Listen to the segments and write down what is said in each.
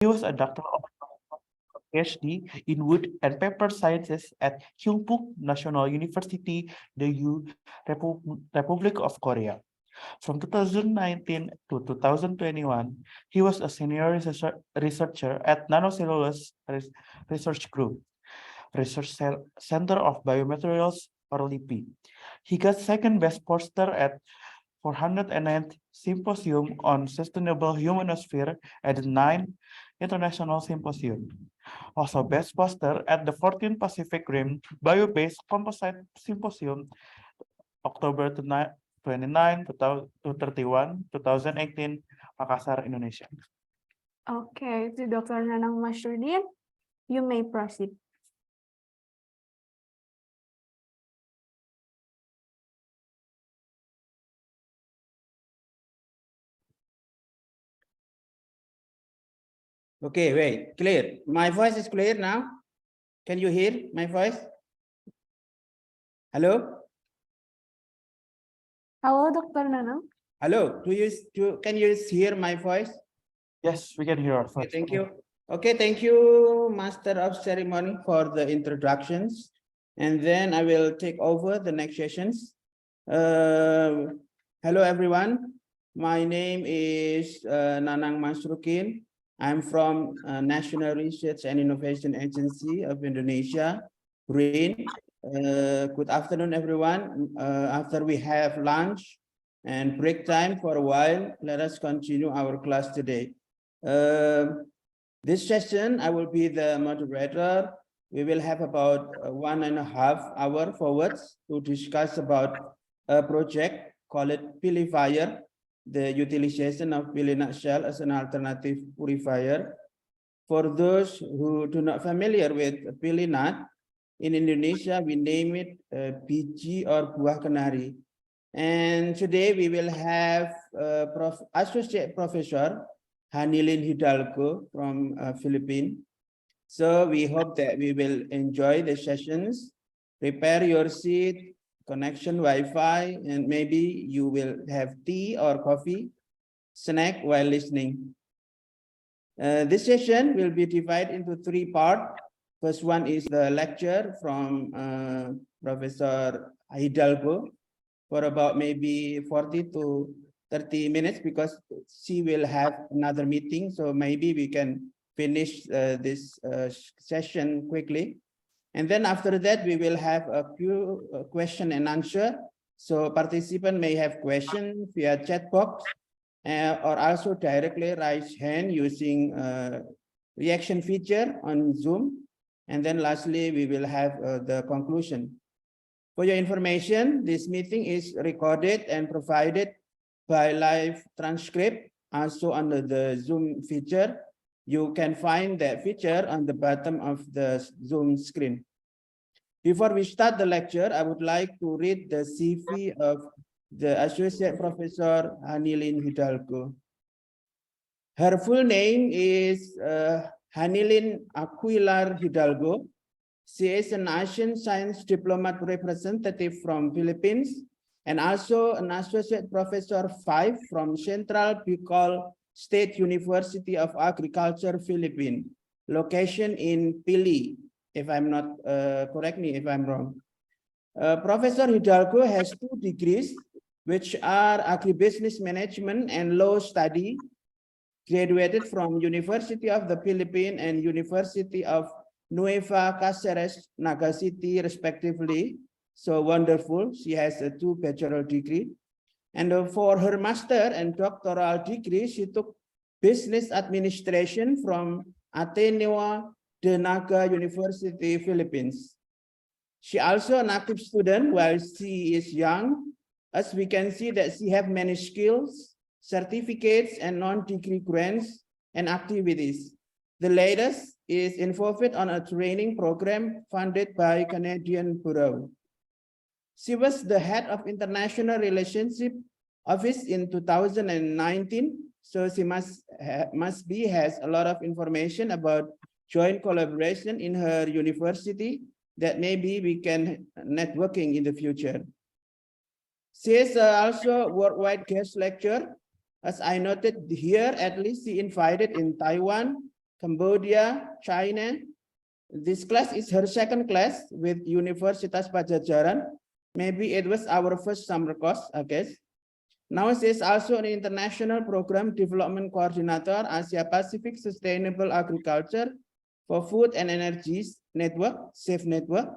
He was a doctor of Ph.D. in wood and paper sciences at Kyungpook National University, the Republic of Korea. From 2019 to 2021, he was a senior researcher at Nanocellulose Research Group, Center of Biomaterials, or LIPI. He got second best poster at 409th Symposium on Sustainable Humanosphere at the 9th International Symposium. Also best poster at the 14th Pacific Rim Bio-Based Composite Symposium, October 29 to 31, 2018, Makassar, Indonesia. Okay, to Dr. Nanang Masrudin, you may proceed. Okay, wait, clear. My voice is clear now? Can you hear my voice? Hello? Hello, Dr. Nanang. Hello, can you hear my voice? Yes, we can hear. Okay, thank you. Okay, thank you, Master of Ceremony, for the introductions. And then I will take over the next sessions. Hello, everyone. My name is Nanang Masrukin. I'm from National Research and Innovation Agency of Indonesia, RAIN. Good afternoon, everyone. After we have lunch and break time for a while, let us continue our class today. This session, I will be the moderator. We will have about 1.5 hours forwards to discuss about a project called Purifier, the utilization of peanut shell as an alternative purifier. For those who do not familiar with peanut, in Indonesia, we name it biji or buah kenari. And today we will have Associate Professor Hanilyn Hidalgo from Philippines. So we hope that we will enjoy the sessions. Prepare your seat, connection Wi-Fi, and maybe you will have tea or coffee, snack while listening. This session will be divided into 3 parts. First one is the lecture from Professor Hidalgo for about maybe 40 to 30 minutes because she will have another meeting. So maybe we can finish this session quickly. And then after that, we will have a few question and answer. So participant may have questions via chat box or also directly raise hand using reaction feature on Zoom. And then lastly, we will have the conclusion. For your information, this meeting is recorded and provided by live transcript, also under the Zoom feature. You can find that feature on the bottom of the Zoom screen. Before we start the lecture, I would like to read the CV of the Associate Professor Hanilyn Hidalgo. Her full name is Hanilyn Aguilar Hidalgo. She is an Asian Science Diplomat representative from Philippines and also an Associate Professor 5 from Central Bicol State University of Agriculture, Philippines, location in Pili, if I'm not, correct me if I'm wrong. Professor Hidalgo has 2 degrees, which are Agribusiness Management and Law Study, graduated from University of the Philippines and University of Nueva Cáceres, Naga City, respectively. So wonderful. She has a 2 bachelor degree. And for her master and doctoral degree, she took business administration from Ateneo de Naga University, Philippines. She also an active student while she is young. As we can see that she have many skills, certificates, and non-degree grants and activities. The latest is involved on a training program funded by Canadian Bureau. She was the head of International Relationship Office in 2019, so she has a lot of information about joint collaboration in her university that maybe we can networking in the future. She is also worldwide guest lecturer. As I noted here, at least she invited in Taiwan, Cambodia, China. This class is her second class with Universitas Padjadjaran. Maybe it was our first summer course, I guess. Now she is also an international program development coordinator, Asia Pacific Sustainable Agriculture for Food and Energies Network, SAFE Network.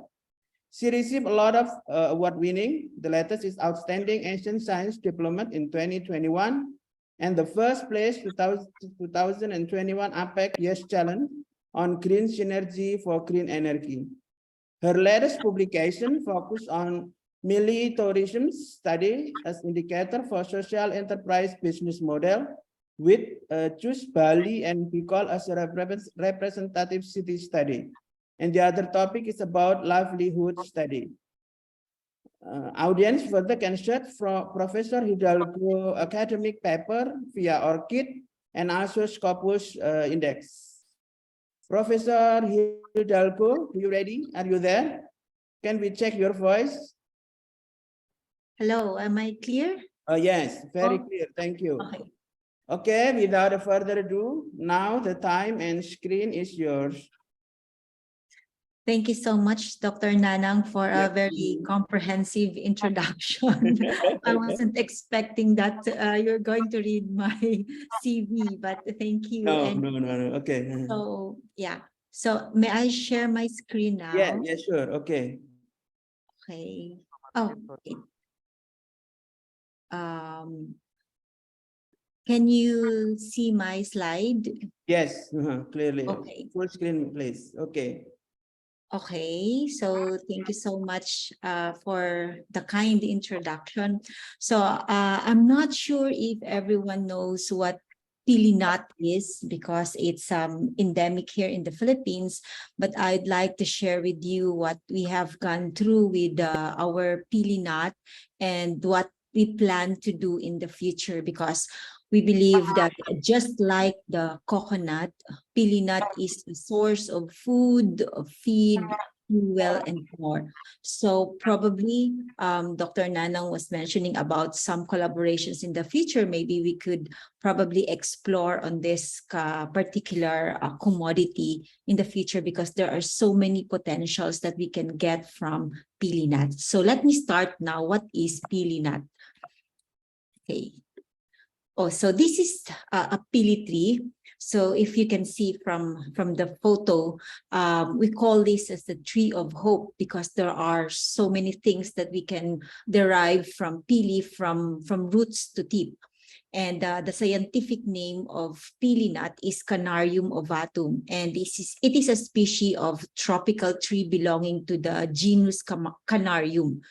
She received a lot of award winning. The latest is Outstanding Asian Science Diplomat in 2021 and the first place 2021 APEC Yes Challenge on Green Synergy for Green Energy. Her latest publication focused on militarism study as indicator for social enterprise business model with choose Bali and Bicol as a representative city study. And the other topic is about livelihood study. Audience further can search from Professor Hidalgo academic paper via ORCID and also Scopus Index. Professor Hidalgo, are you ready? Are you there? Can we check your voice? Hello, am I clear? Yes, very clear. Thank you. Okay. Okay, without further ado, now the time and screen is yours. Thank you so much, Dr. Nanang, for a very comprehensive introduction. I wasn't expecting that you're going to read my CV, but thank you. No, And no. Okay. so, yeah. So may I share my screen now? Yeah, sure. Okay. Okay. Oh, okay. Can you see my slide? Yes, clearly. Okay. Full screen, please. Okay. Okay, so thank you so much for the kind introduction. So I'm not sure if everyone knows what pili nut is because it's endemic here in the Philippines, but I'd like to share with you what we have gone through with our pili nut and what we plan to do in the future, because we believe that just like the coconut, pili nut is a source of food, of feed, fuel, and more. So probably Dr. Nanang was mentioning about some collaborations in the future. Maybe we could probably explore on this particular commodity in the future, because there are so many potentials that we can get from pili nut. So let me start now. What is pili nut? Okay. Oh, so this is a pili tree. So if you can see from the photo, we call this as the tree of hope, because there are so many things that we can derive from pili, from roots to tip. And the scientific name of pili nut is Canarium ovatum, and it is a species of tropical tree belonging to the genus Canarium.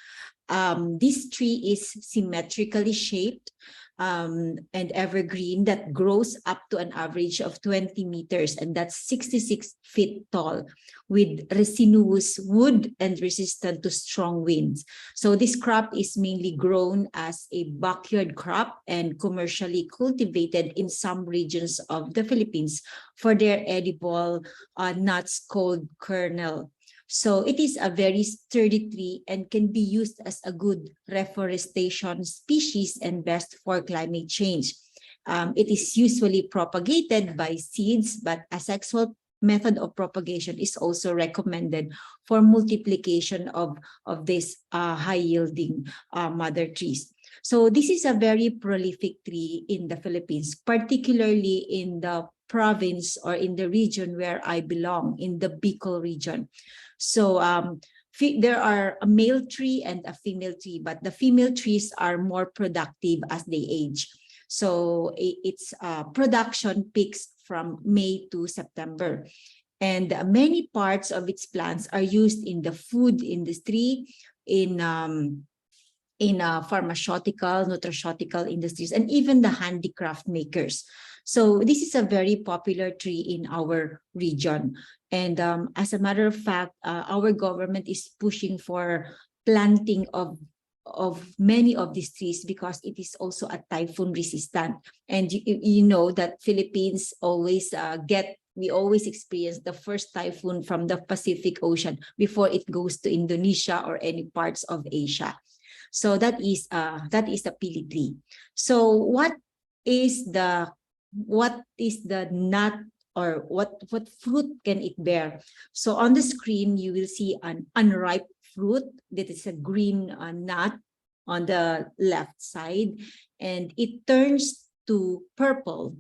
This tree is symmetrically shaped and evergreen that grows up to an average of 20 meters, and that's 66 feet tall, with resinous wood and resistant to strong winds. So this crop is mainly grown as a backyard crop and commercially cultivated in some regions of the Philippines for their edible nuts called kernel. So it is a very sturdy tree and can be used as a good reforestation species and best for climate change. It is usually propagated by seeds, but a sexual method of propagation is also recommended for multiplication of these high-yielding mother trees. So this is a very prolific tree in the Philippines, particularly in the province or in the region where I belong, in the Bicol region. So there are a male tree and a female tree, but the female trees are more productive as they age. So its production peaks from May to September. And many parts of its plants are used in the food industry, in pharmaceutical, nutraceutical industries, and even the handicraft makers. So this is a very popular tree in our region. And as a matter of fact, our government is pushing for planting of many of these trees because it is also a typhoon resistant. And you know that Philippines always we always experience the first typhoon from the Pacific Ocean before it goes to Indonesia or any parts of Asia. So that is a pili tree. So what is the nut or what fruit can it bear. So on the screen, you will see an unripe fruit that is a green nut on the left side, and it turns to purple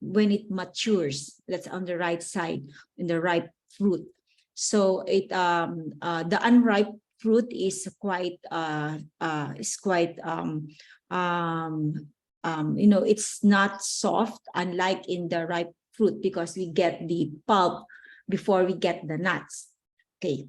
when it matures. That's on the right side in the ripe fruit. So the unripe fruit is quite it's not soft, unlike in the ripe fruit, because we get the pulp before we get the nuts. Okay.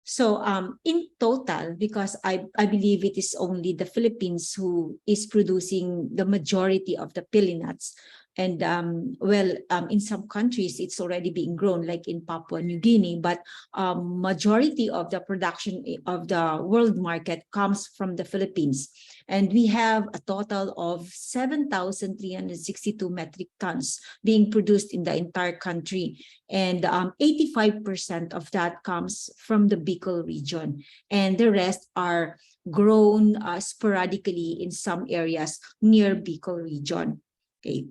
So in total, because I believe it is only the Philippines who is producing the majority of the pili nuts. And in some countries, it's already being grown, like in Papua New Guinea, but majority of the production of the world market comes from the Philippines. And we have a total of 7,362 metric tons being produced in the entire country. And 85% of that comes from the Bicol region. And the rest are grown sporadically in some areas near Bicol region. Okay.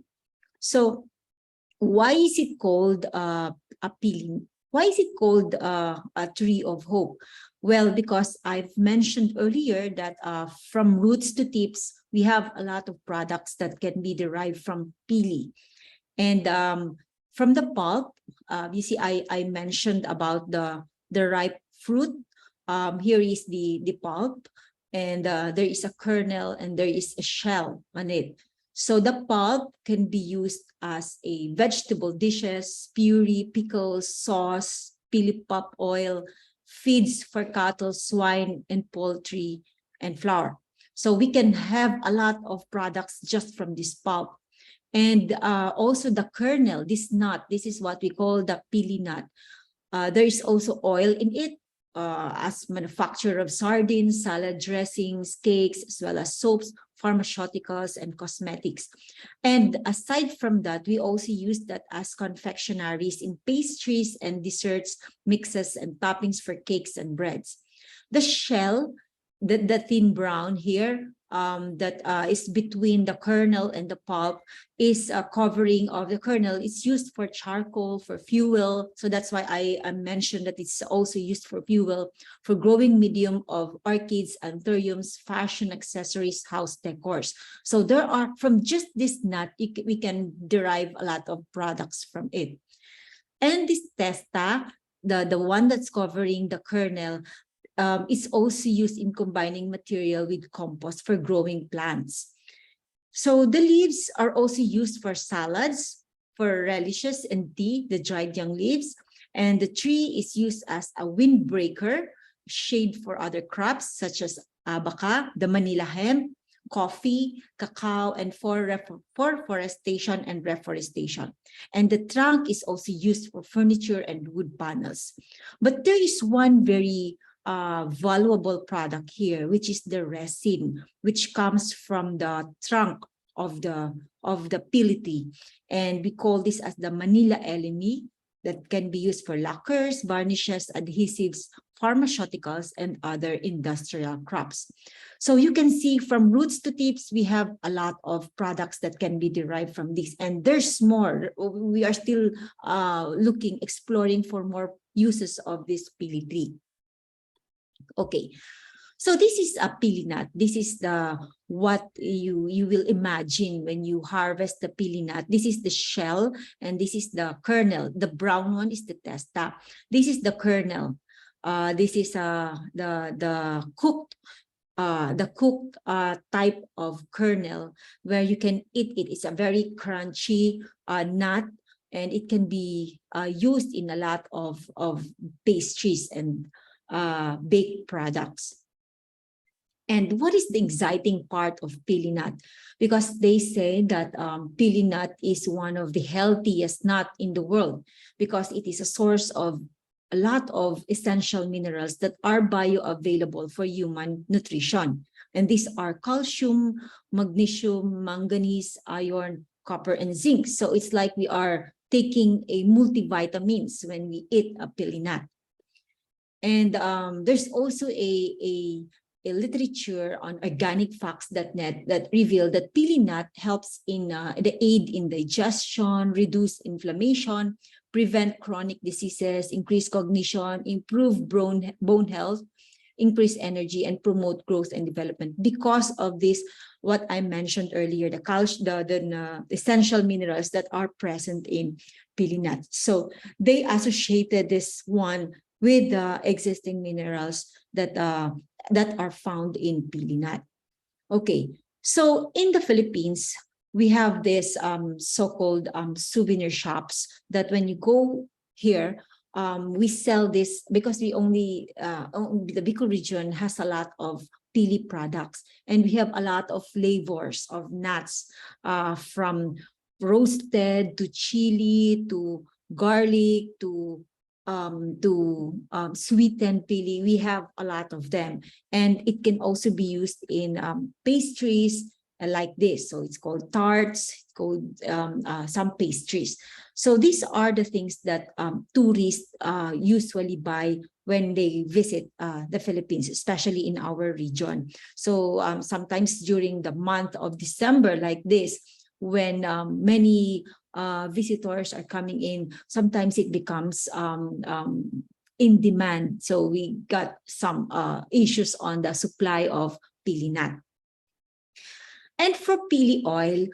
So why is it called a pili? Why is it called a tree of hope? Well, because I've mentioned earlier that from roots to tips, we have a lot of products that can be derived from pili. And from the pulp, you see, I mentioned about the ripe fruit. Here is the pulp, and there is a kernel and there is a shell on it. So the pulp can be used as a vegetable dishes, puree, pickles, sauce, pili pulp oil, feeds for cattle, swine, and poultry, and flour. So we can have a lot of products just from this pulp. And also the kernel, this nut, this is what we call the pili nut. There is also oil in it as manufacture of sardines, salad dressings, cakes, as well as soaps, pharmaceuticals, and cosmetics. And aside from that, we also use that as confectionaries in pastries and desserts, mixes, and toppings for cakes and breads. The shell, the thin brown here, that is between the kernel and the pulp, is a covering of the kernel. It's used for charcoal, for fuel. So that's why I mentioned that it's also used for fuel, for growing medium of orchids, anthuriums, fashion accessories, house decors. So there are, from just this nut, we can derive a lot of products from it. And this testa, the one that's covering the kernel, it's also used in combining material with compost for growing plants. So the leaves are also used for salads, for relishes and tea, the dried young leaves. And the tree is used as a windbreaker, shade for other crops such as abaca, the Manila hemp, coffee, cacao, and for forestation and reforestation. And the trunk is also used for furniture and wood panels. But there is one very valuable product here, which is the resin, which comes from the trunk of the pili tree. And we call this as the Manila elemi, that can be used for lacquers, varnishes, adhesives, pharmaceuticals, and other industrial crops. So you can see from roots to tips, we have a lot of products that can be derived from this. And there's more. We are still exploring for more uses of this pili tree. Okay, so this is a pili nut. This is what you will imagine when you harvest the pili nut. This is the shell, and this is the kernel. The brown one is the testa. This is the kernel. This is the cooked type of kernel where you can eat it. It's a very crunchy nut, and it can be used in a lot of pastries and baked products. And what is the exciting part of pili nut? Because they say that pili nut is one of the healthiest nut in the world, because it is a source of a lot of essential minerals that are bioavailable for human nutrition. And these are calcium, magnesium, manganese, iron, copper, and zinc. So it's like we are taking a multivitamins when we eat a pili nut. And there's also a a literature on organicfacts.net that revealed that pili nut helps in the aid in digestion, reduce inflammation, prevent chronic diseases, increase cognition, improve bone health, increase energy, and promote growth and development. Because of this, what I mentioned earlier, the essential minerals that are present in pili nut. So they associated this one with the existing minerals that are found in pili nut. Okay, so in the Philippines, we have this so-called souvenir shops that when you go here, we sell this because we only the Bicol region has a lot of pili products, and we have a lot of flavors of nuts, from roasted to chili to garlic to sweetened pili. We have a lot of them, and it can also be used in pastries like this. So it's called tarts, it's called some pastries. So these are the things that tourists usually buy when they visit the Philippines, especially in our region. So sometimes during the month of December like this, when many visitors are coming in, sometimes it becomes in demand. So we got some issues on the supply of pili nut. And for pili oil,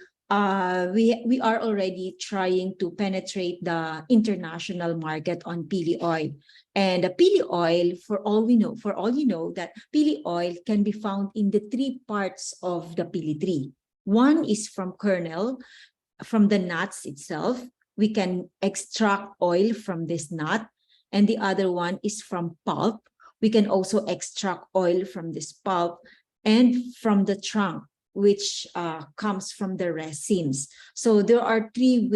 we are already trying to penetrate the international market on pili oil. And the pili oil, for all you know, that pili oil can be found in the 3 parts of the pili tree. One is from kernel, from the nuts itself. We can extract oil from this nut. And the other one is from pulp. We can also extract oil from this pulp, and from the trunk, which comes from the resins. So there are 3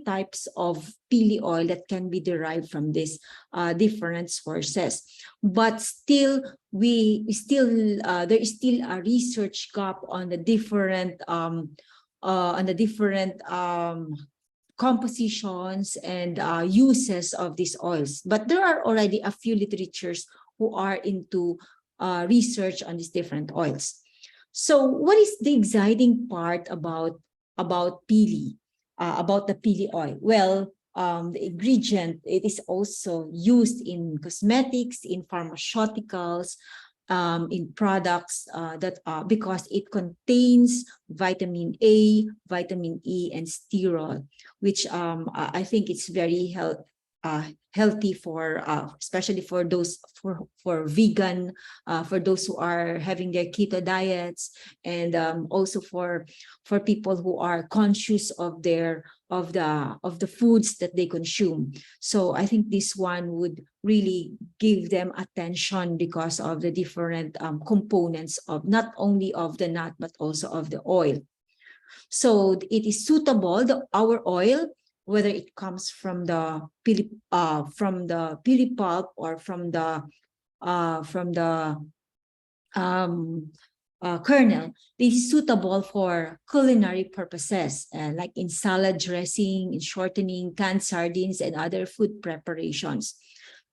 types of pili oil that can be derived from these different sources. But still, there is still a research gap on the different compositions and uses of these oils. But there are already a few literatures who are into research on these different oils. So what is the exciting part about pili, about the pili oil? Well, the ingredient, it is also used in cosmetics, in pharmaceuticals, in products because it contains vitamin A, vitamin E, and sterol, which I think it's very healthy for especially for those for vegan, for those who are having their keto diets, and also for people who are conscious of the foods that they consume. So I think this one would really give them attention because of the different components of not only of the nut but also of the oil. So it is suitable, our oil, whether it comes from the pili pulp or from the kernel. This is suitable for culinary purposes, like in salad dressing, in shortening, canned sardines, and other food preparations.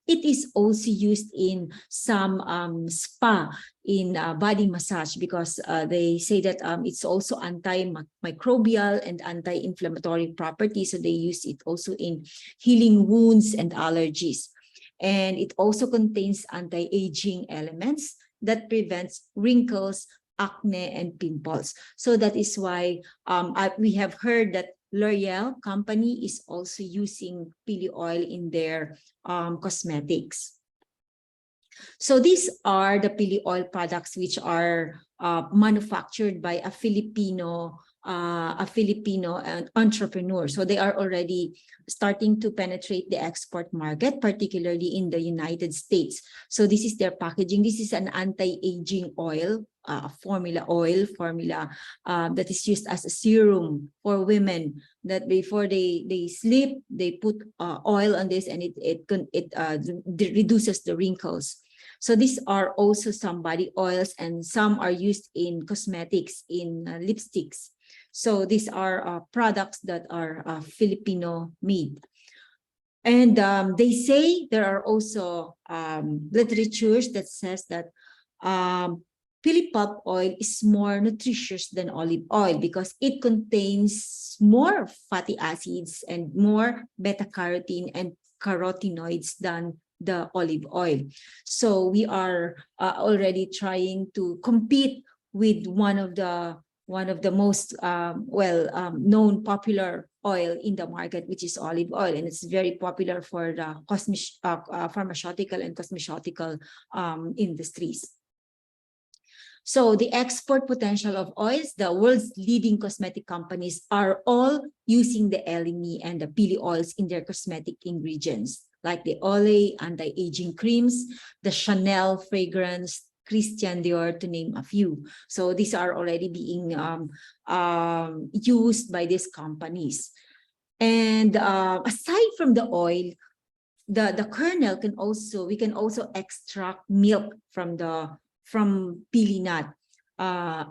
It is also used in some spa, in body massage, because they say that it's also antimicrobial and anti-inflammatory properties. So they use it also in healing wounds and allergies. And it also contains anti-aging elements that prevents wrinkles, acne, and pimples. So that is why we have heard that L'Oreal company is also using pili oil in their cosmetics. So these are the pili oil products which are manufactured by a Filipino entrepreneur. So they are already starting to penetrate the export market, particularly in the United States. So this is their packaging. This is an anti-aging oil, formula that is used as a serum for women, that before they sleep, they put oil on this, and it reduces the wrinkles. So these are also some body oils, and some are used in cosmetics, in lipsticks. So these are products that are Filipino made. And they say there are also literatures that says that pili pulp oil is more nutritious than olive oil because it contains more fatty acids and more beta-carotene and carotenoids than the olive oil. So we are already trying to compete with one of the most known popular oil in the market, which is olive oil, and it's very popular for the pharmaceutical and cosmeceutical industries. So the export potential of oils, the world's leading cosmetic companies are all using the LME and the pili oils in their cosmetic ingredients, like the Olay anti-aging creams, the Chanel fragrance, Christian Dior, to name a few. So these are already being used by these companies. And aside from the oil, the kernel we can also extract milk from pili nut.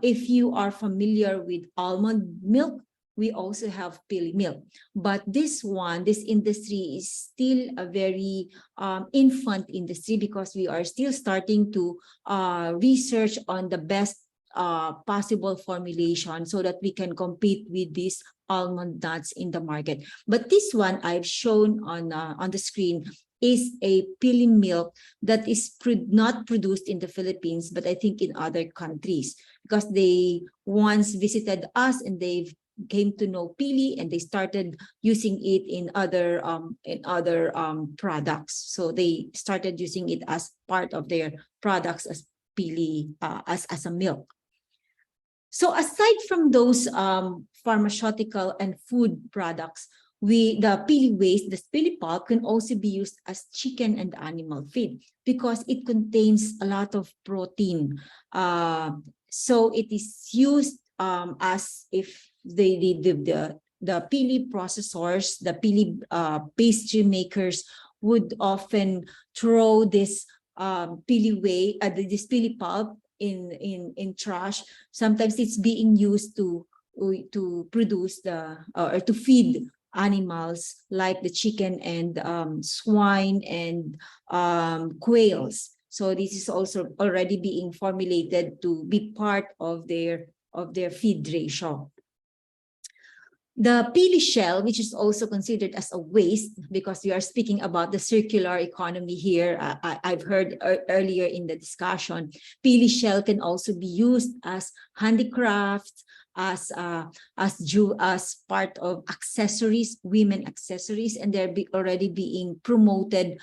If you are familiar with almond milk, we also have pili milk. But this industry is still a very infant industry because we are still starting to research on the best possible formulation so that we can compete with these almond nuts in the market. But this one I've shown on the screen is a pili milk that is not produced in the Philippines, but I think in other countries, because they once visited us and they've came to know pili and they started using it in other products. So they started using it as part of their products as pili, as a milk. So aside from those pharmaceutical and food products, the pili waste, the pili pulp, can also be used as chicken and animal feed because it contains a lot of protein. So it is used as if the pili processors, the pili pastry makers would often throw this this pili pulp in trash. Sometimes it's being used to produce or to feed animals like the chicken and swine and quails. So this is also already being formulated to be part of their feed ratio. The pili shell, which is also considered as a waste, because we are speaking about the circular economy here, I've heard earlier in the discussion, pili shell can also be used as handicrafts, as part of accessories, women accessories, and they're already being promoted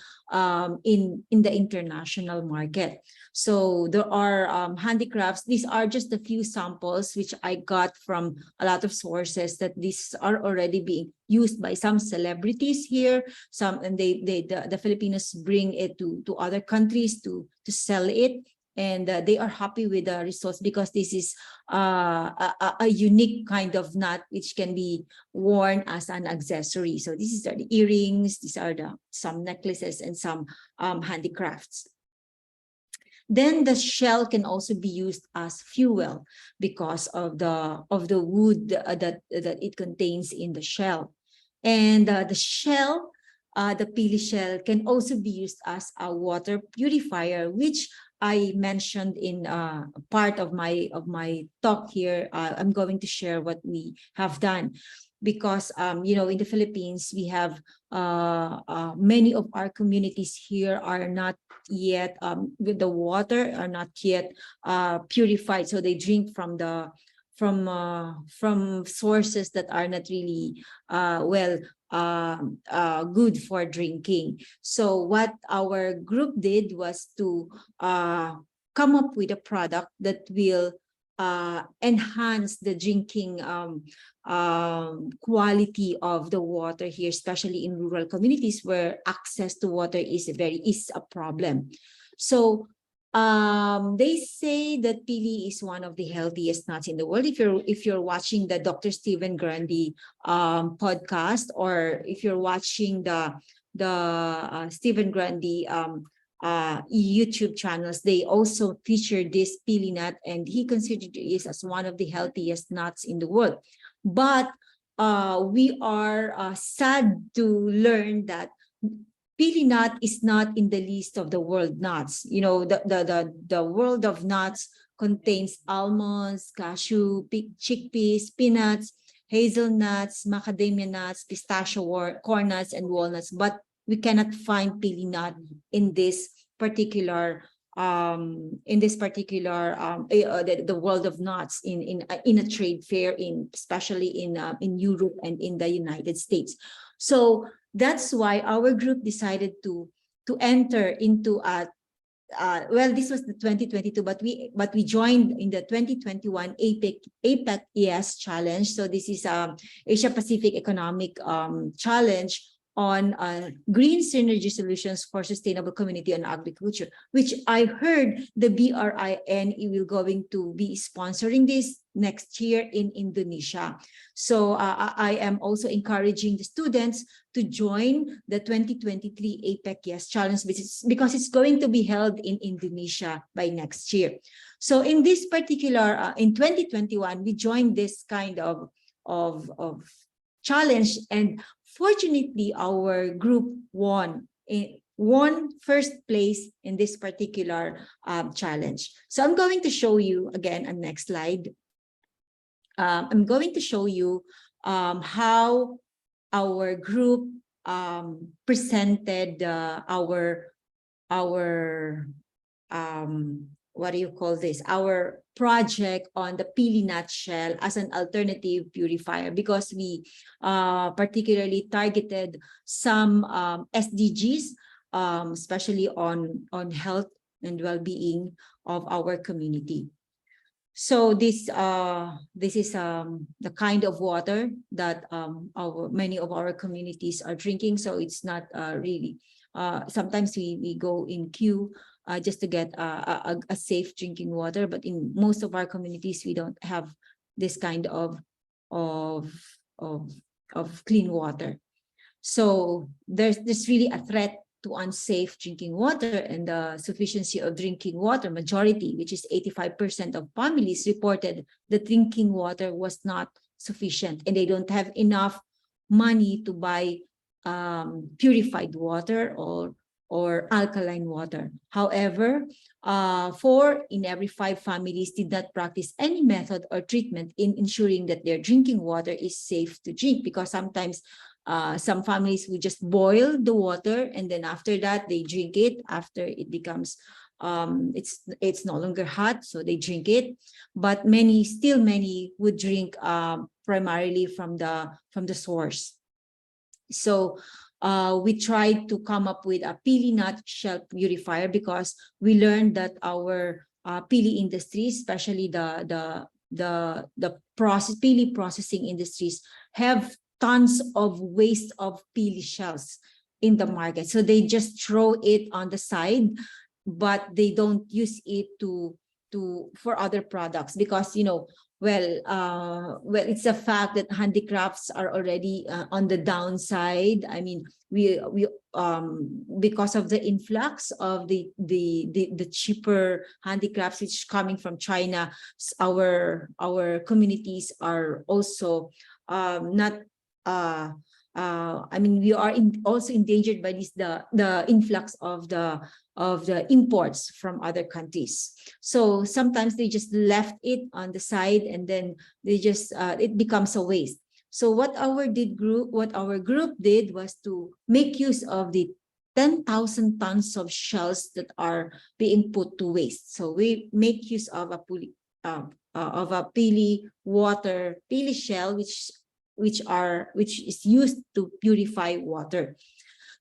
in the international market. So there are handicrafts. These are just a few samples which I got from a lot of sources, that these are already being used by some celebrities here. And the Filipinos bring it to other countries to sell it. And they are happy with the results because this is a unique kind of nut which can be worn as an accessory. So these are the earrings, these are some necklaces and some handicrafts. Then the shell can also be used as fuel because of the wood that it contains in the shell. And the shell, the pili shell, can also be used as a water purifier, which I mentioned in part of my talk here. I'm going to share what we have done, because in the Philippines we have many of our communities here are not yet with the water are not yet purified, so they drink from sources that are not really good for drinking. So what our group did was to come up with a product that will enhance the drinking quality of the water here, especially in rural communities where access to water is a problem. So they say that pili is one of the healthiest nuts in the world. If you're watching the Dr. Stephen Grundy podcast, or if you're watching the Stephen Grundy YouTube channels, they also feature this pili nut, and he considered it as one of the healthiest nuts in the world. But we are sad to learn that pili nut is not in the list of the world nuts. You know, the world of nuts contains almonds, cashew, chickpeas, peanuts, hazelnuts, macadamia nuts, pistachio, corn nuts, and walnuts. But we cannot find pili nut in this particular the world of nuts in a trade fair, especially in Europe and in the United States. So that's why our group decided to enter into well, this was the 2022, but we joined in the 2021 APEC ES challenge. So this is Asia Pacific Economic Challenge on green synergy solutions for sustainable community and agriculture, which I heard the BRIN will going to be sponsoring this next year in Indonesia. So I am also encouraging the students to join the 2023 APEC Yes Challenge, because it's going to be held in Indonesia by next year. So in this particular, in 2021, we joined this kind of challenge, and fortunately, our group won first place in this particular challenge. So I'm going to show you again on next slide. I'm going to show you how our group presented our what do you call this? Our project on the pili nut shell as an alternative purifier, because we particularly targeted some SDGs, especially on health and well-being of our community. So this is the kind of water that many of our communities are drinking. So it's not really. Sometimes we go in queue just to get a safe drinking water, but in most of our communities we don't have this kind of clean water. So there's really a threat to unsafe drinking water, and the sufficiency of drinking water, majority, which is 85% of families, reported the drinking water was not sufficient, and they don't have enough money to buy purified water or alkaline water. However, 4 in every 5 families did not practice any method or treatment in ensuring that their drinking water is safe to drink, because sometimes some families will just boil the water, and then after that they drink it after it becomes it's no longer hot, so they drink it. But many would drink primarily from the source. So we tried to come up with a pili nut shell purifier, because we learned that our pili industry, especially the pili processing industries, have tons of waste of pili shells in the market. So they just throw it on the side, but they don't use it for other products, because it's a fact that handicrafts are already on the downside. I mean, we because of the influx of the cheaper handicrafts which is coming from China, our communities are also not. I mean, we are also endangered by the influx of the imports from other countries. So sometimes they just left it on the side, and then they just it becomes a waste. So what our group did was to make use of the 10,000 tons of shells that are being put to waste. So we make use of a pili shell, which is used to purify water.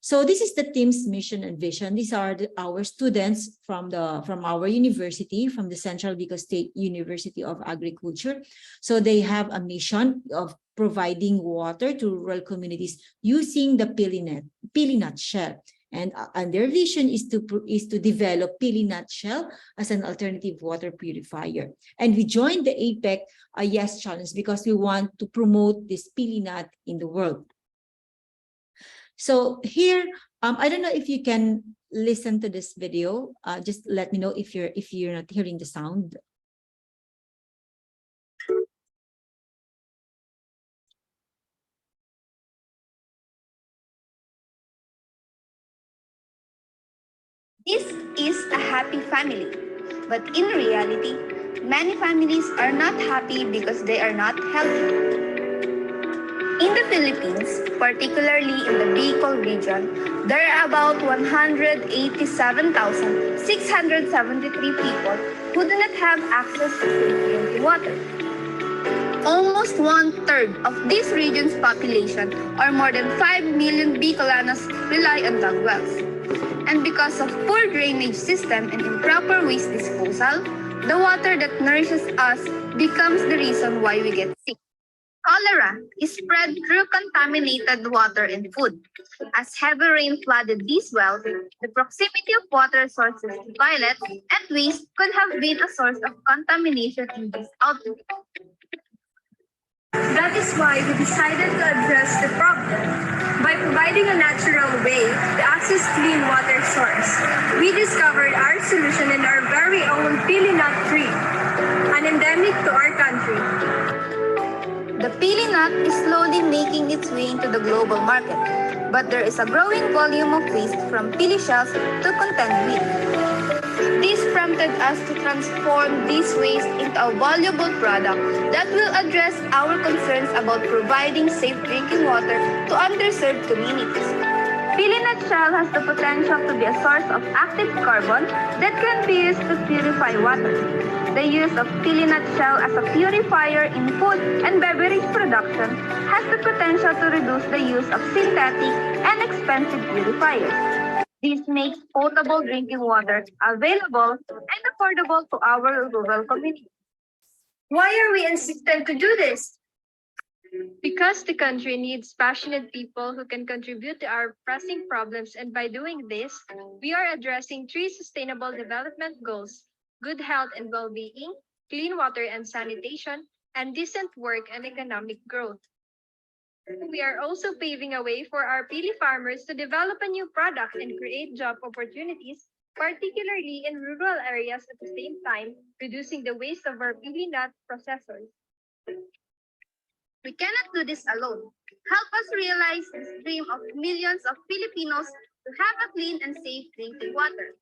So this is the team's mission and vision. These are our students from our university, from the Central Bicol State University of Agriculture. So they have a mission of providing water to rural communities using the pili nut shell. And their vision is to develop pili nut shell as an alternative water purifier. And we joined the APEC Yes Challenge because we want to promote this pili nut in the world. So here, I don't know if you can listen to this video. Just let me know if you're not hearing the sound. This is a happy family, but in reality, many families are not happy because they are not healthy. In the Philippines, particularly in the Bicol region, there are about 187,673 people who do not have access to safe drinking water. Almost one-third of this region's population, or more than 5 million Bicolanos, rely on dug wells. And because of poor drainage system and improper waste disposal, the water that nourishes us becomes the reason why we get sick. Cholera is spread through contaminated water and food. As heavy rain flooded these wells, the proximity of water sources to toilets and waste could have been a source of contamination in this outbreak. That is why we decided to address the problem. By providing a natural way to access clean water source, we discovered our solution in our very own pili nut tree, an endemic to our country. The pili nut is slowly making its way into the global market, but there is a growing volume of waste from pili shells to contend with. This prompted us to transform this waste into a valuable product that will address our concerns about providing safe drinking water to underserved communities. Pili nut shell has the potential to be a source of active carbon that can be used to purify water. The use of pili nut shell as a purifier in food and beverage production has the potential to reduce the use of synthetic and expensive purifiers. This makes potable drinking water available and affordable to our rural communities. Why are we insistent to do this? Because the country needs passionate people who can contribute to our pressing problems, and by doing this, we are addressing 3 sustainable development goals: good health and well-being, clean water and sanitation, and decent work and economic growth. We are also paving a way for our pili farmers to develop a new product and create job opportunities, particularly in rural areas, at the same time reducing the waste of our pili nut processors. We cannot do this alone. Help us realize this dream of millions of Filipinos to have a clean and safe drinking water.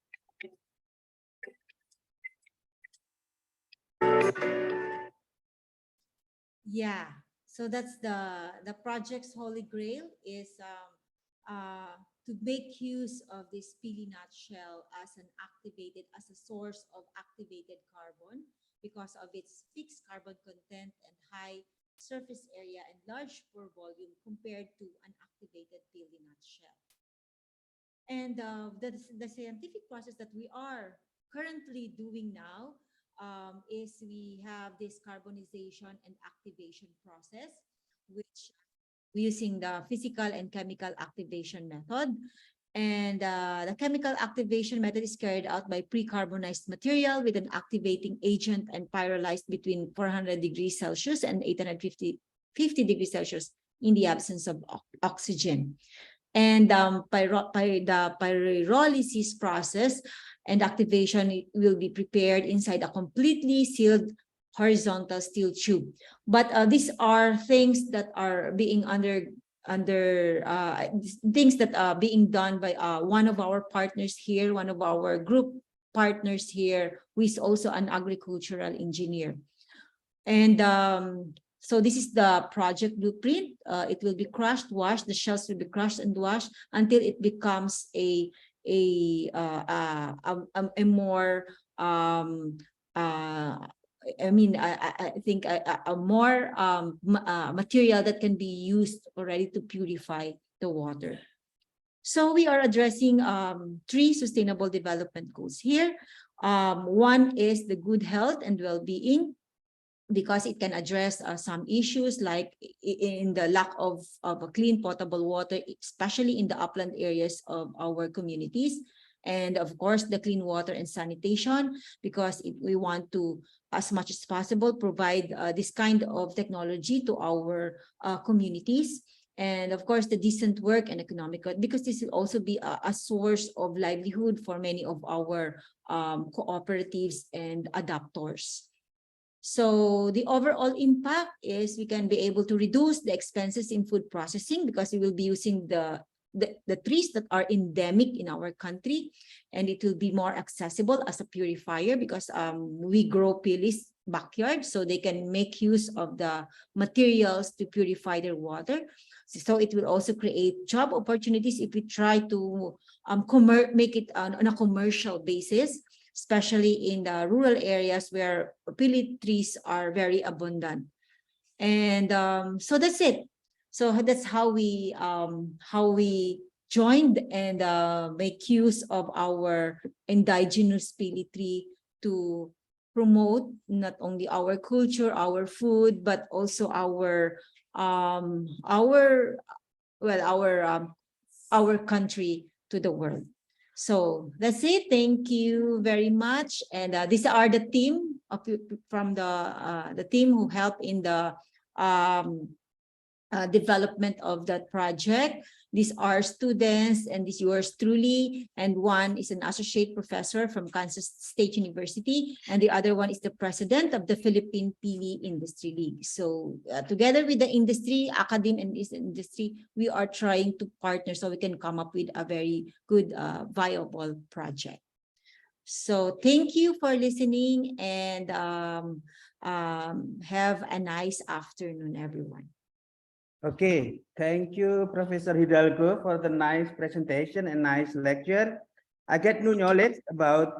Yeah, so that's the project's holy grail is to make use of this pili nut shell as as a source of activated carbon because of its fixed carbon content and high surface area and large pore volume compared to an activated pili nut shell. And the scientific process that we are currently doing now is we have this carbonization and activation process, which using the physical and chemical activation method. And the chemical activation method is carried out by pre-carbonized material with an activating agent and pyrolyzed between 400 degrees Celsius and 850 degrees Celsius in the absence of oxygen. And the pyrolysis process and activation will be prepared inside a completely sealed horizontal steel tube. But these are things that are being things that are being done by one of our partners here, one of our group partners here, who is also an agricultural engineer. And so this is the project blueprint. It will be crushed, washed. The shells will be crushed and washed until it becomes a more I think a more material that can be used already to purify the water. So we are addressing 3 sustainable development goals here. One is the good health and well-being, because it can address some issues like in the lack of a clean potable water, especially in the upland areas of our communities. And of course, the clean water and sanitation, because we want to, as much as possible, provide this kind of technology to our communities. And of course, the decent work and economic, because this will also be a source of livelihood for many of our cooperatives and adapters. So the overall impact is we can be able to reduce the expenses in food processing because we will be using the the trees that are endemic in our country, and it will be more accessible as a purifier because we grow pilis backyard, so they can make use of the materials to purify their water. So it will also create job opportunities if we try to make it on a commercial basis, especially in the rural areas where pili trees are very abundant. And so that's it. So that's how we joined and make use of our indigenous pili tree to promote not only our culture, our food, but also our country to the world. So that's it. Thank you very much. And these are the team from the team who helped in the development of that project. These are students, and this yours truly, and one is an associate professor from Kansas State University, and the other one is the president of the Philippine Pili Industry League. So together with the industry, academe and industry, we are trying to partner so we can come up with a very good viable project. So thank you for listening, and have a nice afternoon, everyone. Okay, thank you, Professor Hidalgo, for the nice presentation and nice lecture. I get new knowledge about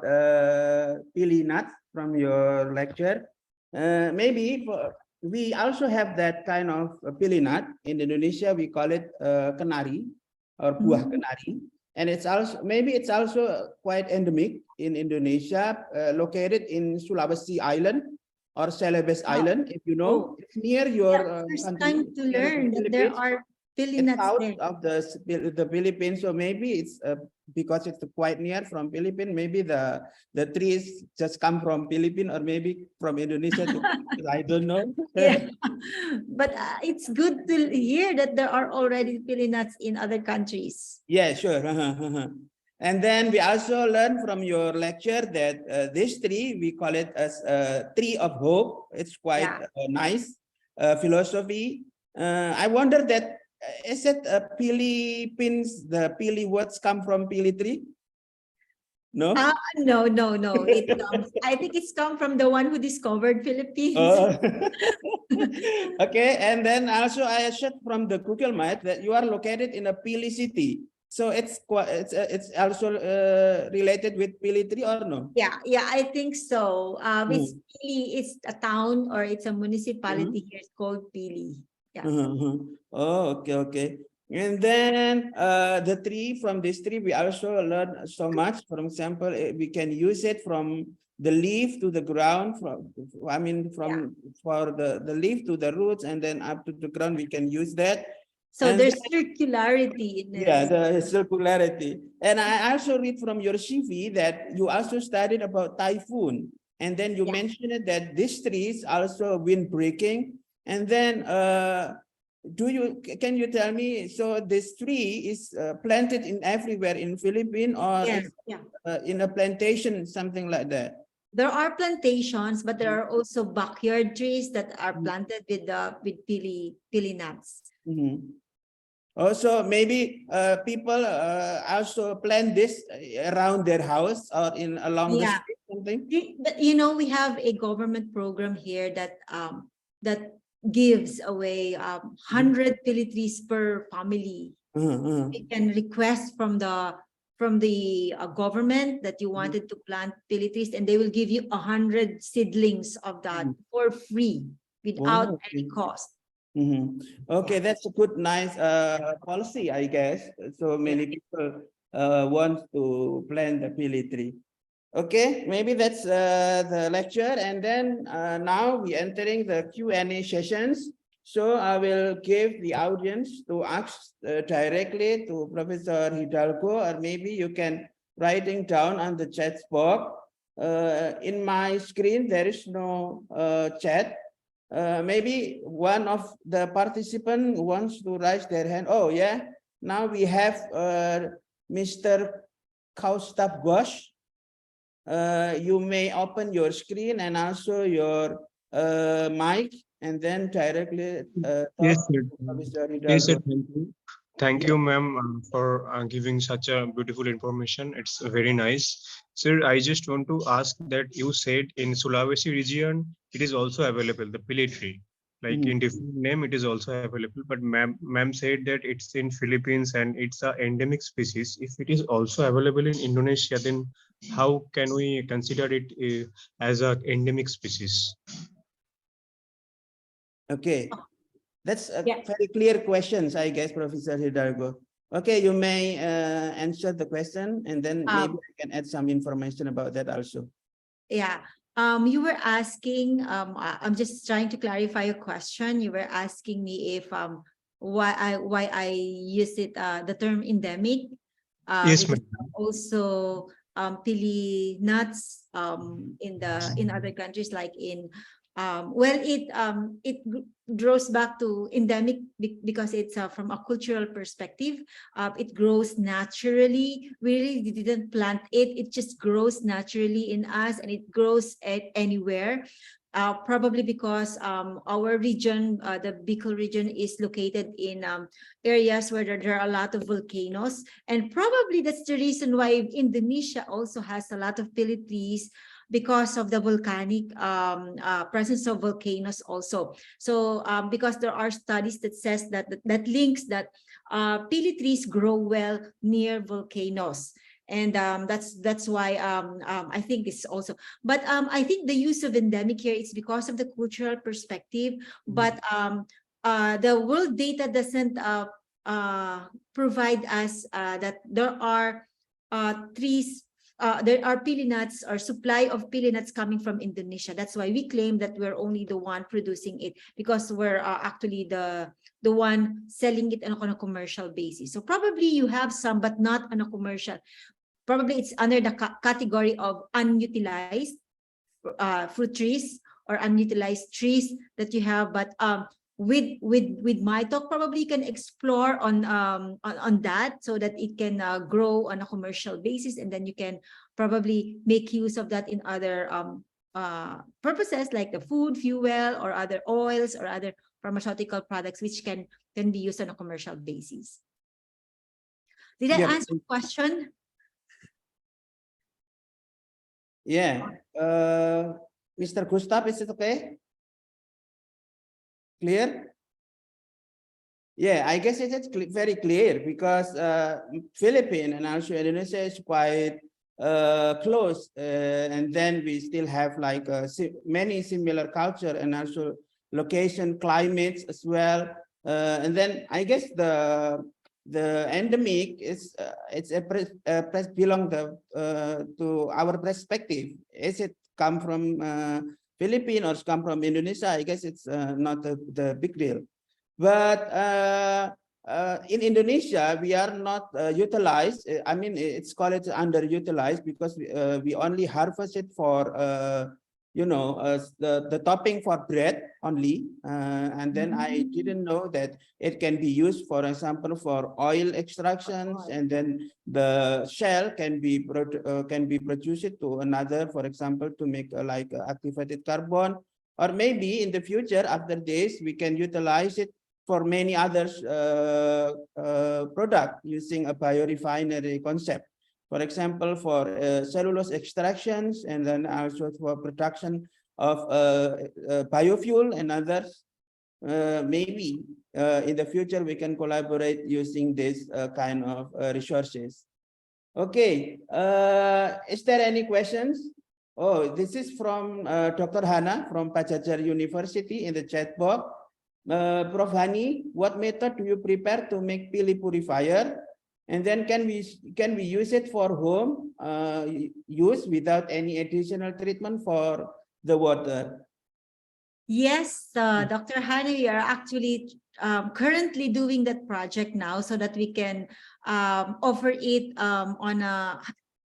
pili nuts from your lecture. We also have that kind of pili nut in Indonesia. We call it kenari or buah kenari, and it's also quite endemic in Indonesia, located in Sulawesi Island or Celebes Island, if you know. It's near your First country, time to learn that there are pili it's nuts south there. of the Philippines, so maybe it's because it's quite near from Philippines. Maybe the trees just come from Philippines or maybe from Indonesia too. I don't know. Yeah, but it's good to hear that there are already pili nuts in other countries. Yeah, sure. And then we also learned from your lecture that this tree, we call it as a tree of hope. It's quite nice philosophy. I wonder that, is it Philippines, the pili words come from pili tree? No? No. I think it's come from the one who discovered Philippines. Oh. Okay, and then also I checked from the Google Map that you are located in a pili city. So it's also related with pili tree or no? Yeah, I think so. It's Pili, it's a town or it's a municipality here. It's called Pili. Yeah. Oh, okay. And then the tree, from this tree, we also learn so much. For example, we can use it from the leaf to the ground, for the leaf to the roots, and then up to the ground, we can use that. So And there's circularity in it. yeah, the circularity. And I also read from your CV that you also studied about typhoon. And then you mentioned that this tree is also windbreaking. And then can you tell me, so this tree is planted in everywhere in Philippines, or in a plantation, something like that? There are plantations, but there are also backyard trees that are planted with pili nuts. Also, maybe people also plant this around their house or along the street, something. But we have a government program here that gives away 100 pili trees per family. You can request from the government that you wanted to plant pili trees, and they will give you 100 seedlings of that for free without any cost. Okay, that's a good, nice policy, I guess. So many people want to plant the pili tree. Okay, maybe that's the lecture, and then now we entering the Q&A sessions. So I will give the audience to ask directly to Professor Hidalgo, or maybe you can writing down on the chat box. In my screen there is no chat. Maybe one of the participants wants to raise their hand. Oh yeah, now we have Mr. Kaustaf Bosch. You may open your screen and also your mic, and then directly Yes, sir. Mr. Yes, sir. Hidalgo. Thank you. Thank you, ma'am, for giving such a beautiful information. It's very nice. Sir, I just want to ask that you said in Sulawesi region, it is also available, the pili. Like in different name, it is also available. But ma'am said that it's in Philippines and it's a endemic species. If it is also available in Indonesia, then how can we consider it as a endemic species? Okay, that's a Yeah. very clear questions, I guess, Professor Hidalgo. Okay, you may answer the question, and then maybe I can add some information about that also. Yeah. You were asking, I'm just trying to clarify your question. You were asking me if why I use it the term endemic. Yes, Because ma'am. also pili nuts in other countries like in well it grows back to endemic because it's from a cultural perspective. It grows naturally. We really didn't plant it. It just grows naturally in us, and it grows at anywhere. Probably because our region, the Bicol region, is located in areas where there are a lot of volcanoes, and probably that's the reason why Indonesia also has a lot of pili trees, because of the volcanic presence of volcanoes also. So because there are studies that says that links that pili trees grow well near volcanoes. And that's why I think it's also, but I think the use of endemic here is because of the cultural perspective. But the world data doesn't provide us that there are trees, there are pili nuts or supply of pili nuts coming from Indonesia. That's why we claim that we're only the one producing it, because we're actually the one selling it on a commercial basis. So probably you have some, but not on a commercial. Probably it's under the category of unutilized fruit trees or unutilized trees that you have. But with my talk, probably you can explore on that, so that it can grow on a commercial basis, and then you can probably make use of that in other purposes like the food, fuel, or other oils or other pharmaceutical products, which can be used on a commercial basis. Did I answer the question? Yeah. Mr. Gustav, is it okay? Clear? Yeah, I guess it is very clear, because Philippines and also Indonesia is quite close, and then we still have like many similar culture and also location, climates as well. And then I guess the endemic is it's belong to our perspective. Is it come from Philippines or come from Indonesia? I guess it's not the big deal. But in Indonesia, we are not utilized. I mean, it's called it underutilized, because we only harvest it for you know, the topping for bread only. And then I didn't know that it can be used, for example, for oil extractions, and then the shell can be produced to another, for example, to make like activated carbon, or maybe in the future after this we can utilize it for many others product using a biorefinery concept. For example, for cellulose extractions, and then also for production of biofuel and others. Maybe in the future we can collaborate using this kind of resources. Okay, is there any questions? Oh, this is from Dr. Hana from Padjadjaran University in the chat box. Prof. Hani, what method do you prepare to make pili purifier? And then can we use it for home use without any additional treatment for the water? Yes, Dr. Hani, we are actually currently doing that project now, so that we can offer it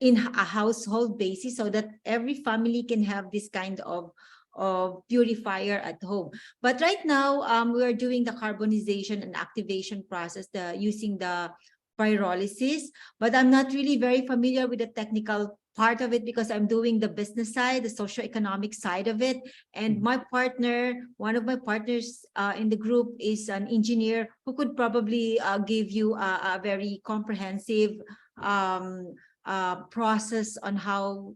in a household basis, so that every family can have this kind of purifier at home. But right now, we are doing the carbonization and activation process, using the pyrolysis. But I'm not really very familiar with the technical part of it because I'm doing the business side, the socio-economic side of it. And my partner, one of my partners in the group is an engineer who could probably give you a very comprehensive process on how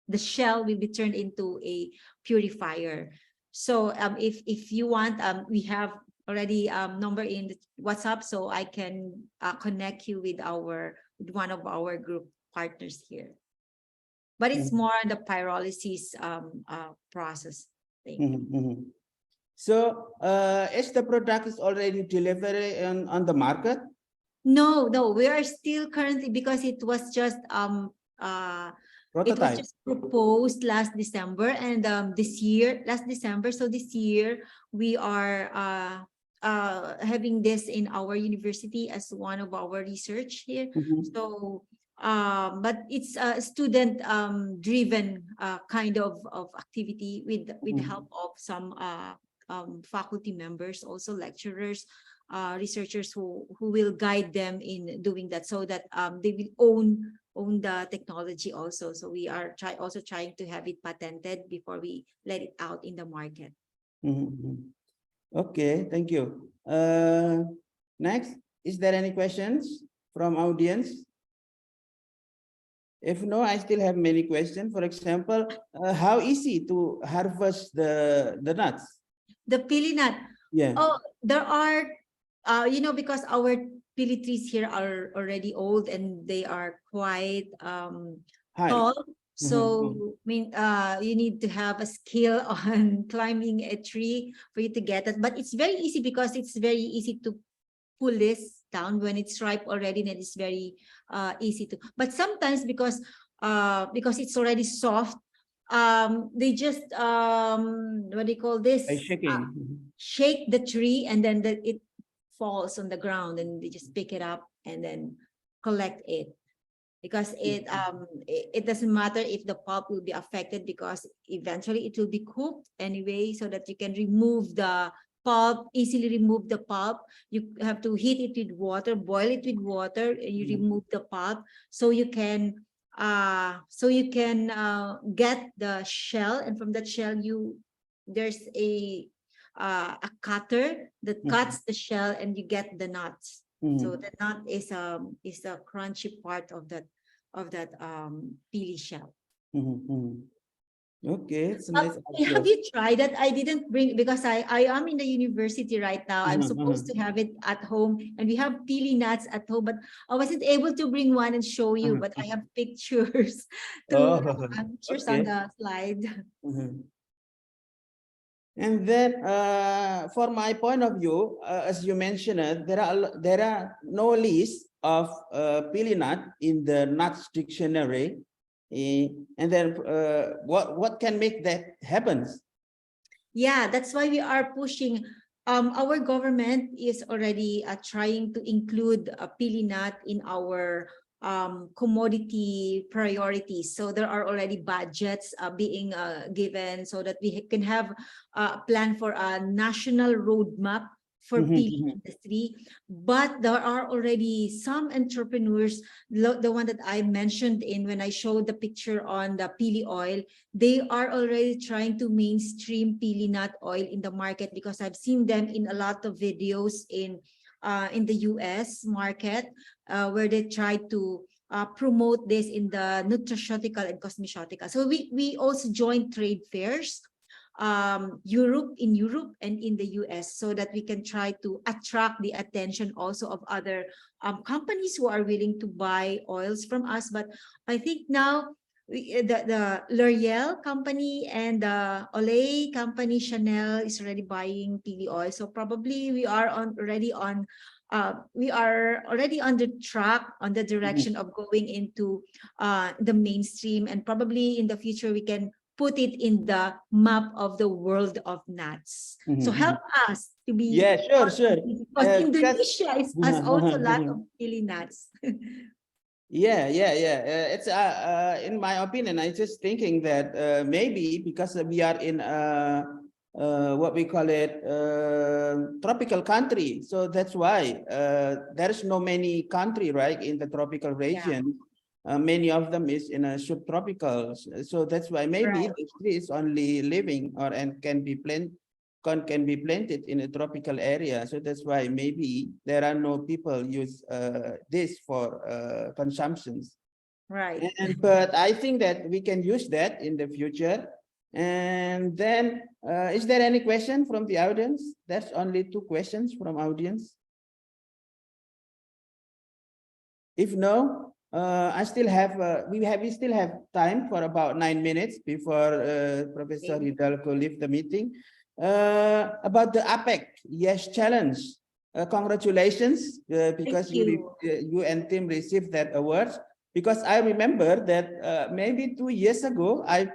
the shell will be turned into a purifier. So if you want, we have already number in the WhatsApp, so I can connect you with one of our group partners here. But it's more on the pyrolysis process thing. So is the product is already delivered on the market? No, we are still currently, because it was just Prototype. it was just proposed last December, and last December. So this year we are having this in our university as one of our research here. So but it's a student driven kind of activity with the help of some faculty members, also lecturers, researchers who will guide them in doing that, so that they will own the technology also. So we are also trying to have it patented before we let it out in the market. Okay, thank you. Next, is there any questions from audience? If no, I still have many questions. For example, how easy to harvest the nuts? The pili nut. Yeah. Oh, there are, because our pili trees here are already old and they are quite Hi. tall. So, I mean, you need to have a skill on climbing a tree for you to get it. But it's very easy because it's very easy to pull this down when it's ripe already, and it's very easy to. But sometimes because it's already soft, they just what do you call this? By shaking. Shake the tree, and then it falls on the ground, and they just pick it up and then collect it. Because it doesn't matter if the pulp will be affected, because eventually it will be cooked anyway, so that you can remove the pulp, easily remove the pulp. You have to heat it with water, boil it with water, and you remove the pulp, so you can get the shell, and from that shell there's a cutter that cuts the shell, and you get the nuts. So the nut is a crunchy part of that pili shell. Okay, it's nice. Have you tried that? I didn't bring, because I am in the university right now. I'm supposed to have it at home, and we have pili nuts at home, but I wasn't able to bring one and show you. But I have pictures on the slide. And then, for my point of view, as you mentioned, there are no list of pili nut in the nuts dictionary. And then, what can make that happen? Yeah, that's why we are pushing. Our government is already trying to include a pili nut in our commodity priorities. So there are already budgets being given, so that we can have a plan for a national roadmap for pili industry. But there are already some entrepreneurs, the one that I mentioned when I showed the picture on the pili oil, they are already trying to mainstream pili nut oil in the market, because I've seen them in a lot of videos in the US market, where they try to promote this in the nutraceutical and cosmeceutical. So we also join trade fairs in Europe and in the US, so that we can try to attract the attention also of other companies who are willing to buy oils from us. But I think now the L'Oreal company and the Olay company, Chanel, is already buying pili oil. So probably we are already on the track, on the direction of going into the mainstream, and probably in the future we can put it in the map of the world of nuts. So help us to be. Yeah, sure. Because Indonesia has also a lot of pili nuts. Yeah. It's in my opinion, I just thinking that maybe because we are in what we call it, tropical country. So that's why there's no many country, right, in the tropical region. Many of them is in a subtropical. So that's why maybe the tree is only living or and can be planted in a tropical area. So that's why maybe there are no people use this for consumptions. Right. But I think that we can use that in the future. And then, is there any question from the audience? That's only 2 questions from audience. If no, I still have, we still have time for about 9 minutes before Professor Hidalgo leave the meeting. About the APEC Yes Challenge. Congratulations, because you and team received that award. Because I remember that maybe 2 years ago, I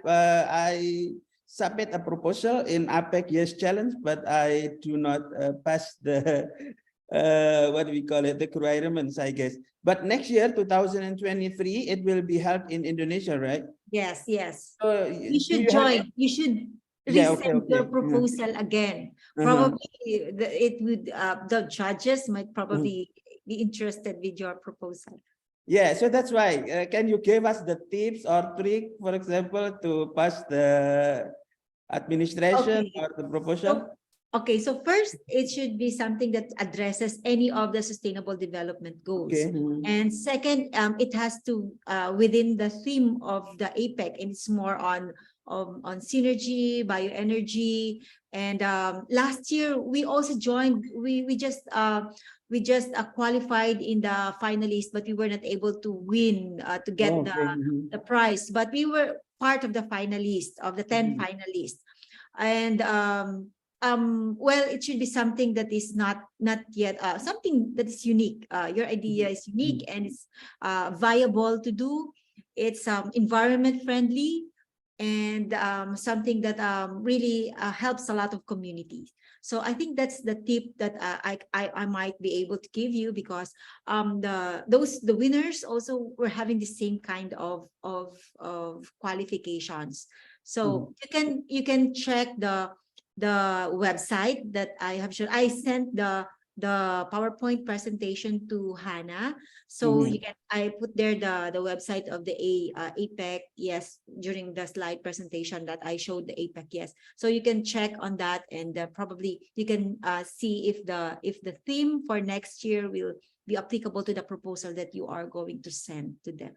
submit a proposal in APEC Yes Challenge, but I do not pass the what do we call it, the requirements, I guess. But next year, 2023, it will be held in Indonesia, right? Yes, yes. So You should join. You should resend your proposal again. Probably it would. The judges might probably be interested with your proposal. Yeah, so that's why. Can you give us the tips or trick, for example, to pass the administration or the proposal? Okay, so first, it should be something that addresses any of the sustainable development goals. Okay. And second, it has to within the theme of the APEC, and it's more on synergy, bioenergy, and last year we also joined. We just qualified in the finalists, but we were not able to win to get the prize. But we were part of the finalists of the 10 finalists, and well, it should be something that is not yet something that is unique. Your idea is unique and it's viable to do. It's environment friendly and something that really helps a lot of communities. So I think that's the tip that I might be able to give you, because the winners also were having the same kind of qualifications. So you can check the website that I have shown. I sent the PowerPoint presentation to Hannah, so you can. I put there the website of the APEC Yes during the slide presentation that I showed the APEC Yes. So you can check on that, and probably you can see if the theme for next year will be applicable to the proposal that you are going to send to them.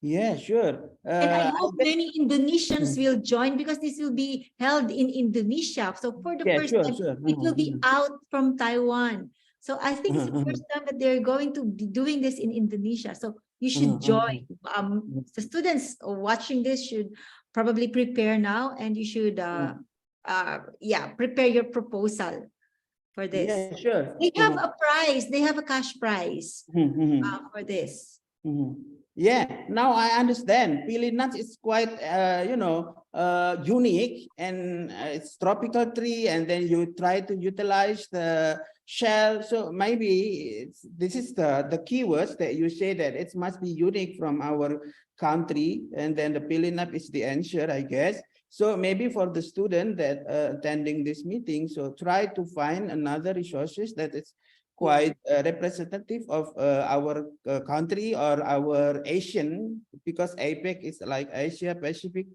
Yeah, sure. And I hope many Indonesians will join, because this will be held in Indonesia. So for the first time, it will be out from Taiwan. So I think it's the first time that they're going to be doing this in Indonesia. So you should join. The students watching this should probably prepare now, and you should prepare your proposal for this. Yeah, sure. They have a prize. They have a cash prize for this. Yeah, now I understand. Pili nuts is quite, unique, and it's tropical tree, and then you try to utilize the shell. So maybe this is the keywords that you say, that it must be unique from our country, and then the pili nut is the answer, I guess. So maybe for the student that attending this meeting, so try to find another resources that is quite representative of our country or our Asian, because APEC is like Asia Pacific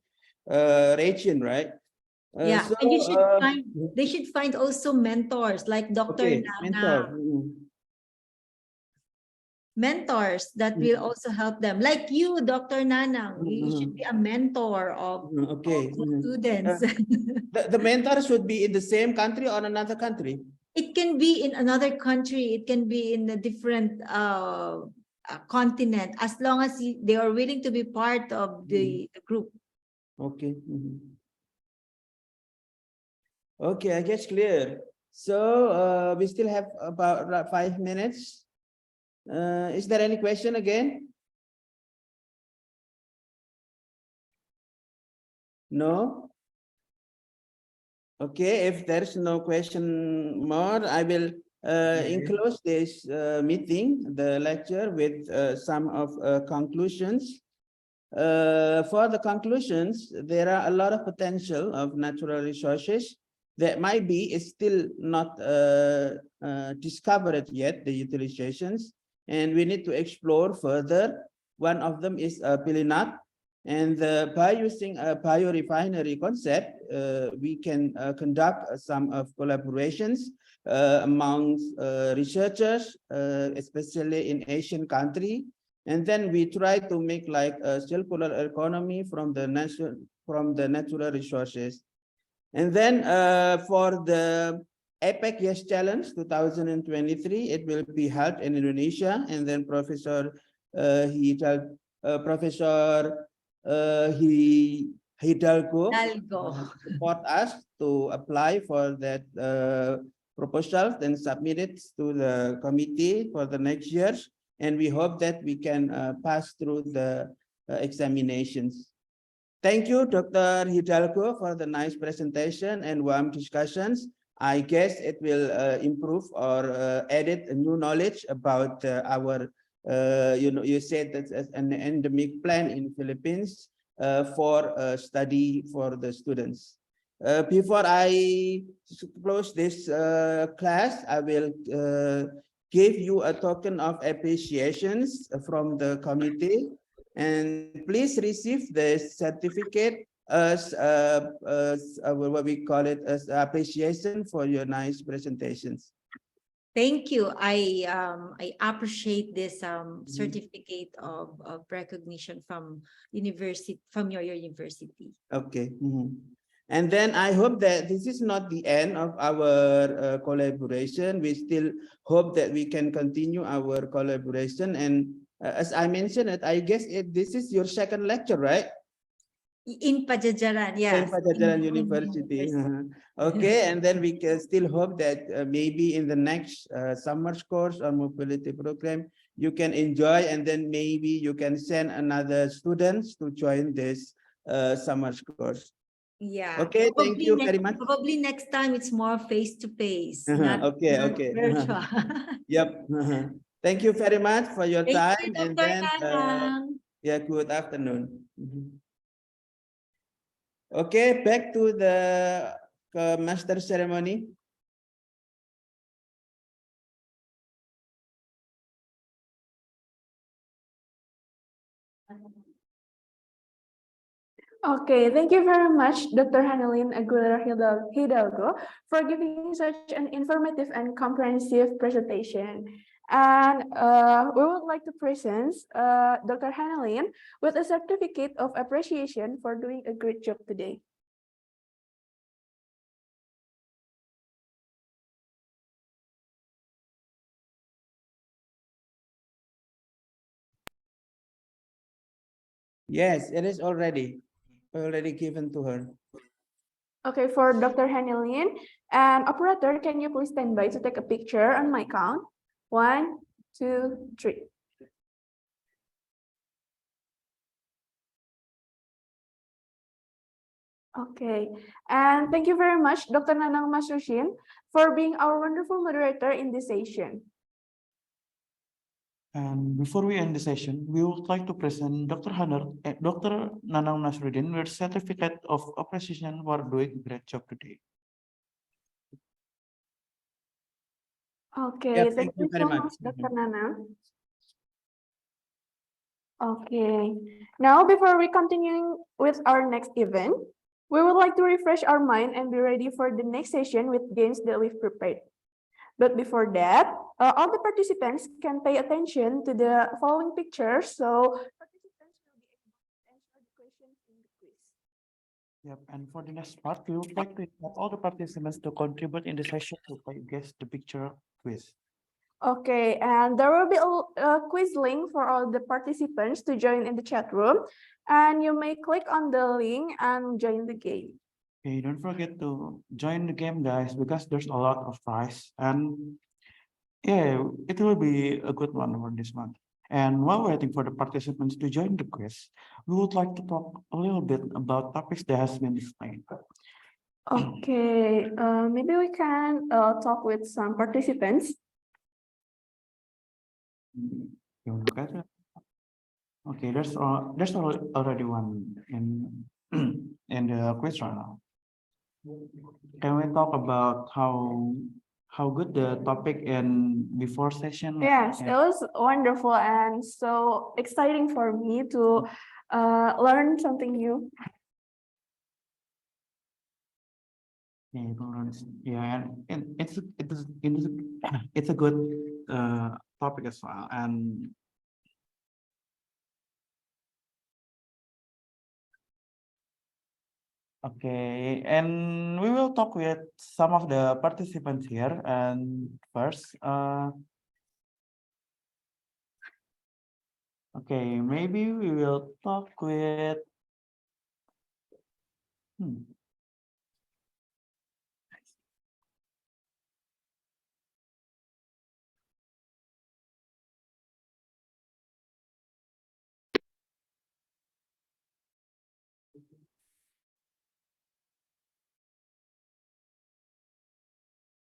region, right? Yeah, so, and they should find also mentors like Dr. Nana. Mentors that will also help them, like you, Dr. Nana. You should be a mentor of students. The mentor should be in the same country or another country? It can be in another country. It can be in a different continent, as long as they are willing to be part of the group. Okay. Okay, I guess clear. So we still have about 5 minutes. Is there any question again? No? Okay, if there's no question more, I will enclose this meeting, the lecture, with some of conclusions. For the conclusions, there are a lot of potential of natural resources that might be is still not discovered yet, the utilizations, and we need to explore further. One of them is pilinat, and by using a biorefinery concept, we can conduct some of collaborations amongst researchers, especially in Asian country. And then we try to make like a circular economy from the natural resources. And then for the APEC Yes Challenge 2023, it will be held in Indonesia. And then Professor Hidalgo support us to apply for that proposal, then submit it to the committee for the next years. And we hope that we can pass through the examinations. Thank you, Dr. Hidalgo, for the nice presentation and warm discussions. I guess it will improve or added new knowledge about our, you said that an endemic plan in Philippines for study for the students. Before I close this class, I will give you a token of appreciations from the committee, and please receive the certificate as what we call it as appreciation for your nice presentations. Thank you. I appreciate this certificate of recognition from your university. Okay. And then I hope that this is not the end of our collaboration. We still hope that we can continue our collaboration. And as I mentioned it, I guess this is your second lecture, right? In Padjadjaran, yes. In Padjadjaran University. Okay, and then we can still hope that maybe in the next summer course or mobility program, you can enjoy, and then maybe you can send another students to join this summer course. Yeah. Okay, thank you very much. Probably next time it's more face-to-face. Okay. Virtual. Yep. Thank you very much for your Thank time. you, And Dr. then, Nanang. yeah, good afternoon. Okay, back to the master ceremony. Okay, thank you very much, Dr. Hanilyn Aguilar Hidalgo, for giving such an informative and comprehensive presentation. And we would like to present Dr. Hanilyn with a certificate of appreciation for doing a great job today. Yes, it is already given to her. Okay, for Dr. Hanilyn, and operator, can you please stand by to take a picture on my count? 1, 2, 3. Okay, and thank you very much, Dr. Nanang Masrushin, for being our wonderful moderator in this session. And before we end the session, we would like to present Dr. Nanang Nasruddin with certificate of appreciation for doing a great job today. Okay, Yeah, thank you very so much, Dr. Nanang. Okay, now before we continue with our next event, we would like to refresh our mind and be ready for the next session with games that we've prepared. But before that, all the participants can pay attention to the following pictures. So participants will be able to answer the questions in the quiz. Yep, and for the next part, we would like to invite all the participants to contribute in the session to guess the picture quiz. Okay, and there will be a quiz link for all the participants to join in the chat room. And you may click on the link and join the game. Okay, don't forget to join the game, guys, because there's a lot of prize, and yeah, it will be a good one for this month. And while waiting for the participants to join the quiz, we would like to talk a little bit about topics that has been explained. Okay, maybe we can talk with some participants. You look at it. Okay, already one in in the quiz right now. Can we talk about how good the topic in before session? Yes, it Yeah. was wonderful and so exciting for me to learn something new. Yeah, it's a good topic as well. And okay, and we will talk with some of the participants here. And first, okay, maybe we will talk with. Hmm.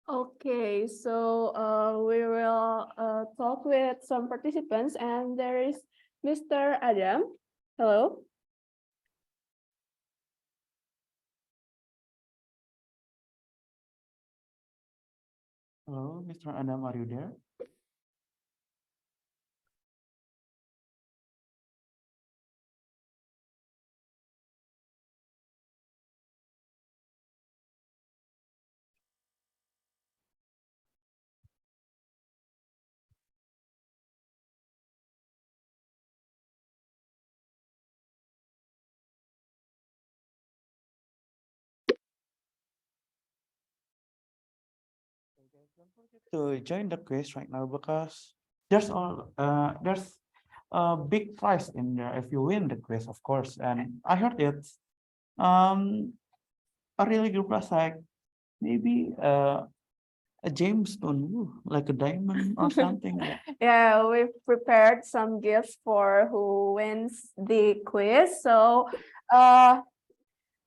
Okay, so we will talk with some participants, and there is Mr. Adam. Hello. Hello, Mr. Adam, are you there? To join the quiz right now because there's a big prize in there if you win the quiz, of course. And I heard it's um a really good prize, like maybe a gemstone, like a diamond or something. Yeah. Yeah, we've prepared some gifts for who wins the quiz. So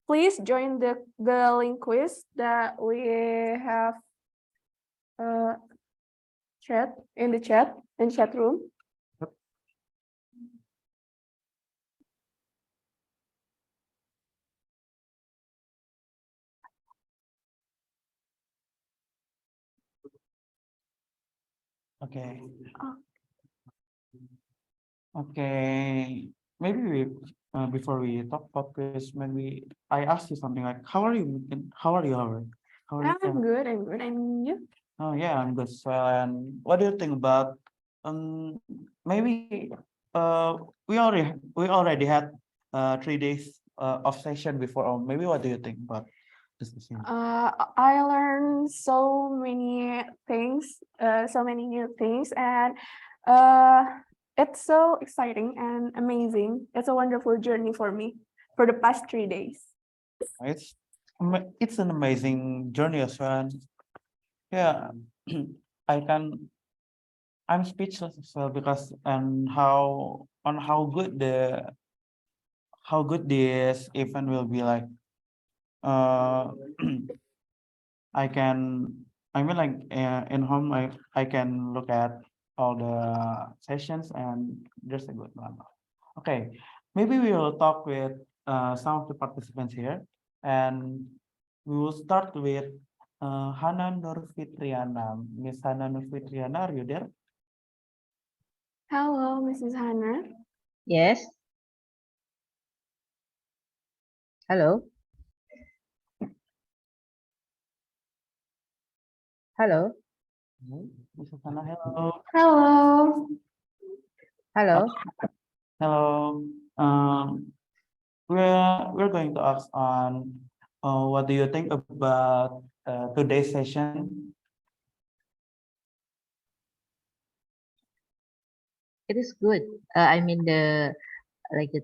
please join the link quiz that we have uh, chat room. Okay. Oh. Okay. Maybe we before we talk about quiz, maybe I ask you something like, how are you? How are you, Howard? How are you? I'm good. I'm good. And you? Oh yeah, I'm good as well. And what do you think about maybe we already had 3 days of session before, or maybe what do you think about this session? I learned so many things, so many new things, and it's so exciting and amazing. It's a wonderful journey for me for the past 3 days. It's an amazing journey as well. And yeah, I can I'm speechless as well because how good this event will be like. Uh, I can I mean like in home I can look at all the sessions and there's a good one. Okay, maybe we will talk with some of the participants here, and we will start with Hana Nurfitriana. Miss Hana Nurfitriana, are you there? Hello, Mrs. Hannah. Yes. Hello. Hello. Mrs. Hana, hello. Hello. Hello. Hello. We're going to ask on what do you think about today's session? It is good. I mean the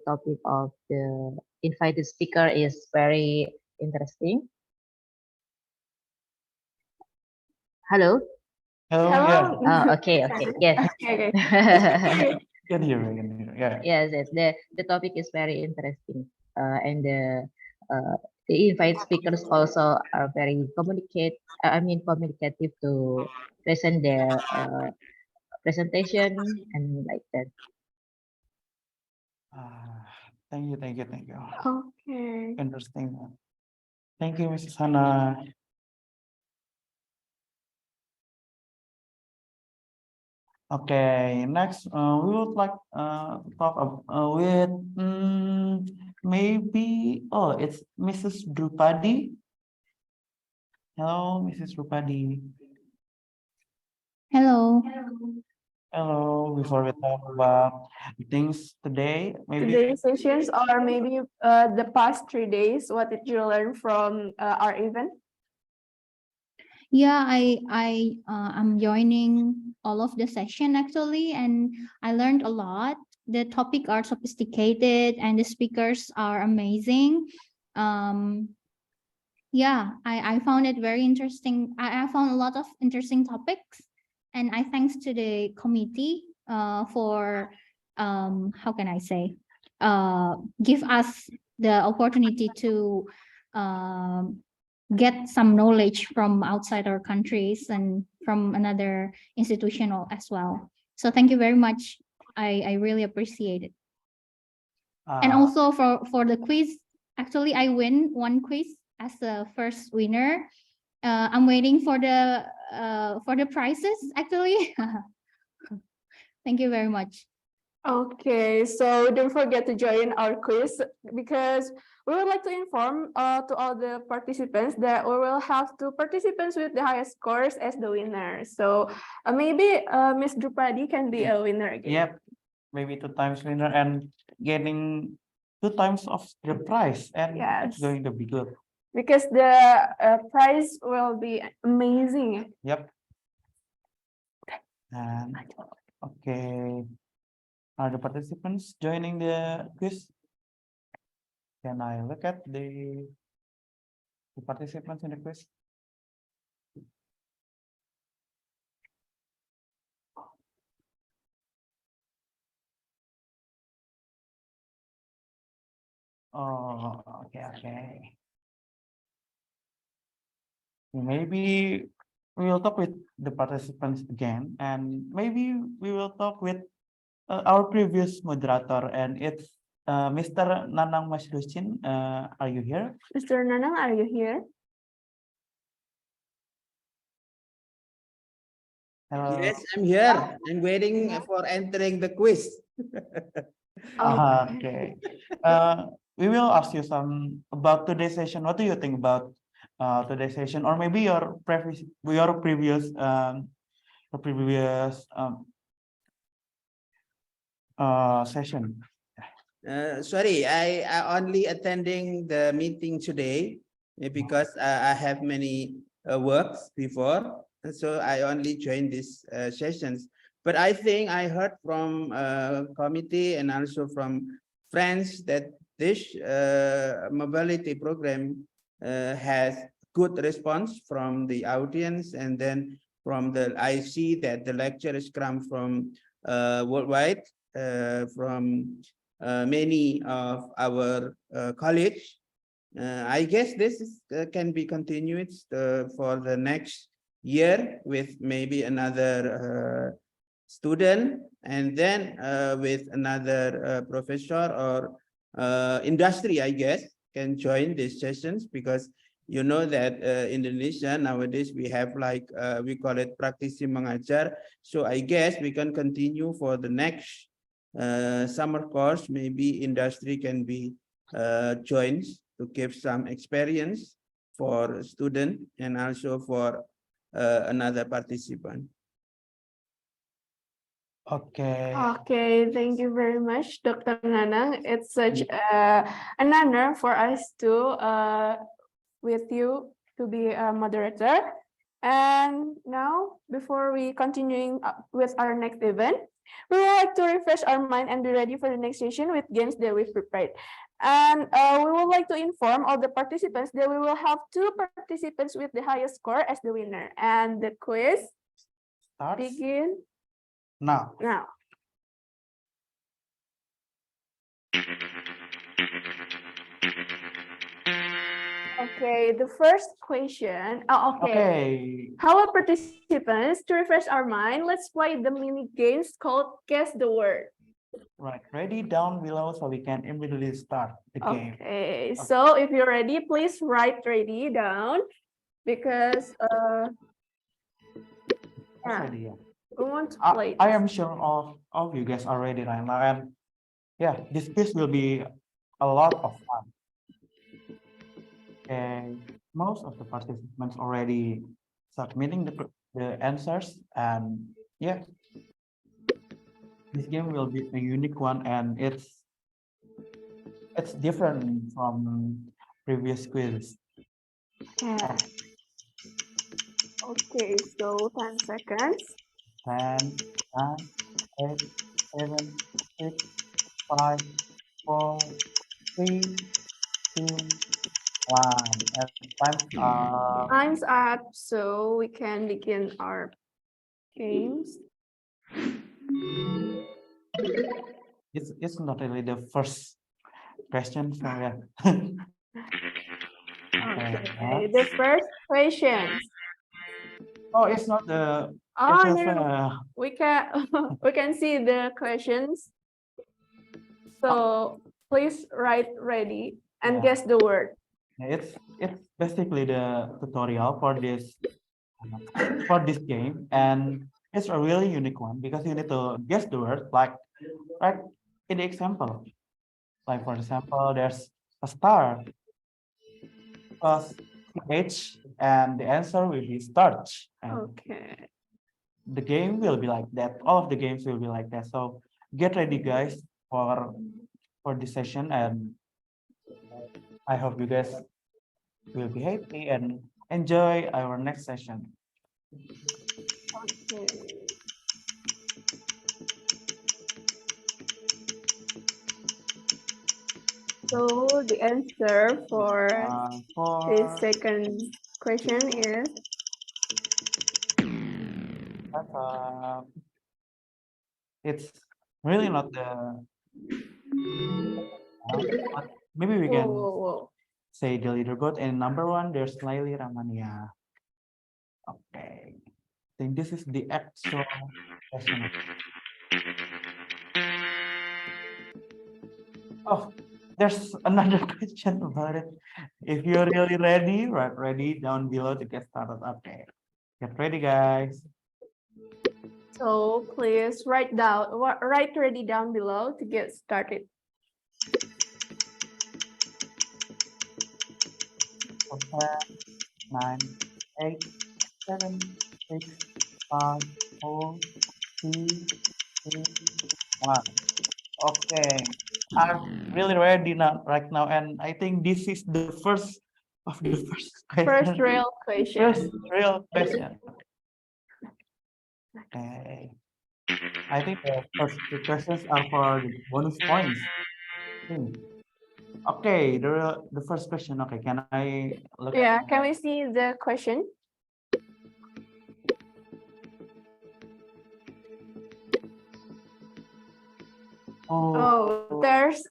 topic of the invited speaker is very interesting. Hello. Hello, yeah, Hello. Okay. Yes. Okay. can hear you, can hear you. Yeah. Yes. The topic is very interesting. And the invited speakers also are very communicative to present their presentation and like that. Thank you, thank you, thank you. Okay. Interesting. Thank you, Mrs. Hannah. Okay, next, we would like talk with maybe it's Mrs. Drupadi. Hello, Mrs. Drupadi. Hello. Hello. Before we talk about things today, maybe Today's sessions or maybe the past 3 days, what did you learn from our event? Yeah, I'm joining all of the session actually, and I learned a lot. The topic are sophisticated and the speakers are amazing. Yeah, I found it very interesting. I found a lot of interesting topics, and I thanks to the committee for how can I say give us the opportunity to get some knowledge from outside our countries and from another institutional as well. So thank you very much. I really appreciate it. And also for the quiz, actually I win one quiz as the first winner. I'm waiting for the prizes actually. Thank you very much. Okay, so don't forget to join our quiz because we would like to inform to all the participants that we will have two participants with the highest scores as the winner. So maybe Miss Drupadi can be a winner again. yep, maybe 2 times winner and getting 2 times of the price, and it's Yes. going to be good. Because the prize will be amazing. Yep. And okay, are the participants joining the quiz? Can I look at the participants in the quiz? Oh, okay, okay. Maybe we will talk with the participants again, and maybe we will talk with our previous moderator, and it's Mr. Nanang Masrucin. Are you here? Mr. Nanang, are you here? Hello. Yes, I'm here. I'm waiting for entering the quiz. Okay. We will ask you some about today's session. What do you think about today's session, or maybe your previous session? Sorry, I only attending the meeting today because I have many works before, so I only joined these sessions. But I think I heard from committee and also from friends that this mobility program has good response from the audience, and then from the I see that the lecturers come from worldwide, from many of our college. I guess this is, can be continued for the next year with maybe another student, and then with another professor or industry, I guess, can join these sessions, because you know that Indonesia nowadays we have like we call it praktisi mengajar. So I guess we can continue for the next summer course. Maybe industry can be joined to give some experience for student and also for another participant. Okay. Okay, thank you very much, Dr. Nanang. It's such an honor for us to with you to be a moderator. And now, before we continuing with our next event, we would like to refresh our mind and be ready for the next session with games that we've prepared. And we would like to inform all the participants that we will have two participants with the highest score as the winner. And the quiz Starts begin now. now. Okay, the first question. Oh, okay. Okay. Hello, participants. To refresh our mind, let's play the mini games called Guess the Word. Right, ready down below so we can immediately start the game. Okay, so if you're ready, please write ready down because That's yeah, ready, yeah. we want to play. I am sure all of you guys are ready right now, and yeah, this quiz will be a lot of fun. And most of the participants already submitting the answers, and yeah, this game will be a unique one, and it's different from previous quiz. Yeah. Okay, so 10 seconds. 10, 9, 8, 7, 6, 5, 4, 3, 2, 1. And time's up. Time's up, so we can begin our games. It's not really the first question, so yeah. Okay, the first question. Oh, it's not the Oh, question. no, we can we can see the questions. So please write ready and Yeah. guess the word. It's basically the tutorial for this game, and it's a really unique one because you need to guess the word like right in the example. Like for example, there's a star plus H, and the answer will be starch. And Okay. the game will be like that. All of the games will be like that. So get ready, guys, for this session, and I hope you guys will be happy and enjoy our next session. Okay. So the answer for the For second question is it's really not the but maybe we whoa, can whoa, whoa. say the leaderboard, and number one there's Laili Ramania. Okay, I think this is the actual question. Oh, there's another question about it. If you're really ready, write ready down below to get started. Okay, get ready, guys. So please write ready down below to get started. Okay, 9, 8, 7, 6, 5, 4, 3, 2, 1. Okay, I'm really ready now, right now, and I think this is the first of the first question. First real question. First real question. Okay, I think the first two questions are for the bonus points. Okay, the first question. Okay, can I look? Yeah, can we see the question? Oh, there's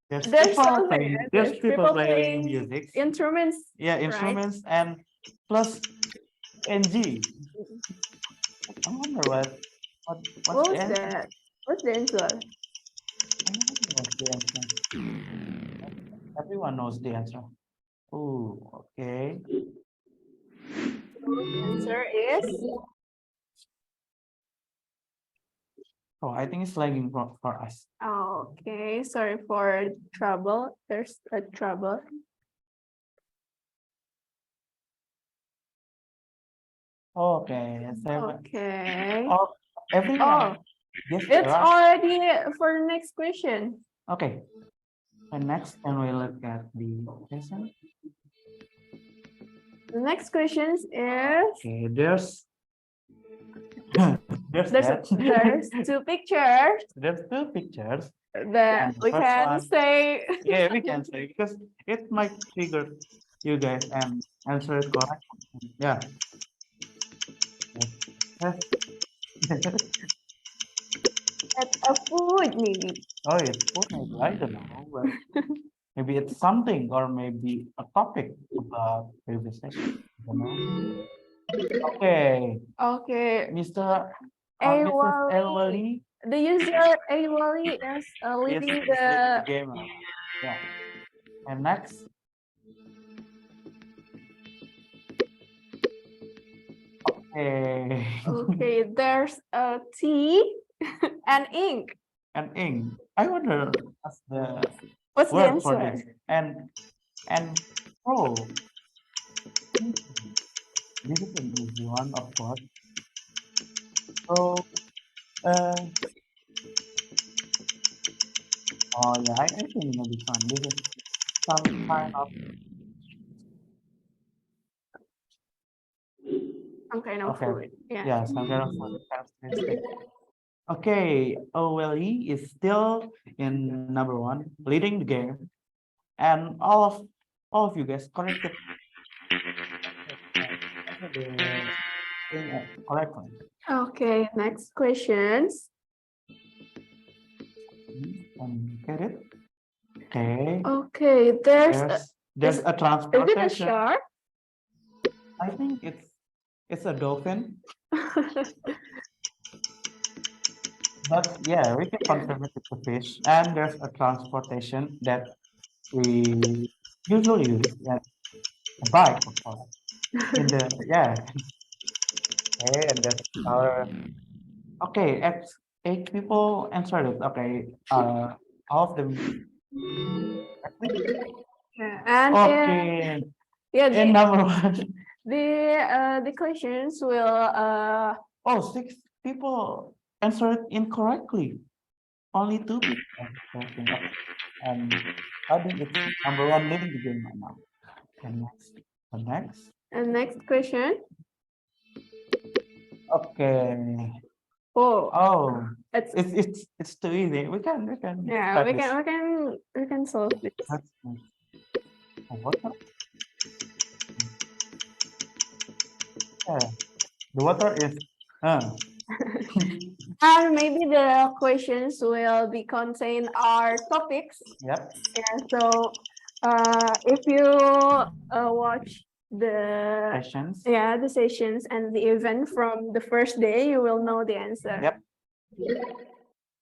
people playing. There's people playing playing music. instruments. Yeah, instruments and plus NG. I wonder what's the answer? That? What's the answer? I wonder what's the answer. Everyone knows the answer. Oh, okay. The answer is. Oh, I think it's lagging for us. Okay, sorry for trouble. There's a trouble. Okay. Okay. Oh, everyone. Yes, It's already for the next question. Okay. And next, can we look at the question? The next question is. Okay, there's there's two pictures. There's two pictures That we can say. Yeah, we can say because it might trigger you guys and answer it correct. Yeah. It's a food, maybe. Oh, it's food, maybe. I don't know. But maybe it's something, or maybe a topic about previous session. I don't know. Okay. Okay. Mr. Awali. Mrs. Elwali, the user actually is Yes, leading it's leading the the. game now. Yeah. And next. Okay. Okay, there's a tea and ink. And ink. I wonder what's the What's the word for answer? this. And pro. This is an easy one, of course. So oh yeah, I think you know this one. This is some kind of Some kind of okay. food. Yeah. Yeah, some kind of food characteristic. Okay, OLE is still in number one, leading the game, and all of you guys corrected the thing correctly. Okay, next questions. Get it? Okay. Okay, There's a is it a transportation. shark? I think it's a dolphin, but yeah, we can confirm it it's a fish. And there's a transportation that we usually use, like a bike, of course. In the yeah. Okay, and that's our okay. Eight people answered it. Okay, all of them. Yeah, and Okay, yeah, in number one. the questions will Oh, six people answered incorrectly. Only two people. Okay, okay. And I think it's number one leading the game right now. And next, the next. and next question. Okay. Oh, Oh, it's it's too easy. We can yeah, start we this. can solve this. That's nice. Oh, water. Yeah, the water is And maybe the questions will be contain our topics. yep. Yeah, so if you watch the Questions. the sessions and the event from the first day, you will know the answer. Yep.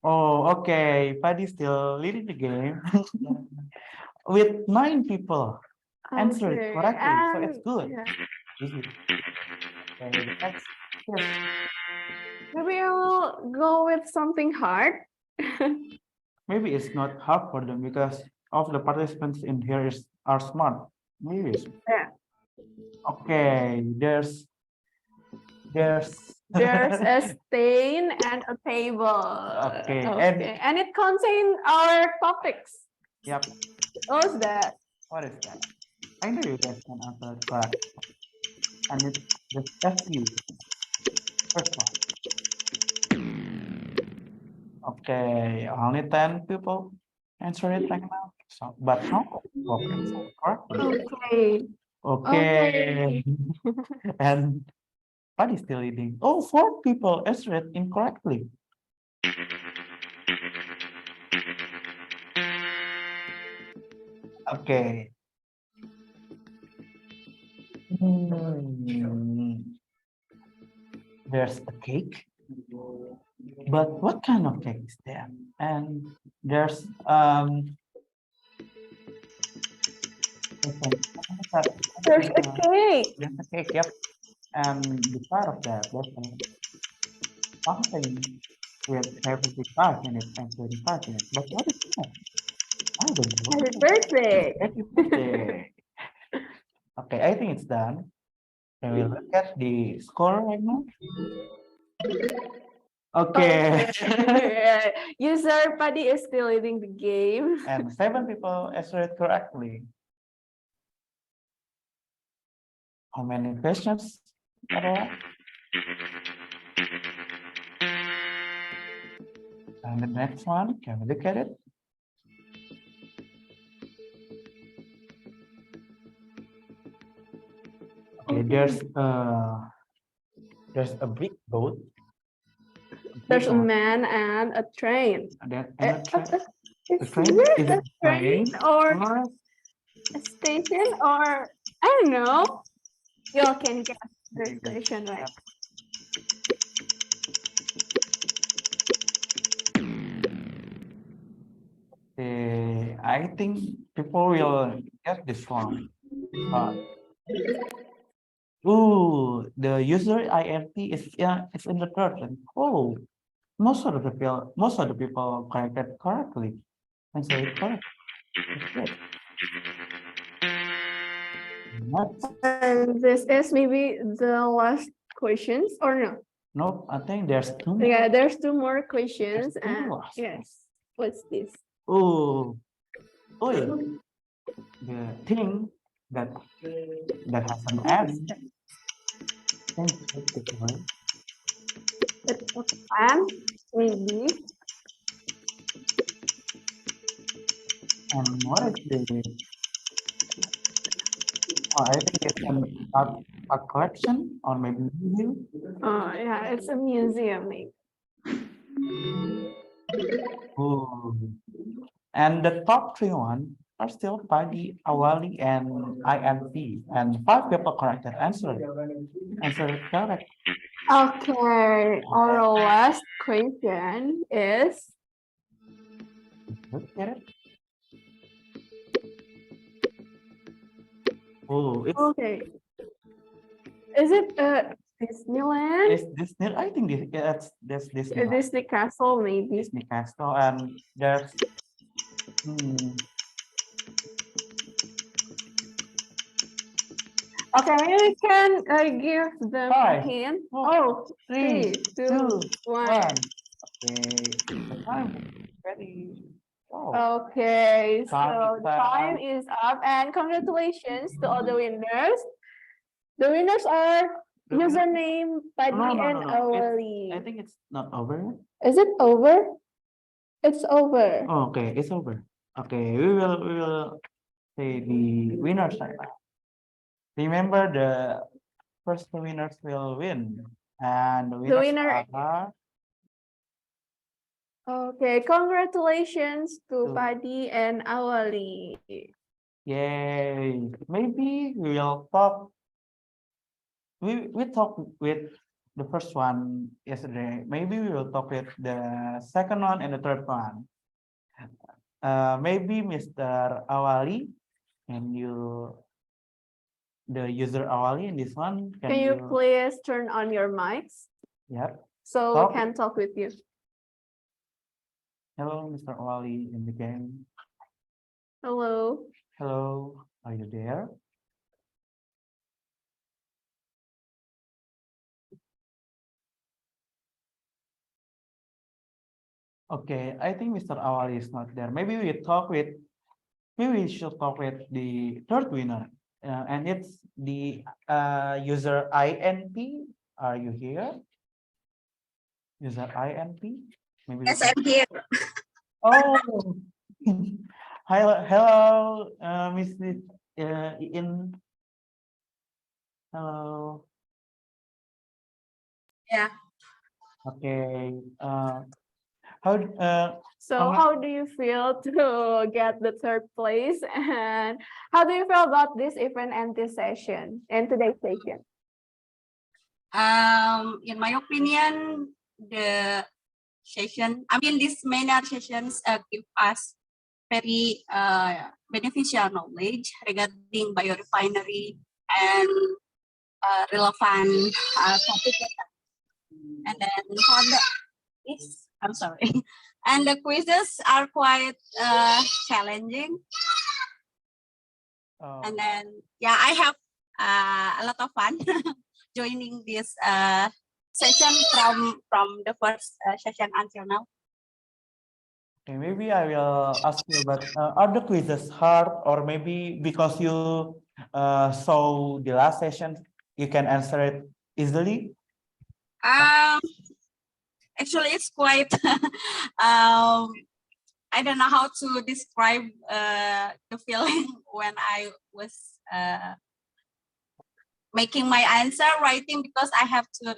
Oh, okay. Paddy still leading the game with 9 people answered Okay, correctly, so it's and good. yeah, Easy. Okay, the next. Yes. maybe we'll go with something hard. Maybe it's not hard for them because of the participants in here are smart. Maybe. Yeah. Okay, there's There's a stain and a table. Okay, Okay, and it contains our topics. yep. What's that? What is that? I know you guys can answer it correct. And it's the FU. First one. Okay, only 10 people answer it right now. So, but how? Correctly. Okay. Okay. And what is still leading? Oh, 4 people answered it incorrectly. Okay. There's a cake, but what kind of cake is there? And there's There's a cake. There's a cake, yep. And beside of that, there's something with 75 minutes and 35 minutes. But what is that? I don't know. Happy birthday. Happy birthday. Okay, I think it's done. Can we look at the score right now? Okay. User Paddy is still leading the game. And 7 people answered correctly. How many questions are there? And the next one, can we look at it? Okay, there's a big boat. There's a man and a train. And then A train is a train or a station or I don't know. You all can guess the station, right? I think people will get this wrong. The user INT is, yeah, it's in the third one. Oh, most of the people corrected correctly. Answer it correct. That's great. Next. And this is maybe the last questions or no? Nope, I think there's two more. Yeah, there's two more questions. There's two And more. yes, what's this? Oh, yeah. The thing that has an S. Think this one. It's a fan, maybe. And what is the? Oh, I think it's a collection or maybe museum. Oh, yeah, it's a museum, maybe. Oh. And the top three one are still Padi, Awali, and INP. And 5 people corrected answer. Answer correct. Okay, our last question is, Look at it. Oh, okay, is it Disneyland? it's Disney. I think that's Disney. Disney Castle, maybe. Disney Castle, and there's Okay, maybe we can give them a 5, hint. 4, Oh, 3, 2, 1. 1. Okay, the time is ready. Oh, Okay, so Time is time up. is up, and congratulations to all the winners. The winners are The winner- username Padi No, no, and no, no. Awali. I think it's not over. Is it over? It's over. Oh, okay, it's over. Okay, we will say the winners right now. Remember, the first two winners will win, and the winners winner- are Okay, congratulations to To- Padi and Awali. yay. Maybe we will talk. We talked with the first one yesterday. Maybe we will talk with the second one and the third one. Maybe Mr. Awali, and you, the user Awali in this one, Can you please turn on your mics Yep. so Talk. we can talk with you? Hello, Mr. Awali in the game. Hello. Hello, are you there? Okay, I think Mr. Awali is not there. Maybe we should talk with the third winner. And it's the user INP. Are you here? User INP? Maybe Yes, I'm here. Oh, hello, Miss in. Hello. Yeah. Okay. So Congra- how do you feel to get the third place? And how do you feel about this event and this session and today's session? In my opinion, the session, these minor sessions give us very beneficial knowledge regarding biorefinery and relevant topic. And then for the I'm sorry. And the quizzes are quite challenging. And then, yeah, I have a lot of fun joining this session from the first session until now. Okay, maybe I will ask you, but are the quizzes hard, or maybe because you saw the last session, you can answer it easily? Actually, it's quite, I don't know how to describe the feeling when I was making my answer writing, because I have to,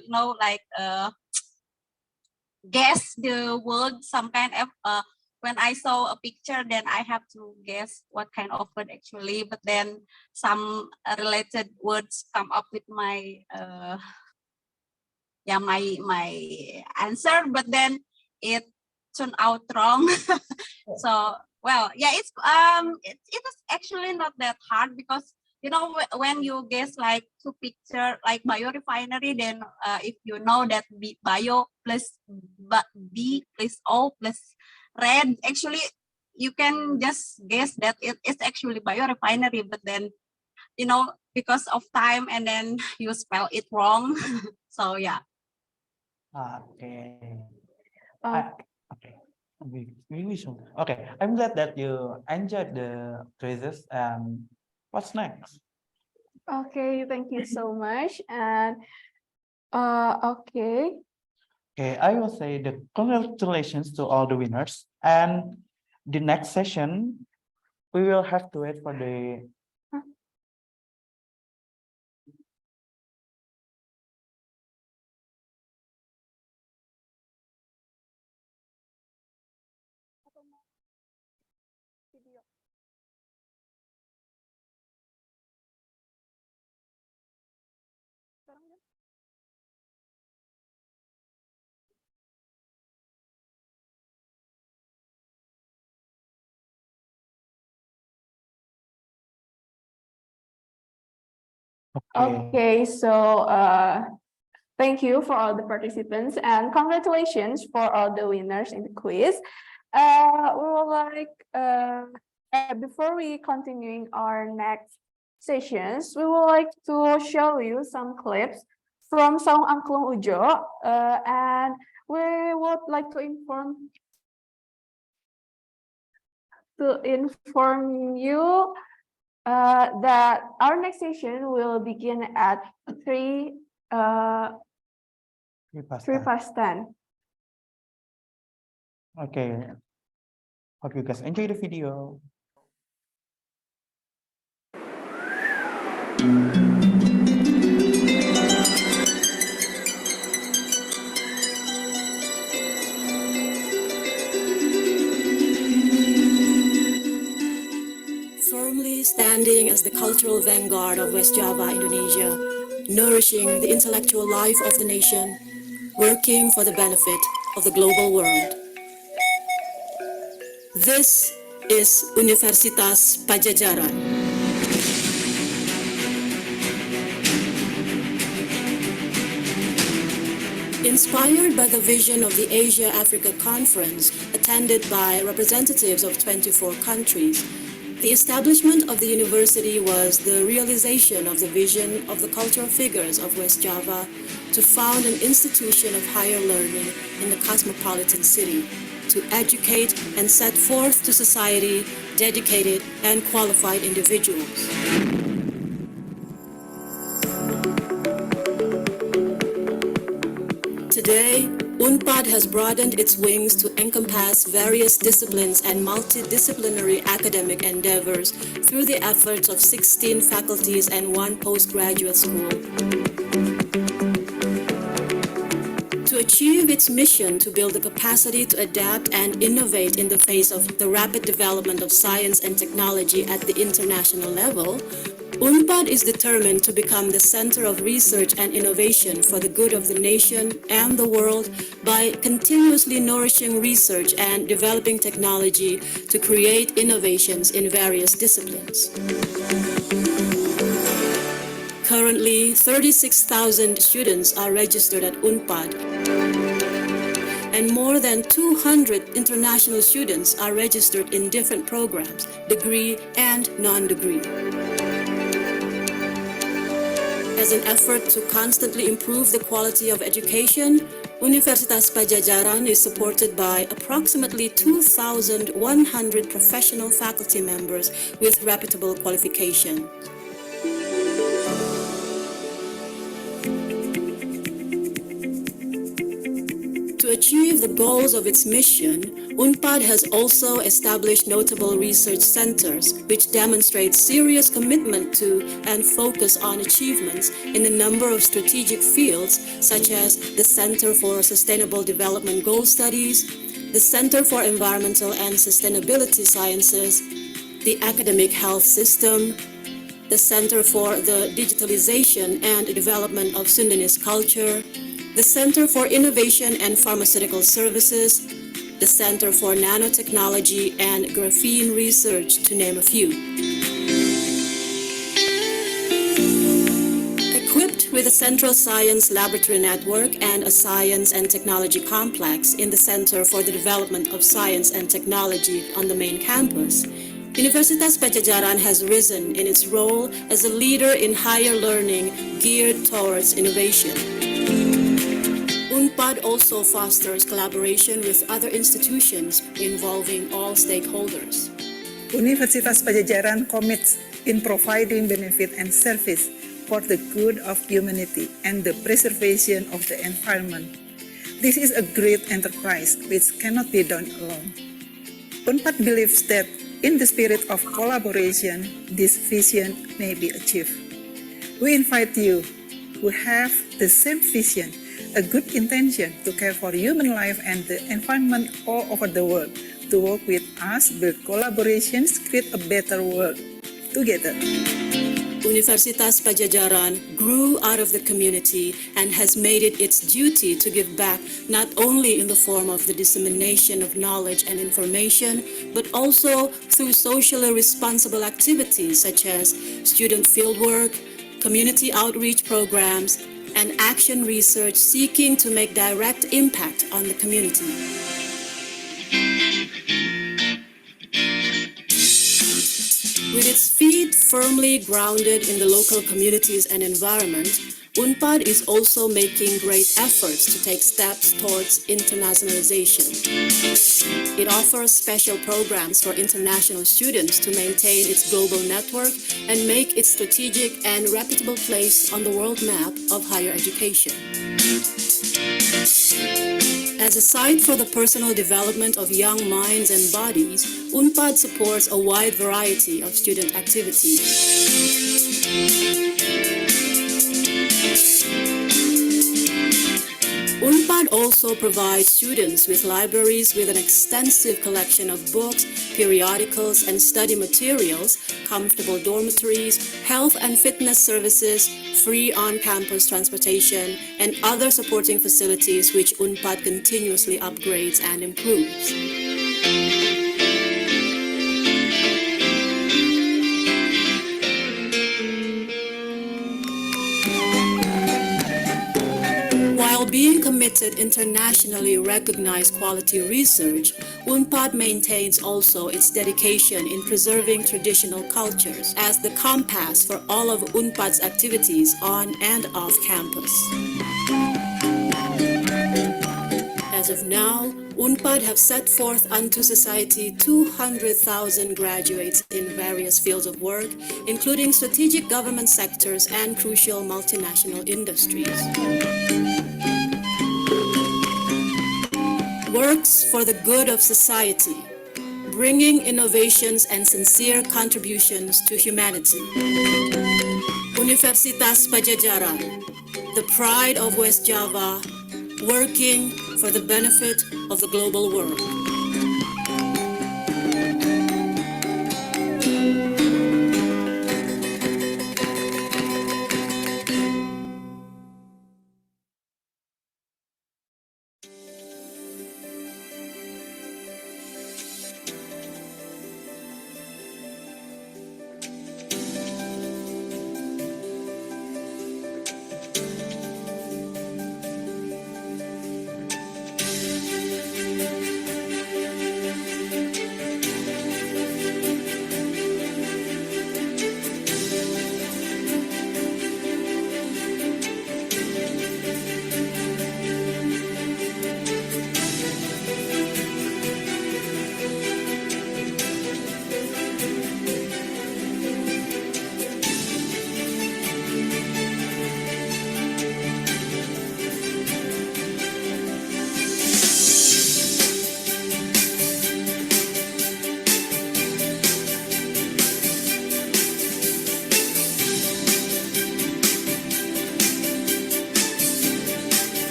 guess the word, some kind of, when I saw a picture, then I have to guess what kind of word actually, but then some related words come up with my, my answer, but then it turned out wrong. So Well, yeah, it is actually not that hard because you know when you guess like two picture like biorefinery, then if you know that bio plus B plus O plus red, actually you can just guess that it is actually biorefinery, but then you know because of time and then you spell it wrong. So yeah. Okay. Uh, Okay. We should. Okay. I'm glad that you enjoyed the quizzes. And what's next? Okay, thank you so much. And okay. Okay, I will say the congratulations to all the winners. And the next session, we will have to wait for the Okay, so thank you for all the participants and congratulations for all the winners in the quiz. We will like before we continuing our next sessions, we would like to show you some clips from Saung Angklung Ujo, and we would like to inform you that our next session will begin at 3 past 10. Okay. Hope you guys enjoy the video. Firmly standing as the cultural vanguard of West Java, Indonesia, nourishing the intellectual life of the nation, working for the benefit of the global world. This is Universitas Padjadjaran. Inspired by the vision of the Asia-Africa Conference, attended by representatives of 24 countries, the establishment of the university was the realization of the vision of the cultural figures of West Java to found an institution of higher learning in the cosmopolitan city, to educate and set forth to society dedicated and qualified individuals. Today, UNPAD has broadened its wings to encompass various disciplines and multidisciplinary academic endeavors through the efforts of 16 faculties and 1 postgraduate school. To achieve its mission to build the capacity to adapt and innovate in the face of the rapid development of science and technology at the international level, UNPAD is determined to become the center of research and innovation for the good of the nation and the world by continuously nourishing research and developing technology to create innovations in various disciplines. Currently, 36,000 students are registered at UNPAD, and more than 200 international students are registered in different programs, degree and non-degree. As an effort to constantly improve the quality of education, Universitas Padjadjaran is supported by approximately 2,100 professional faculty members with reputable qualification. To achieve the goals of its mission, UNPAD has also established notable research centers which demonstrate serious commitment to and focus on achievements in a number of strategic fields such as the Center for Sustainable Development Goal Studies, the Center for Environmental and Sustainability Sciences, the Academic Health System, the Center for the Digitalization and Development of Sundanese Culture, the Center for Innovation and Pharmaceutical Services, the Center for Nanotechnology and Graphene Research, to name a few. Equipped with a central science laboratory network and a science and technology complex in the Center for the Development of Science and Technology on the main campus, Universitas Padjadjaran has risen in its role as a leader in higher learning geared towards innovation. UNPAD also fosters collaboration with other institutions involving all stakeholders. Universitas Padjadjaran commits in providing benefit and service for the good of humanity and the preservation of the environment. This is a great enterprise which cannot be done alone. UNPAD believes that in the spirit of collaboration, this vision may be achieved. We invite you who have the same vision, a good intention to care for human life and the environment all over the world, to work with us, build collaborations, create a better world together. Universitas Padjadjaran grew out of the community and has made it its duty to give back not only in the form of the dissemination of knowledge and information, but also through socially responsible activities such as student fieldwork, community outreach programs, and action research seeking to make direct impact on the community. With its feet firmly grounded in the local communities and environment, UNPAD is also making great efforts to take steps towards internationalization. It offers special programs for international students to maintain its global network and make its strategic and reputable place on the world map of higher education. As a site for the personal development of young minds and bodies, UNPAD supports a wide variety of student activities. UNPAD also provides students with libraries with an extensive collection of books, periodicals, and study materials, comfortable dormitories, health and fitness services, free on-campus transportation, and other supporting facilities which UNPAD continuously upgrades and improves. While being committed internationally recognized quality research, UNPAD maintains also its dedication in preserving traditional cultures as the compass for all of UNPAD's activities on and off campus. As of now, UNPAD have set forth unto society 200,000 graduates in various fields of work, including strategic government sectors and crucial multinational industries. Works for the good of society, bringing innovations and sincere contributions to humanity. Universitas Padjadjaran, the pride of West Java, working for the benefit of the global world.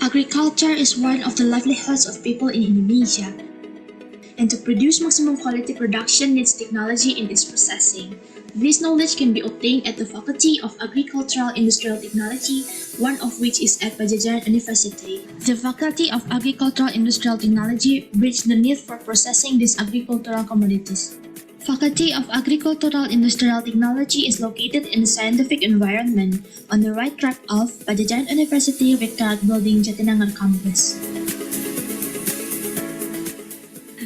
Agriculture is one of the livelihoods of people in Indonesia. and to produce maximum quality production needs technology in its processing. This knowledge can be obtained at the Faculty of Agricultural Industrial Technology, one of which is at Padjadjaran University. The Faculty of Agricultural Industrial Technology bridges the need for processing these agricultural commodities. Faculty of Agricultural Industrial Technology is located in the scientific environment on the right track of Padjadjaran University Rectorat Building Jatinangor campus.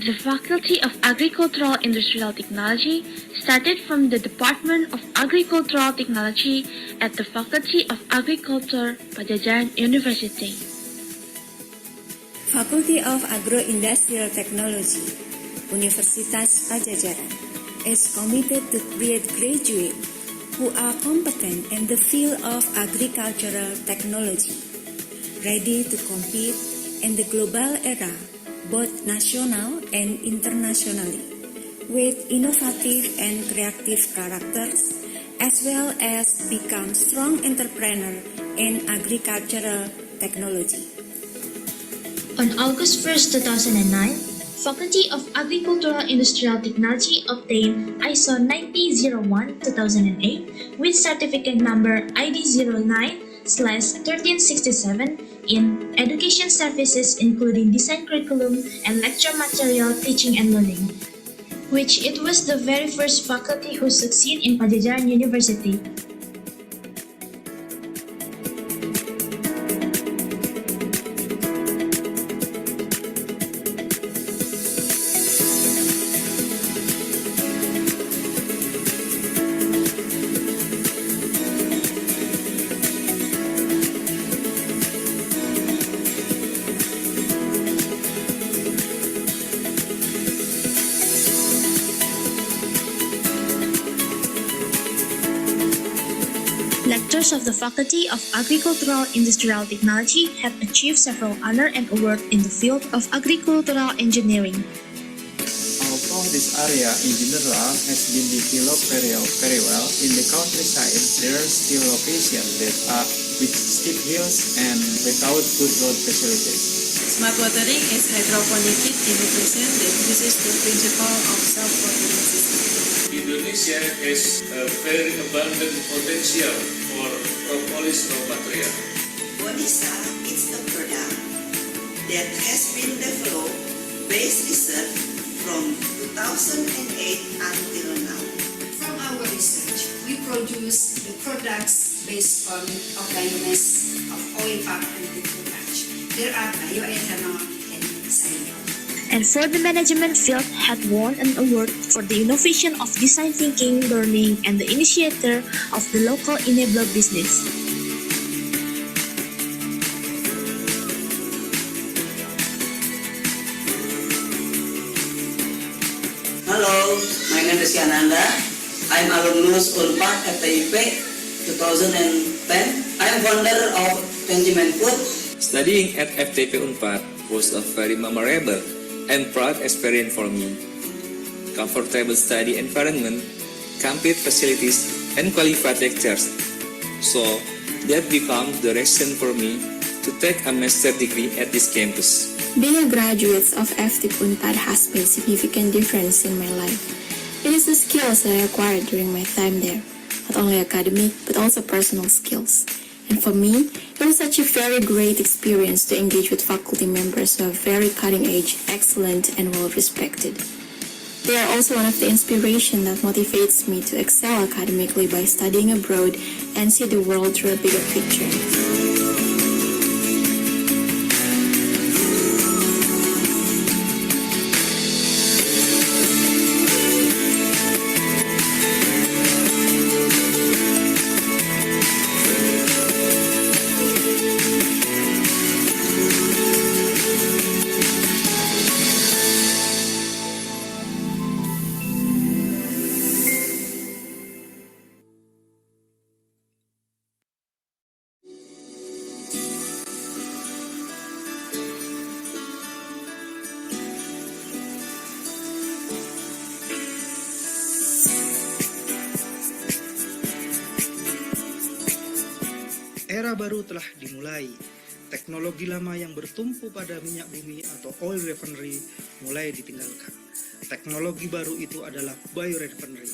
The Faculty of Agricultural Industrial Technology started from the Department of Agricultural Technology at the Faculty of Agriculture, Padjadjaran University. Faculty of Agro-Industrial Technology, Universitas Padjadjaran, is committed to create graduates who are competent in the field of agricultural technology, ready to compete in the global era, both national and internationally, with innovative and creative characters, as well as become strong entrepreneurs in agricultural technology. On August 1st, 2009, Faculty of Agricultural Industrial Technology obtained ISO 9001-2008 with certificate number ID09/1367 in Education Services including Design Curriculum and Lecture Material Teaching and Learning, which it was the very first faculty who succeed in Padjadjaran University. Lecturers of the Faculty of Agricultural Industrial Technology have achieved several honors and awards in the field of agricultural engineering. Although this area in general has been developed very well, in the countryside there are still locations that are with steep hills and without good road facilities. Smart watering is hydroponic innovation that uses the principle of self-watering system. Indonesia has a very abundant potential for propolis raw material. Bonisa is a product that has been developed based research from 2008 until now. From our research, we produce the products based on biomass of oil palm and bioproduct. There are bioethanol and cyanide. And for the management field had won an award for the innovation of design thinking, learning, and the initiator of the local enabler business. Hello, my name is Yananda. I'm alumnus Unpad FTIP 2010. I'm founder of Enhancement Food. Studying at FTP Unpad was a very memorable and proud experience for me. Comfortable study environment, complete facilities, and qualified lectures. So that became the reason for me to take a master's degree at this campus. Being a graduate of FTP Unpad has made significant difference in my life. It is the skills that I acquired during my time there, not only academic but also personal skills. And for me, it was such a very great experience to engage with faculty members who are very cutting edge, excellent, and well respected. They are also one of the inspiration that motivates me to excel academically by studying abroad and see the world through a bigger picture. Era baru telah dimulai. Teknologi lama yang bertumpu pada minyak bumi atau oil refinery mulai ditinggalkan. Teknologi baru itu adalah Biorefinery.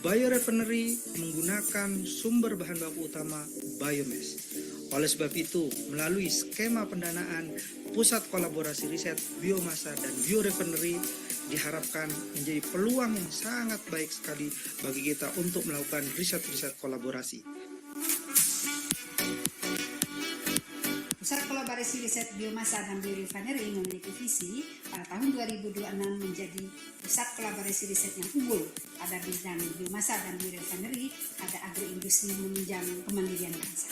Biorefinery menggunakan sumber bahan baku utama biomass. Oleh sebab itu, melalui skema pendanaan Pusat Kolaborasi Riset Biomasa dan Biorefinery diharapkan menjadi peluang yang sangat baik sekali bagi kita untuk melakukan riset-riset kolaborasi. Pusat Kolaborasi Riset Biomasa dan Biorefinery memiliki visi pada tahun 2026 menjadi pusat kolaborasi riset yang unggul pada bidang biomasa dan biorefinery pada agro-industri menunjang kemandirian bangsa.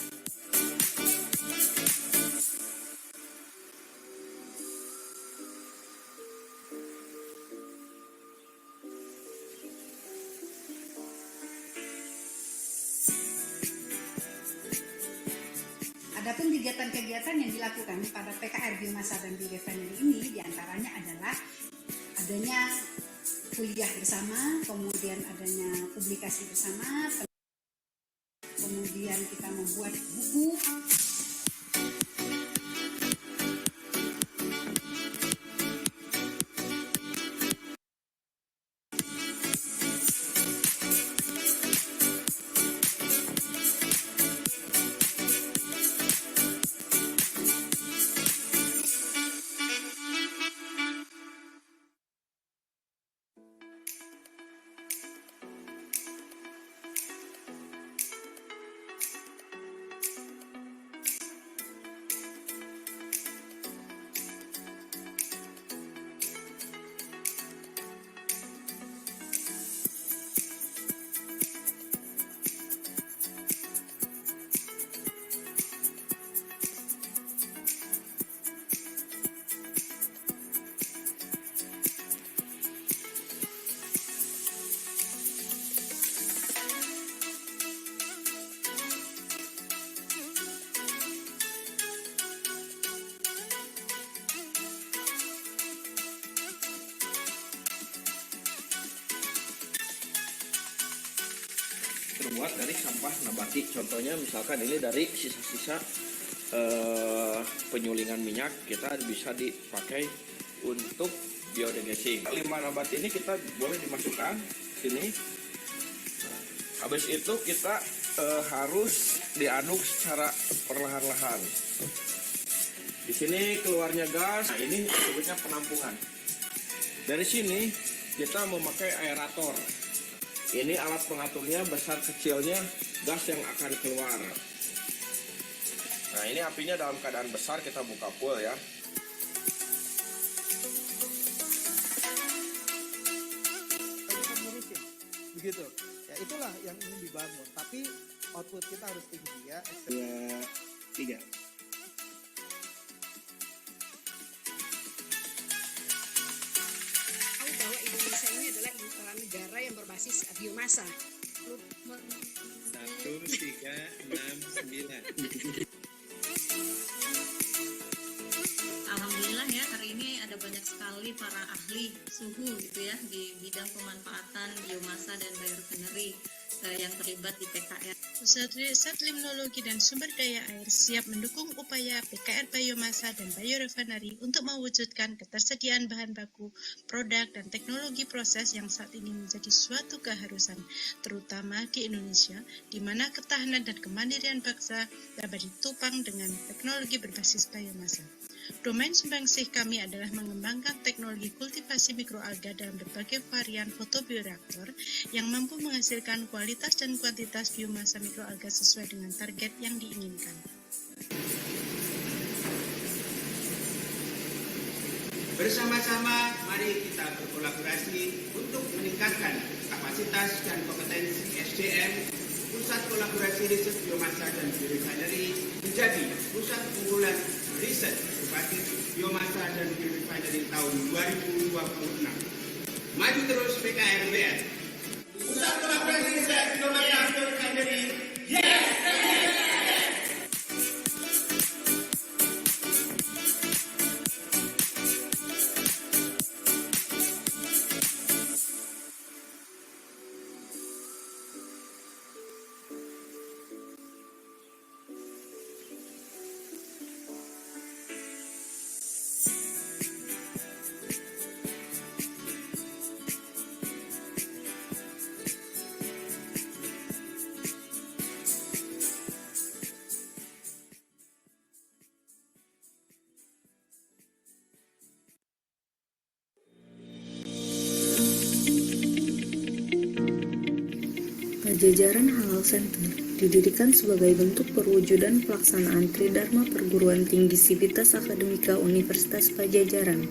Adapun kegiatan-kegiatan yang dilakukan pada PKR Biomasa dan Biorefinery ini diantaranya adalah adanya kuliah bersama, kemudian adanya publikasi bersama, kemudian kita membuat buku. Terbuat dari sampah nabati. Contohnya misalkan ini dari sisa-sisa penyulingan minyak, kita bisa dipakai untuk biodegassing. Limbah nabati ini kita boleh dimasukkan sini. Nah, habis itu kita harus diaduk secara perlahan-lahan. Di sini keluarnya gas. Nah, ini disebutnya penampungan. Dari sini kita memakai aerator. Ini alat pengaturnya, besar kecilnya gas yang akan keluar. Nah, ini apinya dalam keadaan besar, kita buka full ya. Begitu. Ya itulah yang ingin dibangun. Tapi output kita harus tinggi ya. 2, 3. Indonesia ini adalah negara yang berbasis biomasa. 1, 3, 6, 9. Alhamdulillah ya, hari ini ada banyak sekali para ahli suhu gitu ya di bidang pemanfaatan biomasa dan biorefinery yang terlibat di PKR. Pusat Riset Limnologi dan Sumber Daya Air siap mendukung upaya PKR Biomasa dan Biorefinery untuk mewujudkan ketersediaan bahan baku, produk, dan teknologi proses yang saat ini menjadi suatu keharusan, terutama di Indonesia, di mana ketahanan dan kemandirian bangsa dapat ditopang dengan teknologi berbasis biomasa. Domain sumbangsih kami adalah mengembangkan teknologi kultivasi mikroalga dalam berbagai varian fotobioreaktor yang mampu menghasilkan kualitas dan kuantitas biomasa mikroalga sesuai dengan target yang diinginkan. Bersama-sama, mari kita berkolaborasi untuk meningkatkan kapasitas dan kompetensi SDM Pusat Kolaborasi Riset Biomasa dan Biorefinery menjadi pusat unggulan riset berbasis biomasa dan biorefinery tahun 2026. Maju terus PKRBN. Pusat Kolaborasi Riset Biomasa dan Biorefinery. Yes! Padjadjaran Halal Center didirikan sebagai bentuk perwujudan pelaksanaan Tridharma Perguruan Tinggi Civitas Akademika Universitas Padjadjaran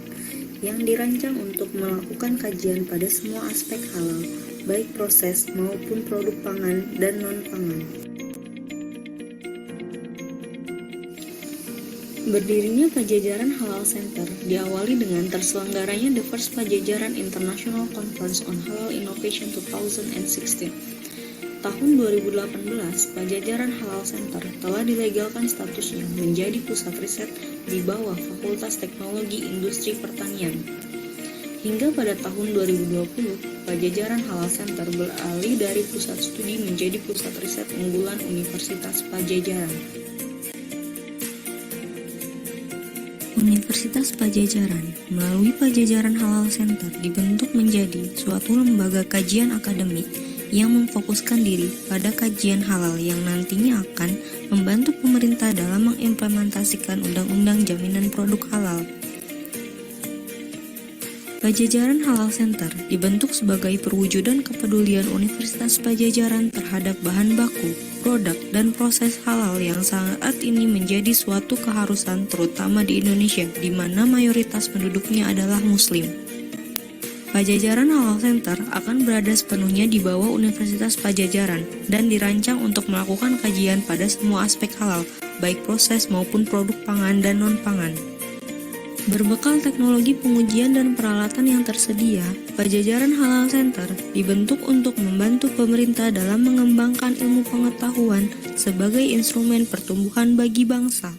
yang dirancang untuk melakukan kajian pada semua aspek halal, baik proses maupun produk pangan dan non-pangan. Berdirinya Padjadjaran Halal Center diawali dengan terselenggaranya the first Padjadjaran International Conference on Halal Innovation 2016. Tahun 2018, Padjadjaran Halal Center telah dilegalkan statusnya menjadi pusat riset di bawah Fakultas Teknologi Industri Pertanian. Hingga pada tahun 2020, Padjadjaran Halal Center beralih dari pusat studi menjadi pusat riset unggulan Universitas Padjadjaran. Universitas Padjadjaran melalui Padjadjaran Halal Center dibentuk menjadi suatu lembaga kajian akademik yang memfokuskan diri pada kajian halal yang nantinya akan membantu pemerintah dalam mengimplementasikan Undang-Undang Jaminan Produk Halal. Padjadjaran Halal Center dibentuk sebagai perwujudan kepedulian Universitas Padjadjaran terhadap bahan baku, produk, dan proses halal yang saat ini menjadi suatu keharusan terutama di Indonesia, di mana mayoritas penduduknya adalah Muslim. Padjadjaran Halal Center akan berada sepenuhnya di bawah Universitas Padjadjaran dan dirancang untuk melakukan kajian pada semua aspek halal, baik proses maupun produk pangan dan non-pangan. Berbekal teknologi pengujian dan peralatan yang tersedia, Padjadjaran Halal Center dibentuk untuk membantu pemerintah dalam mengembangkan ilmu pengetahuan sebagai instrumen pertumbuhan bagi bangsa.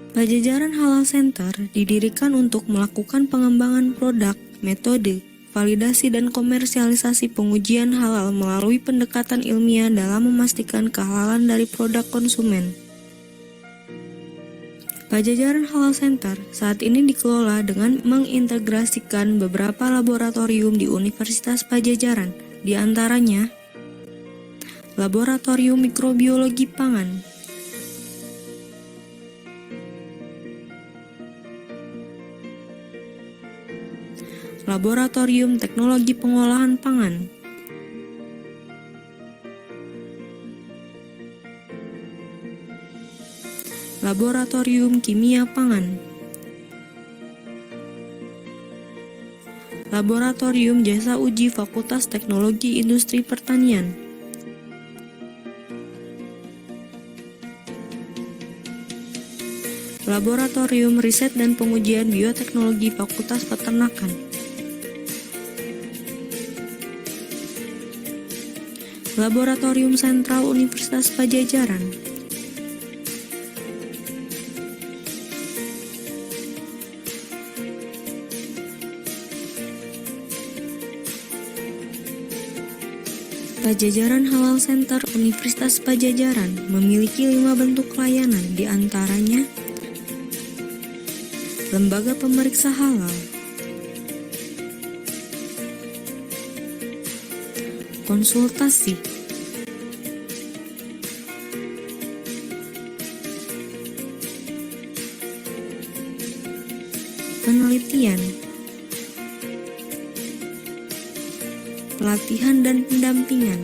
Padjadjaran Halal Center didirikan untuk melakukan pengembangan produk, metode, validasi dan komersialisasi pengujian halal melalui pendekatan ilmiah dalam memastikan kehalalan dari produk konsumen. Padjadjaran Halal Center saat ini dikelola dengan mengintegrasikan beberapa laboratorium di Universitas Padjadjaran, di antaranya Laboratorium Mikrobiologi Pangan, Laboratorium Teknologi Pengolahan Pangan, Laboratorium Kimia Pangan, Laboratorium Jasa Uji Fakultas Teknologi Industri Pertanian, Laboratorium Riset dan Pengujian Bioteknologi Fakultas Peternakan, Laboratorium Sentral Universitas Padjadjaran, Padjadjaran Halal Center Universitas Padjadjaran memiliki 5 bentuk layanan, di antaranya Lembaga Pemeriksa Halal, konsultasi, penelitian, pelatihan dan pendampingan,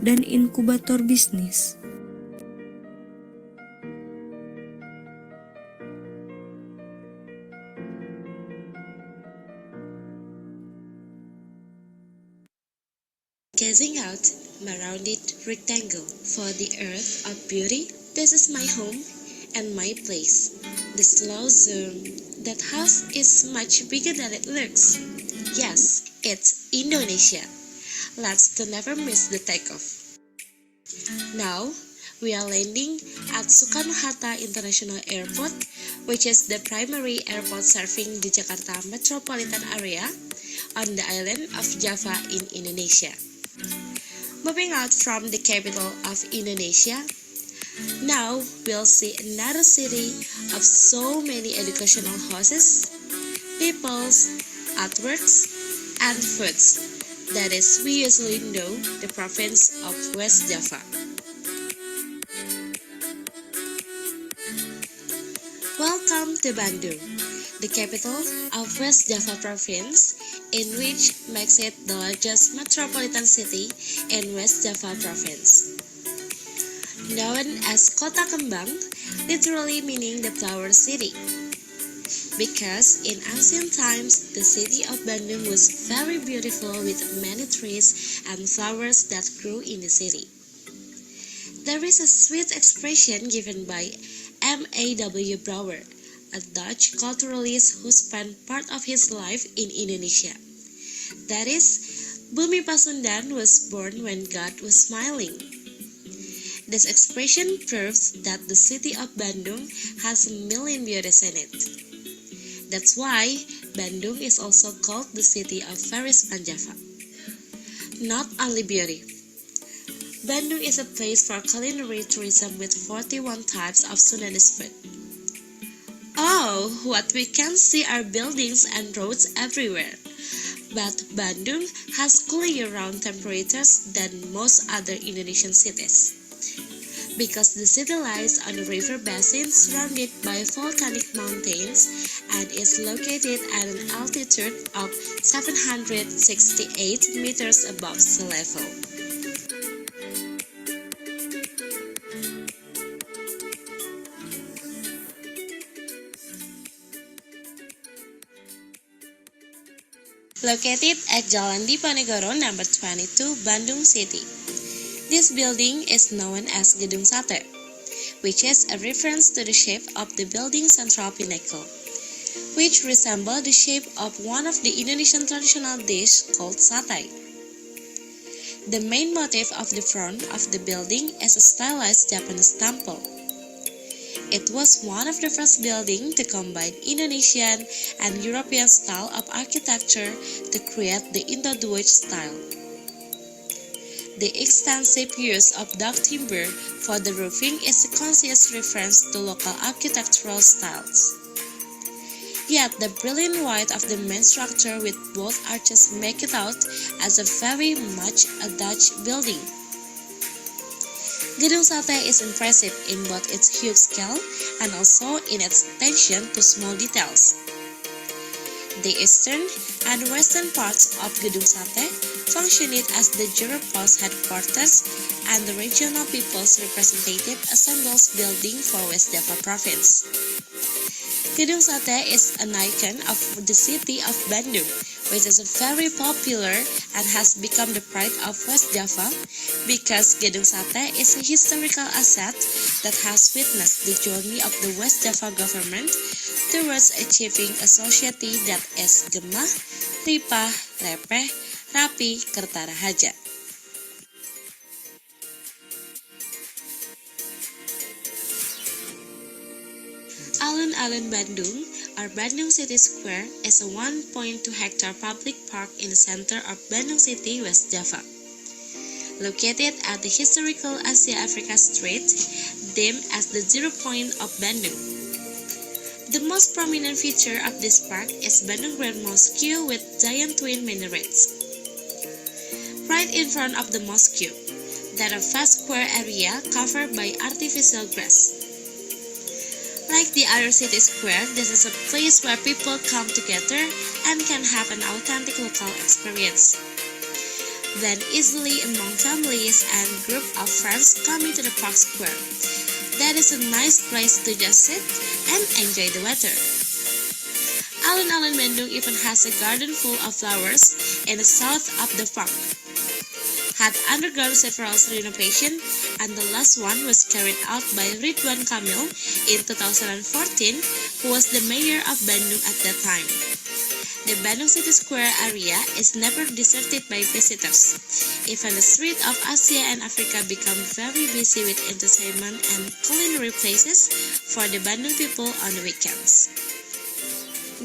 dan inkubator bisnis. Gazing out my rounded rectangle for the earth of beauty, this is my home and my place. The slow zoom, that house is much bigger than it looks. Yes, it's Indonesia. Let's never miss the takeoff. Now, we are landing at Soekarno-Hatta International Airport, which is the primary airport serving the Jakarta metropolitan area on the island of Java in Indonesia. Moving out from the capital of Indonesia, now we'll see another city of so many educational houses, peoples, artworks, and foods. That is, we usually know the province of West Java. Welcome to Bandung, the capital of West Java province, in which makes it the largest metropolitan city in West Java province. Known as Kota Kembang, literally meaning the flower city, because in ancient times the city of Bandung was very beautiful with many trees and flowers that grew in the city. There is a sweet expression given by M.A.W. Brouwer, a Dutch culturalist who spent part of his life in Indonesia. That is, Bumi Pasundan was born when God was smiling. This expression proves that the city of Bandung has a million beauties in it. That's why Bandung is also called the city of Faris Panjava. Not only beauty, Bandung is a place for culinary tourism with 41 types of Sundanese food. Oh, what we can see are buildings and roads everywhere. But Bandung has cooler year-round temperatures than most other Indonesian cities. Because the city lies on a river basin surrounded by volcanic mountains and is located at an altitude of 768 meters above sea level. Located at Jalan Diponegoro number 22, Bandung City. This building is known as Gedung Sate, which is a reference to the shape of the building's central pinnacle, which resemble the shape of one of the Indonesian traditional dish called satay. The main motif of the front of the building is a stylized Japanese temple. It was one of the first buildings to combine Indonesian and European style of architecture to create the Indo-Dutch style. The extensive use of dark timber for the roofing is a conscious reference to local architectural styles. Yet the brilliant white of the main structure with both arches make it out as a very much a Dutch building. Gedung Sate is impressive in both its huge scale and also in its attention to small details. The eastern and western parts of Gedung Sate functioned as the Europos headquarters and the regional people's representative assembles building for West Java province. Gedung Sate is an icon of the city of Bandung, which is very popular and has become the pride of West Java because Gedung Sate is a historical asset that has witnessed the journey of the West Java government towards achieving a society that is gemah, ripah, repeh, rapi, kertarahaja. Alun-alun Bandung, or Bandung City Square, is a 1.2 hectare public park in the center of Bandung City, West Java. Located at the historical Asia-Africa Street, deemed as the zero point of Bandung. The most prominent feature of this park is Bandung Grand Mosque with giant twin minarets. Right in front of the mosque, there are vast square area covered by artificial grass. Like the other city square, this is a place where people come together and can have an authentic local experience. Then easily among families and group of friends coming to the park square. That is a nice place to just sit and enjoy the weather. Alun-alun Bandung even has a garden full of flowers in the south of the park. Had undergone several renovations, and the last one was carried out by Ridwan Kamil in 2014, who was the mayor of Bandung at that time. The Bandung City Square area is never deserted by visitors. Even the streets of Asia and Africa become very busy with entertainment and culinary places for the Bandung people on the weekends.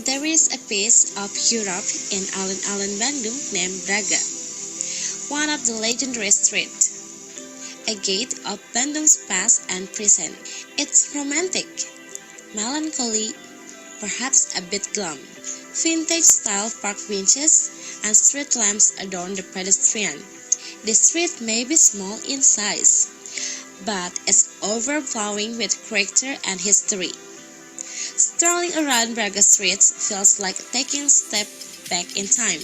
There is a piece of Europe in Alun-alun Bandung named Braga, one of the legendary streets, a gate of Bandung's past and present. It's romantic, melancholy, perhaps a bit glum. Vintage-style park benches, and street lamps adorn the pedestrian. The street may be small in size, but it's overflowing with character and history. Strolling around Braga streets feels like taking a step back in time.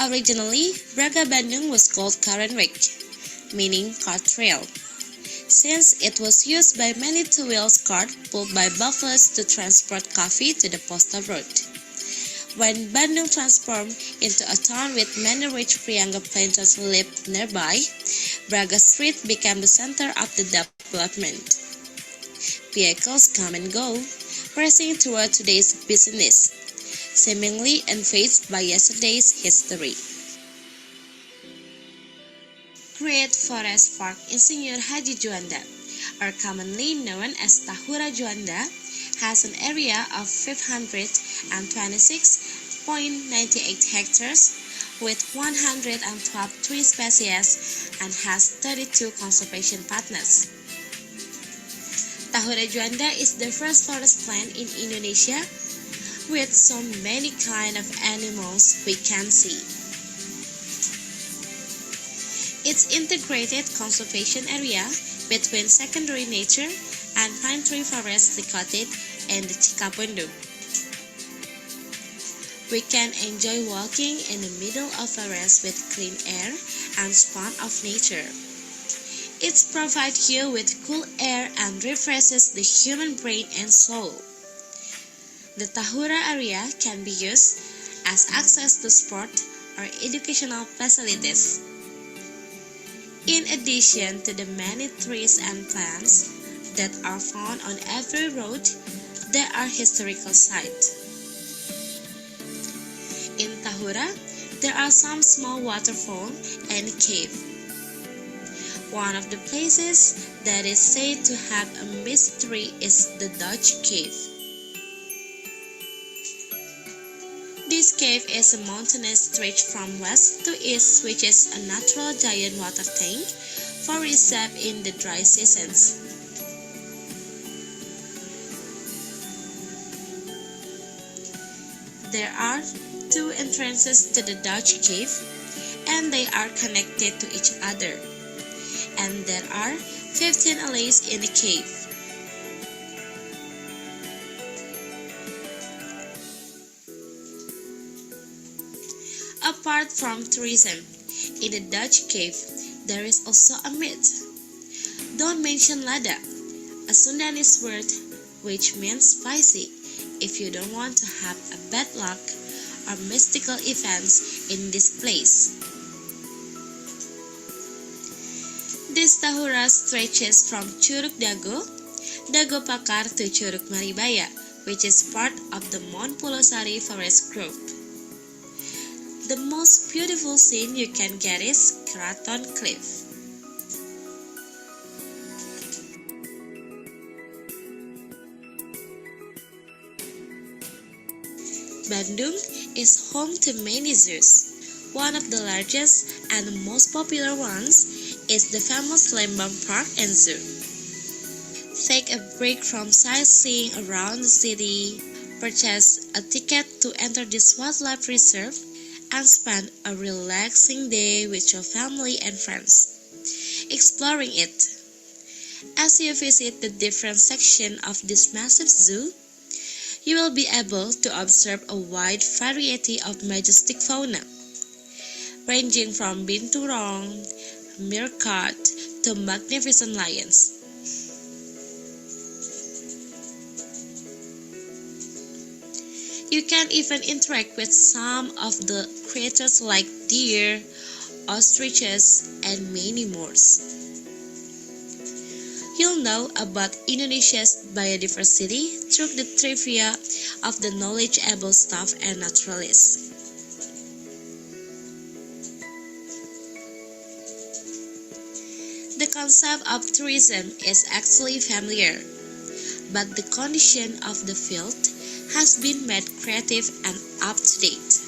Originally, Braga Bandung was called Karenweg, meaning cart trail, since it was used by many two-wheel carts pulled by buffaloes to transport coffee to the postal road. When Bandung transformed into a town with many rich Priangga planters who lived nearby, Braga Street became the center of the development. Vehicles come and go, pressing toward today's business, seemingly unfazed by yesterday's history. Great Forest Park Insinyur Haji Juanda, or commonly known as Tahura Juanda, has an area of 526.98 hectares with 112 tree species and has 32 conservation partners. Tahura Juanda is the first forest plan in Indonesia with so many kind of animals we can see. Its integrated conservation area between secondary nature and pine tree forest located in the Cikapundung. We can enjoy walking in the middle of forest with clean air and fun of nature. It provides you with cool air and refreshes the human brain and soul. The Tahura area can be used as access to sport or educational facilities. In addition to the many trees and plants that are found on every road, there are historical sites. In Tahura, there are some small waterfalls and a cave. One of the places that is said to have a mystery is the Dutch Cave. This cave is a mountainous stretch from west to east, which is a natural giant water tank for reserve in the dry seasons. There are 2 entrances to the Dutch cave, and they are connected to each other. And there are 15 alleys in the cave. Apart from tourism, in the Dutch cave, there is also a myth. Don't mention lada, a Sundanese word which means spicy, if you don't want to have a bad luck or mystical events in this place. This Tahura stretches from Curug Dago, Dago Pakar to Curug Maribaya, which is part of the Mount Pulosari Forest Group. The most beautiful scene you can get is Keraton Cliff. Bandung is home to many zoos. One of the largest and the most popular ones is the famous Lembang Park and Zoo. Take a break from sightseeing around the city, purchase a ticket to enter this wildlife reserve, and spend a relaxing day with your family and friends, exploring it. As you visit the different sections of this massive zoo, you will be able to observe a wide variety of majestic fauna, ranging from binturong, meerkat, to magnificent lions. You can even interact with some of the creatures like deer, ostriches, and many more. You'll know about Indonesia's biodiversity through the trivia of the knowledgeable staff and naturalists. The concept of tourism is actually familiar, but the condition of the field has been made creative and up-to-date,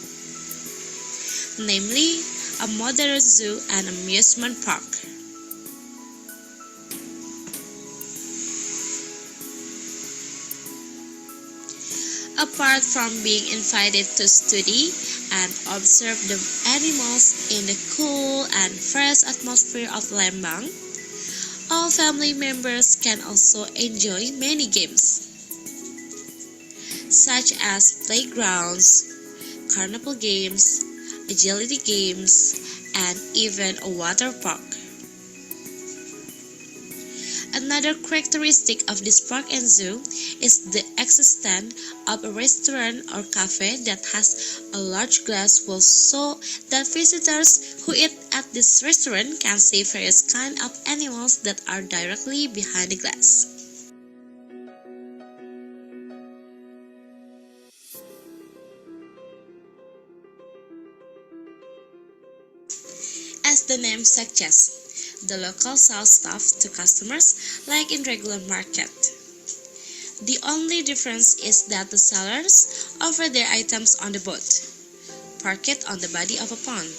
namely a modern zoo and amusement park. A Apart from being invited to study and observe the animals in the cool and fresh atmosphere of Lembang, all family members can also enjoy many games, such as playgrounds, carnival games, agility games, and even a water park. Another characteristic of this park and zoo is the existence of a restaurant or cafe that has a large glass wall so that visitors who eat at this restaurant can see various kinds of animals that are directly behind the glass. As the name suggests, the local sell stuff to customers like in regular market. The only difference is that the sellers offer their items on the boat, parked on the body of a pond.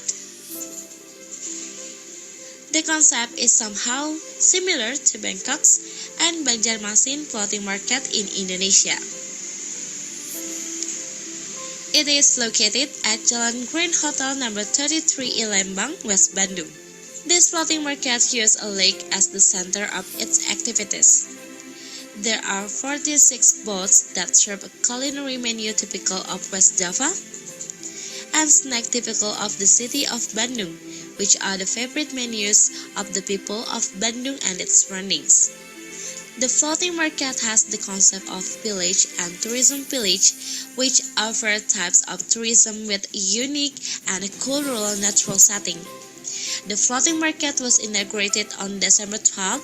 The concept is somehow similar to Bangkok's and Banjarmasin floating market in Indonesia. It is located at Jalan Grand Hotel number 33 in Lembang, West Bandung. This floating market uses a lake as the center of its activities. There are 46 boats that serve a culinary menu typical of West Java and snack typical of the city of Bandung, which are the favorite menus of the people of Bandung and its surroundings. The floating market has the concept of village and tourism village, which offer types of tourism with a unique and a cool rural natural setting. The floating market was inaugurated on December 12,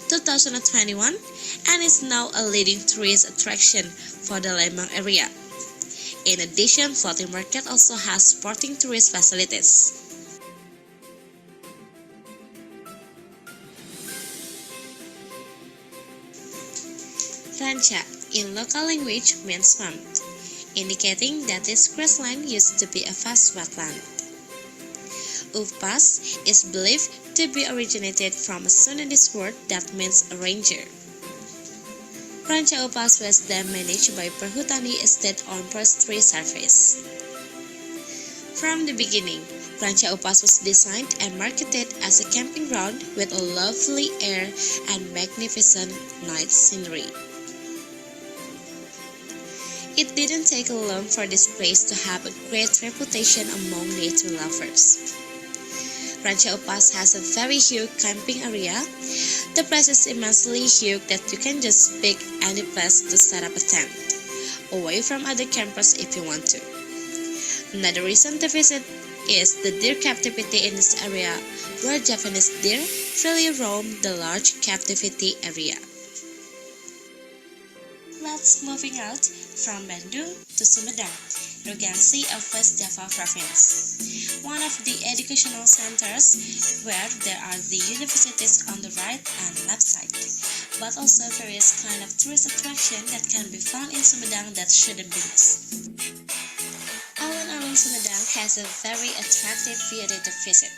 2021 and is now a leading tourist attraction for the Lembang area. In addition, floating market also has sporting tourist facilities. Rancha in local language means swamp, indicating that this grassland used to be a vast wetland. Upas is believed to be originated from a Sundanese word that means a ranger. Rancha Upas was then managed by Perhutani State-owned Forestry Service. From the beginning, Rancha Upas was designed and marketed as a camping ground with a lovely air and magnificent night scenery. It didn't take long for this place to have a great reputation among nature lovers. Rancha Upas has a very huge camping area. The place is immensely huge that you can just pick any place to set up a tent, away from other campers if you want to. Another reason to visit is the deer captivity in this area, where Japanese deer freely roam the large captivity area. Let's moving out from Bandung to Sumedang, Regency of West Java Province, one of the educational centers where there are the universities on the right and left side, but also various kind of tourist attraction that can be found in Sumedang that shouldn't be missed. Alun-alun Sumedang has a very attractive beauty to visit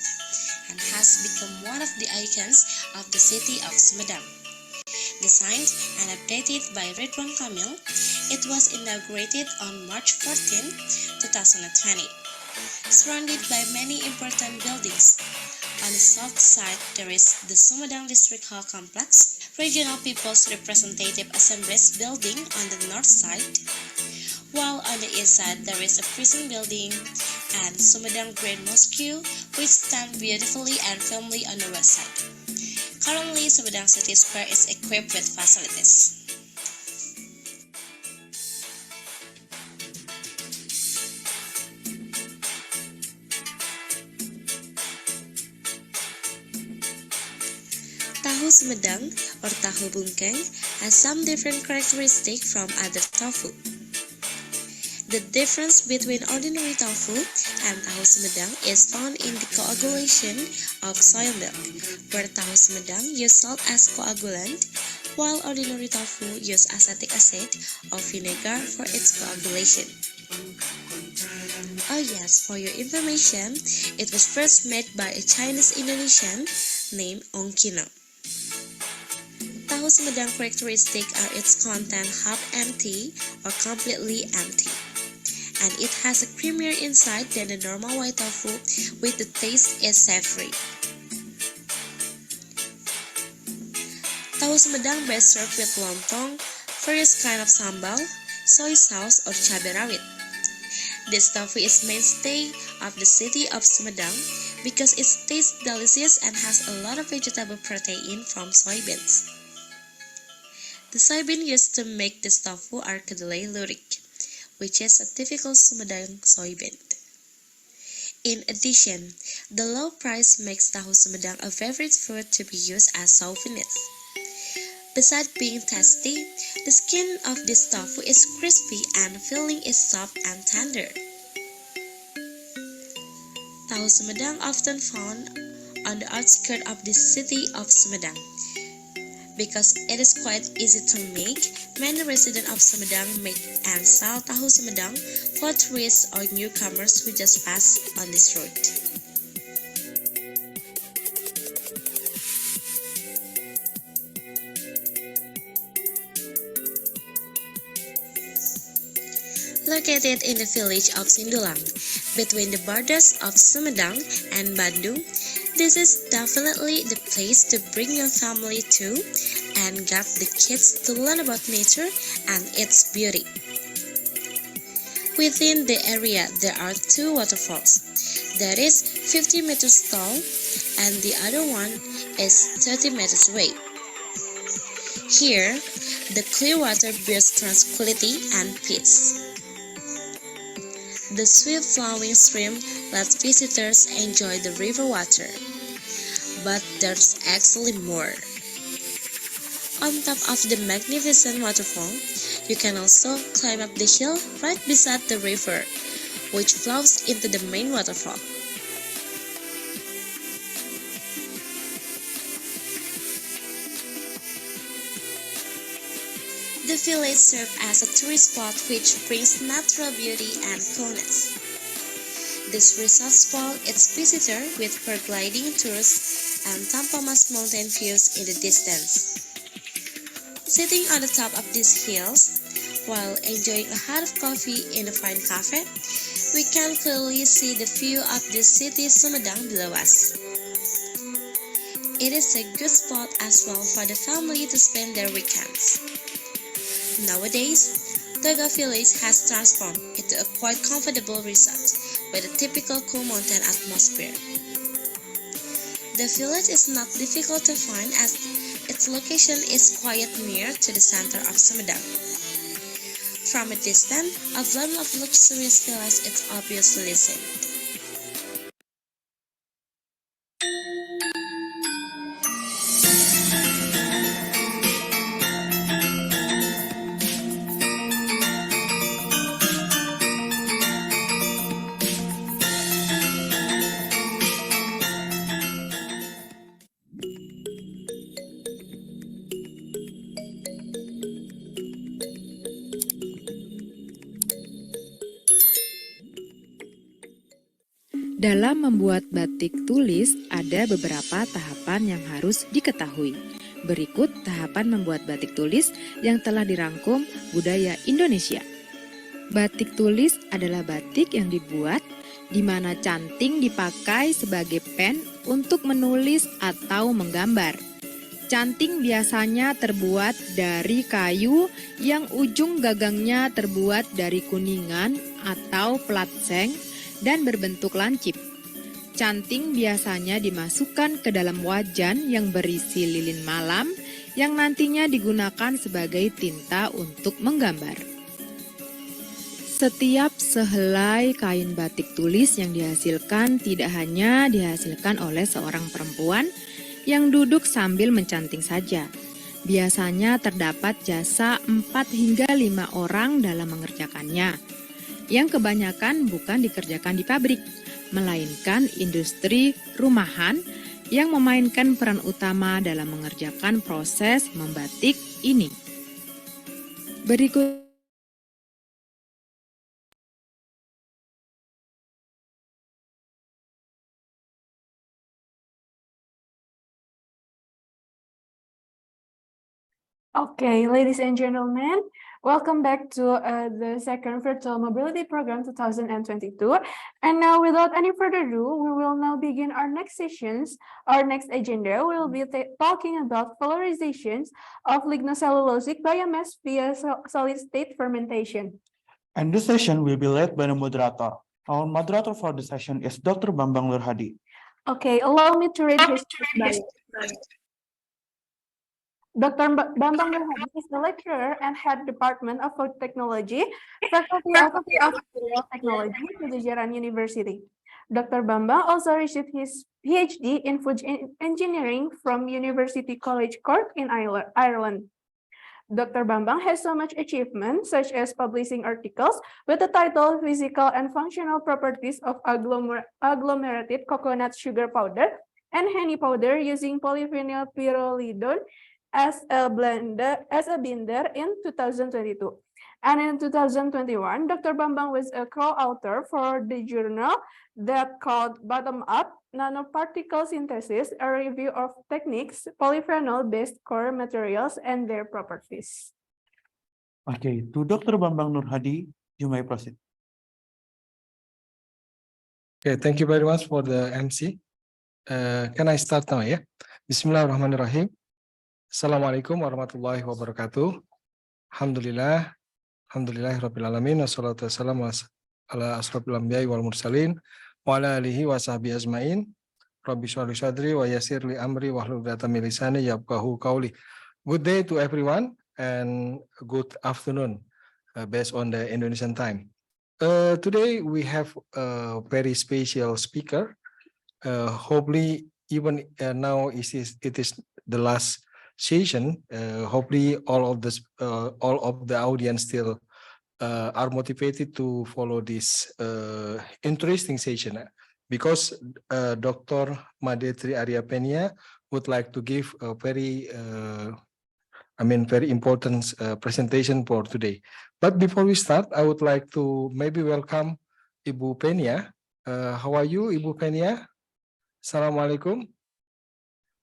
and has become one of the icons of the city of Sumedang. Designed and updated by Ridwan Kamil, it was inaugurated on March 14, 2020. Surrounded by many important buildings. On the south side, there is the Sumedang District Hall Complex, Regional People's Representative Assemblies building on the north side, while on the east side there is a prison building and Sumedang Grand Mosque, which stand beautifully and firmly on the west side. Currently, Sumedang City Square is equipped with facilities. Tahu Sumedang or tahu bungkeng has some different characteristics from other tofu. The difference between ordinary tofu and tahu Sumedang is found in the coagulation of soy milk, where tahu Sumedang use salt as coagulant, while ordinary tofu use acetic acid or vinegar for its coagulation. Oh yes, for your information, it was first made by a Chinese Indonesian named Ong Kino. Tahu Sumedang characteristic are its content half empty or completely empty. And it has a creamier inside than the normal white tofu, with the taste is savory. Tahu Sumedang best served with lontong, various kind of sambal, soy sauce, or cabai rawit. This tofu is mainstay of the city of Sumedang because it tastes delicious and has a lot of vegetable protein from soybeans. The soybean used to make this tofu are kedelai lurik, which is a typical Sumedang soybean. In addition, the low price makes tahu Sumedang a favorite food to be used as souvenirs. Besides being tasty, the skin of this tofu is crispy and the filling is soft and tender. Tahu Sumedang often found on the outskirts of the city of Sumedang. Because it is quite easy to make, many residents of Sumedang make and sell tahu Sumedang for tourists or newcomers who just pass on this road. Located in the village of Sindulang, between the borders of Sumedang and Bandung, this is definitely the place to bring your family to and get the kids to learn about nature and its beauty. Within the area, there are two waterfalls. That is 50 meters tall and the other one is 30 meters away. Here, the clear water brings tranquility and peace. The swift flowing stream lets visitors enjoy the river water. But there's actually more. On top of the magnificent waterfall, you can also climb up the hill right beside the river, which flows into the main waterfall. The village serves as a tourist spot which brings natural beauty and coolness. This resort spot its visitor with paragliding tours and Tampamas mountain views in the distance. Sitting on the top of these hills, while enjoying a hot of coffee in a fine cafe, we can clearly see the view of the city Sumedang below us. It is a good spot as well for the family to spend their weekends. Nowadays, Toga village has transformed into a quite comfortable resort with a typical cool mountain atmosphere. The village is not difficult to find as its location is quite near to the center of Sumedang. From a distance, a blend of luxurious villas is obviously seen. Dalam membuat batik tulis, ada beberapa tahapan yang harus diketahui. Berikut tahapan membuat batik tulis yang telah dirangkum budaya Indonesia. Batik tulis adalah batik yang dibuat di mana canting dipakai sebagai pen untuk menulis atau menggambar. Canting biasanya terbuat dari kayu yang ujung gagangnya terbuat dari kuningan atau plat seng dan berbentuk lancip. Canting biasanya dimasukkan ke dalam wajan yang berisi lilin malam yang nantinya digunakan sebagai tinta untuk menggambar. Setiap sehelai kain batik tulis yang dihasilkan tidak hanya dihasilkan oleh seorang perempuan yang duduk sambil mencanting saja. Biasanya terdapat jasa 4 hingga 5 orang dalam mengerjakannya, yang kebanyakan bukan dikerjakan di pabrik, melainkan industri rumahan yang memainkan peran utama dalam mengerjakan proses membatik ini. Berikut Okay, ladies and gentlemen, welcome back to the second virtual mobility program 2022. And now, without any further ado, we will now begin our next sessions. Our next agenda will be talking about valorizations of lignocellulosic biomass via solid state fermentation. And this session will be led by the moderator. Our moderator for the session is Dr. Bambang Nurhadi. Okay, allow me to read his bio. Dr. Bambang Nurhadi is the lecturer and head department of food technology, faculty of Agro-Industrial Technology, Padjadjaran University. Dr. Bambang also received his Ph.D. in food engineering from University College Cork in Ireland. Dr. Bambang has so much achievement, such as publishing articles with the title Physical and Functional Properties of Agglomerated Coconut Sugar Powder and Honey Powder using polyphenol pyrrolidone as a binder in 2022. And in 2021, Dr. Bambang was a co-author for the journal that called Bottom Up Nanoparticle Synthesis, a review of techniques, polyphenol-based core materials and their properties. Okay, to Dr. Bambang Nurhadi, you may proceed. Okay, thank you very much for the MC. Can I start now, yeah? Bismillahirrahmanirrahim. Assalamualaikum warahmatullahi wabarakatuh. Alhamdulillah, alhamdulillahirabbil alamin, wassalatu wassalamu ala asrofil anbiya'i wal mursalin wa ala alihi wa sahbihi ajmain. Rabbi shrah li sadri wa yassir li amri wahlul 'uqdatam min lisani yafqahu qawli. Good day to everyone and good afternoon based on the Indonesian time. Today we have a very special speaker. Hopefully even now it is the last session. Hopefully all of the audience still are motivated to follow this interesting session, because Dr. Madetri Arya Pena would like to give a very important presentation for today. But before we start, I would like to maybe welcome Ibu Pena. How are you, Ibu Pena? Assalamualaikum.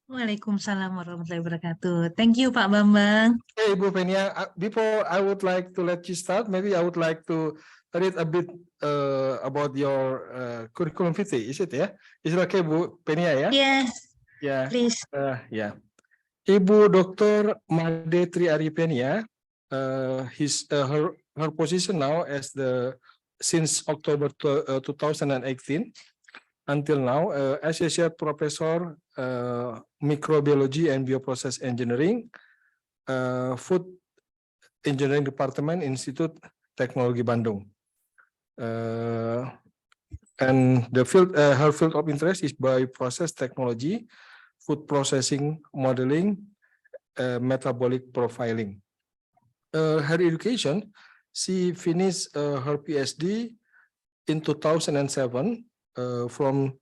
Waalaikumsalam warahmatullahi wabarakatuh. Thank you, Pak Bambang. Hey, Ibu Pena, before I would like to let you start, maybe I would like to read a bit about your curriculum vitae. Is it, yeah? Is it okay, Bu Pena, yeah? Yes. Yeah. Please. Yeah. Ibu Dr. Madetri Arya Pena, her position now as since October 2018 until now, Associate Professor Microbiology and Bioprocess Engineering, Food Engineering Department, Institut Teknologi Bandung. And her field of interest is bioprocess technology, food processing modeling, metabolic profiling. Her education, she finished her Ph.D. in 2007 from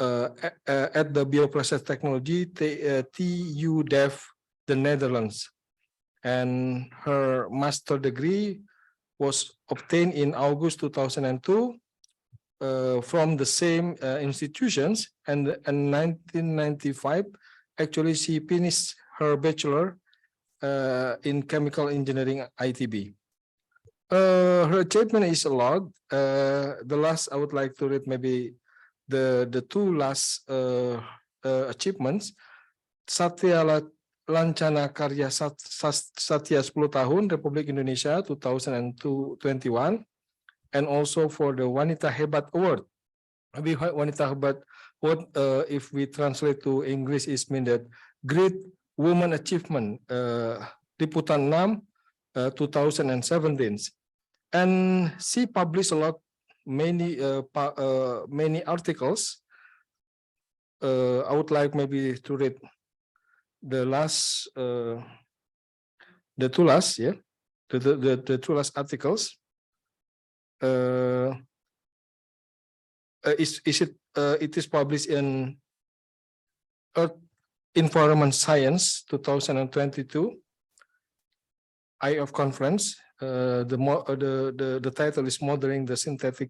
at the Bioprocess Technology TU Delft, the Netherlands, and her master degree was obtained in August 2002 from the same institutions, and in 1995 actually she finished her bachelor in chemical engineering ITB. Her achievement is a lot. The last I would like to read maybe the two last achievements. Satya Lancana Karya Satya 10 tahun Republik Indonesia 2021, and also for the Wanita Hebat Award. Maybe Wanita Hebat Award, if we translate to English, is mean that Great Woman Achievement, Liputan 6 2017. And she published a lot, many articles. I would like maybe to read the last, the two last, yeah, the two last articles. It is published in Earth Environment Science 2022 IF conference. The title is Modeling the Synthetic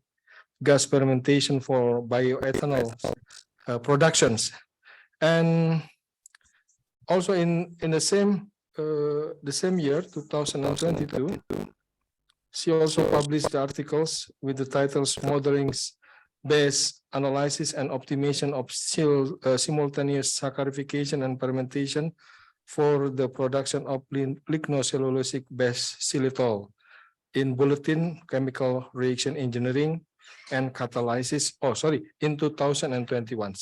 Gas Fermentation for Bioethanol Productions. And also in the same the same year, 2022, she also published the articles with the titles Modeling-Based Analysis and Optimization of Simultaneous Saccharification and Fermentation for the Production of Lignocellulosic-Based Xylitol in Bulletin Chemical Reaction Engineering and Catalysis, in 2021.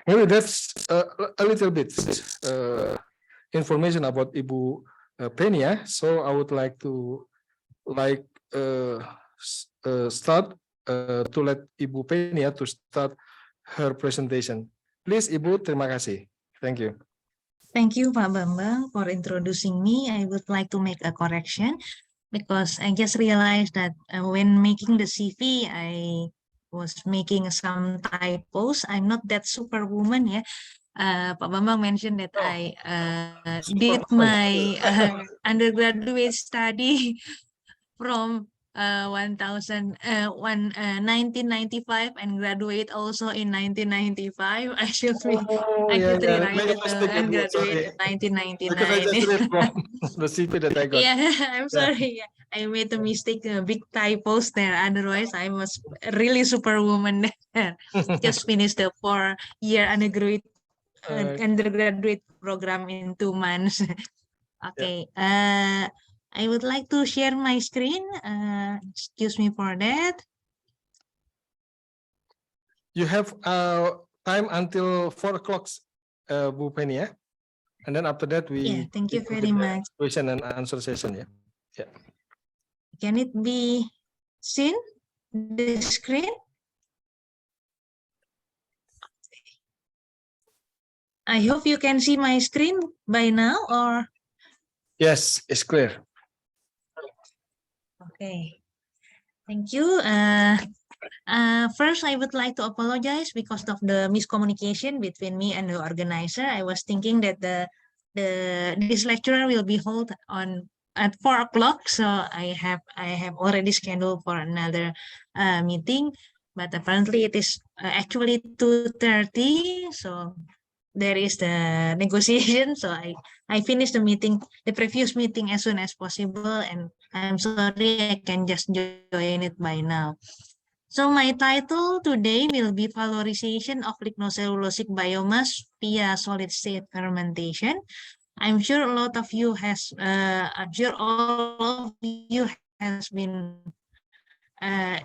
Maybe that's a little bit information about Ibu Penia. So I would like to start to let Ibu Penia to start her presentation. Please, Ibu, terima kasih. Thank you. Thank you, Pak Bambang, for introducing me. I would like to make a correction because I just realized that when making the CV, I was making some typos. I'm not that superwoman, yeah. Pak Bambang mentioned that I did my undergraduate study from 1995 and graduate also in 1995. I should rewrite it and graduate in 1999. Because I just read from the CV that I got. Yeah, I'm sorry. Yeah. I made a mistake, big typos there. Otherwise, I was really superwoman there. Just finished the 4-year undergraduate program in 2 months. Okay. I would like to share my screen. Excuse me for that. You have time until 4 o'clock, Bu Penia, and then after that we thank you very much. Question and answer session. Yeah. Can it be seen the screen? I hope you can see my screen by now, or yes, it's clear. Okay, thank you. First, I would like to apologize because of the miscommunication between me and the organizer. I was thinking that this lecture will be held at 4 o'clock, so I have already scheduled for another meeting, but apparently it is actually 2:30. So there is the negotiation. So I finished the previous meeting as soon as possible, and I'm sorry I can just join it by now. So my title today will be Valorization of Lignocellulosic Biomass via Solid State Fermentation. I'm sure all of you has been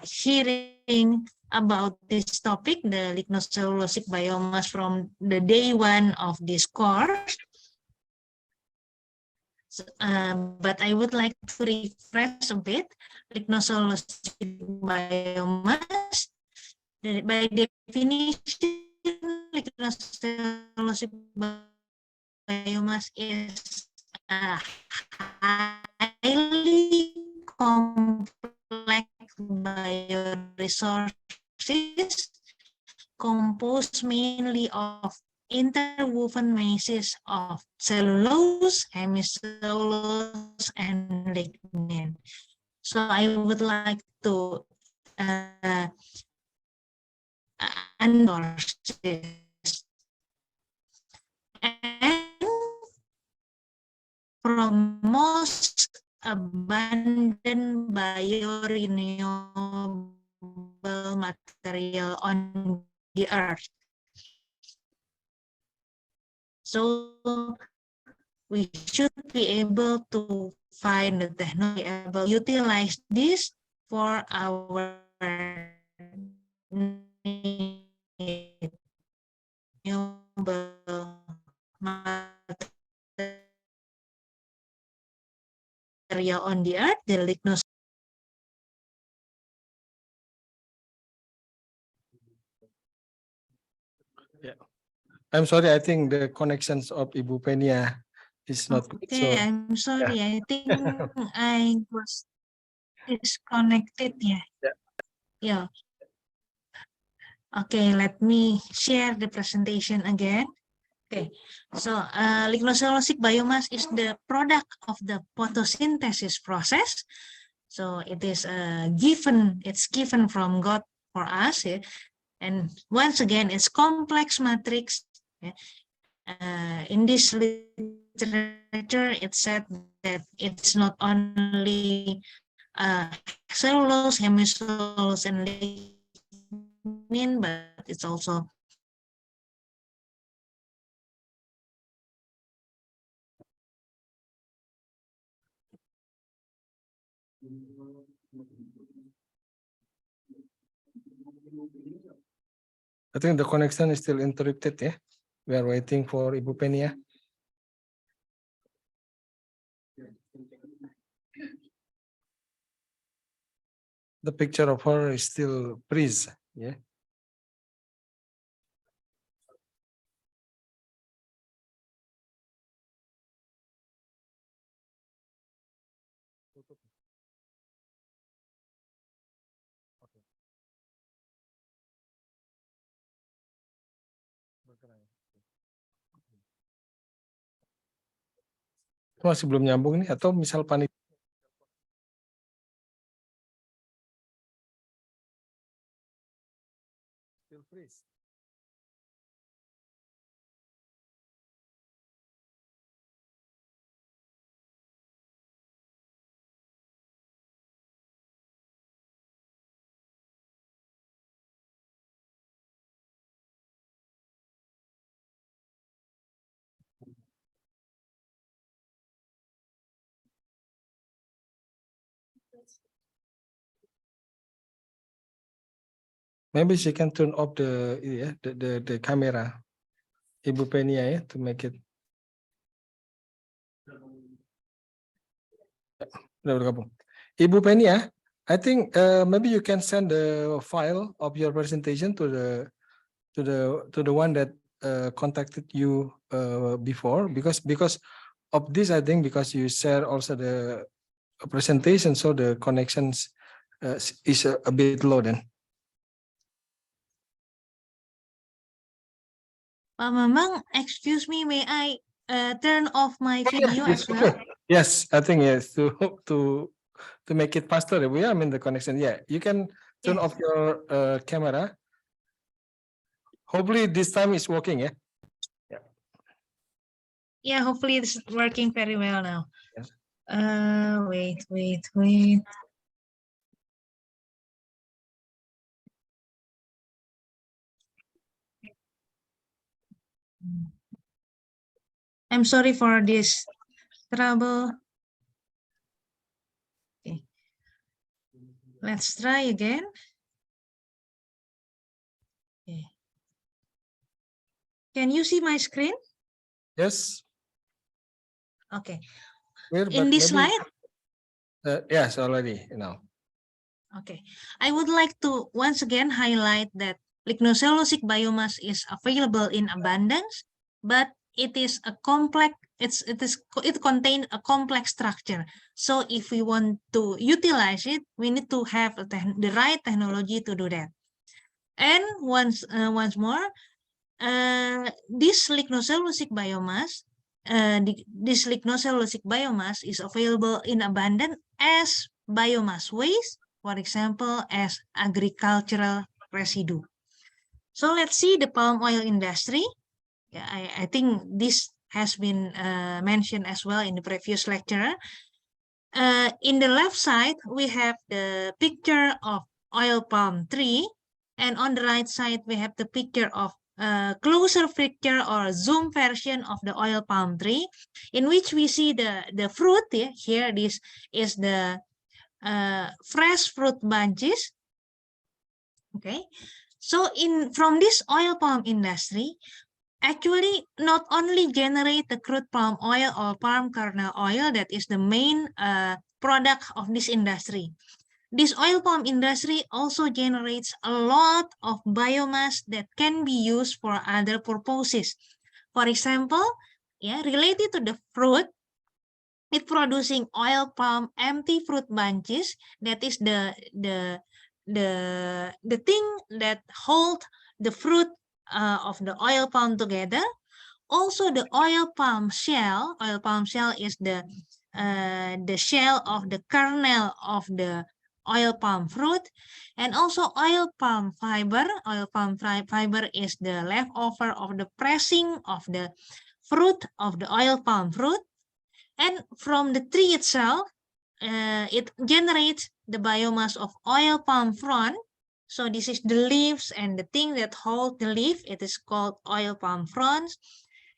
hearing about this topic, the lignocellulosic biomass, from the day 1 of this course. But I would like to refresh a bit. Lignocellulosic biomass, by definition, lignocellulosic biomass is a highly complex bioresources composed mainly of interwoven masses of cellulose, hemicellulose, and lignin. So I would like to endorse this. And promotes abundant biorenewable material on the earth. So we should be able to find the technology able to utilize this for our renewable material on the earth, the lignocellulose. Yeah, I'm sorry. I think the connections of Ibu Penia is not good. Okay, So, I'm sorry. I think I was disconnected. Yeah. Okay, let me share the presentation again. Okay, so lignocellulosic biomass is the product of the photosynthesis process. So it is given. It's given from God for us. And once again, it's complex matrix. In this literature, it said that it's not only cellulose, hemicellulose, and lignin, but it's also I think the connection is still interrupted. Yeah, we are waiting for Ibu Penia. The picture of her is still freeze. Yeah. Masih belum nyambung nih atau misal panik. Still freeze. Maybe she can turn off the camera, Ibu Penia, ya, to make it. Udah bergabung. Ibu Penia, I think maybe you can send the file of your presentation to the one that contacted you before, because of this, I think because you share also the presentation, so the connections is a bit low then. Pak Mamang, excuse me, may I turn off my video as well? Yes, I think yes, to make it faster. We are in the connection. Yeah, you can turn off your camera. Hopefully this time it's working. Yeah. Yeah, hopefully it's working very well now. Yes. Wait. I'm sorry for this trouble. Okay. Let's try again. Okay. Can you see my screen? Yes. Okay. In this slide? Yes, already now. Okay. I would like to once again highlight that lignocellulosic biomass is available in abundance, but it is a complex. It contains a complex structure. So if we want to utilize it, we need to have the right technology to do that. And once more, this lignocellulosic biomass, is available in abundance as biomass waste, for example, as agricultural residue. So let's see the palm oil industry. Yeah, I think this has been mentioned as well in the previous lecture. In the left side, we have the picture of oil palm tree, and on the right side, we have the picture of closer picture or zoom version of the oil palm tree, in which we see the fruit. Yeah, here this is the fresh fruit bunches. Okay, so from this oil palm industry, actually not only generate the crude palm oil or palm kernel oil that is the main product of this industry. This oil palm industry also generates a lot of biomass that can be used for other purposes. For example, related to the fruit, it producing oil palm empty fruit bunches, that is the thing that hold the fruit of the oil palm together. Also the oil palm shell is the shell of the kernel of the oil palm fruit, and also oil palm fiber. Oil palm fiber is the leftover of the pressing of the fruit of the oil palm fruit. And from the tree itself, it generates the biomass of oil palm frond. So this is the leaves and the thing that hold the leaf. It is called oil palm fronds.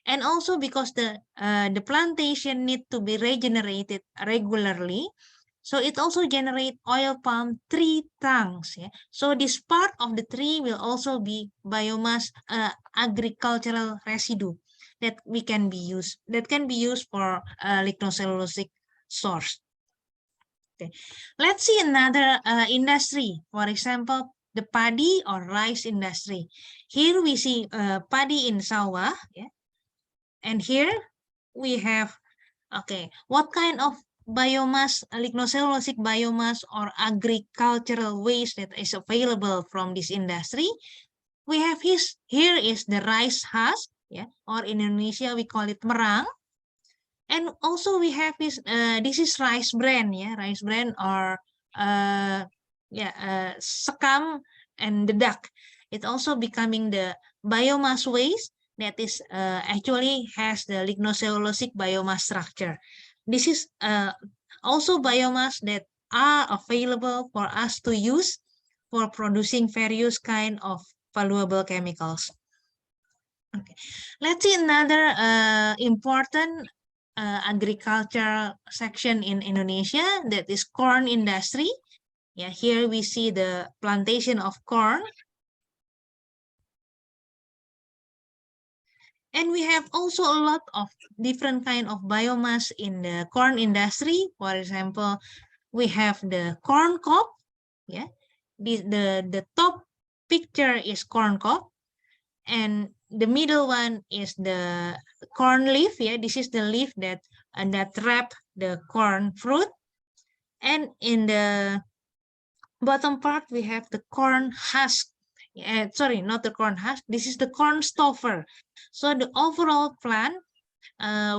And also because the plantation need to be regenerated regularly, so it also generate oil palm tree trunks. Yeah? So this part of the tree will also be biomass agricultural residue that can be used for lignocellulosic source. Okay, let's see another industry. For example, the paddy or rice industry. Here we see paddy in sawah. Yeah? And here we have, okay, what kind of biomass, lignocellulosic biomass or agricultural waste that is available from this industry? We have here is the rice husk, yeah, or in Indonesia we call it merang. And also we have this is rice bran, yeah, rice bran or sekam and the duck. It also becoming the biomass waste that is actually has the lignocellulosic biomass structure. This is also biomass that are available for us to use for producing various kind of valuable chemicals. Okay, let's see another important agriculture section in Indonesia, that is corn industry. Yeah, here we see the plantation of corn. And we have also a lot of different kind of biomass in the corn industry. For example, we have the corn cob. Yeah, the top picture is corn cob, and the middle one is the corn leaf. Yeah, this is the leaf that wrap the corn fruit. And in the bottom part, we have the corn husk. Sorry, not the corn husk. This is the corn stopper. So the overall plant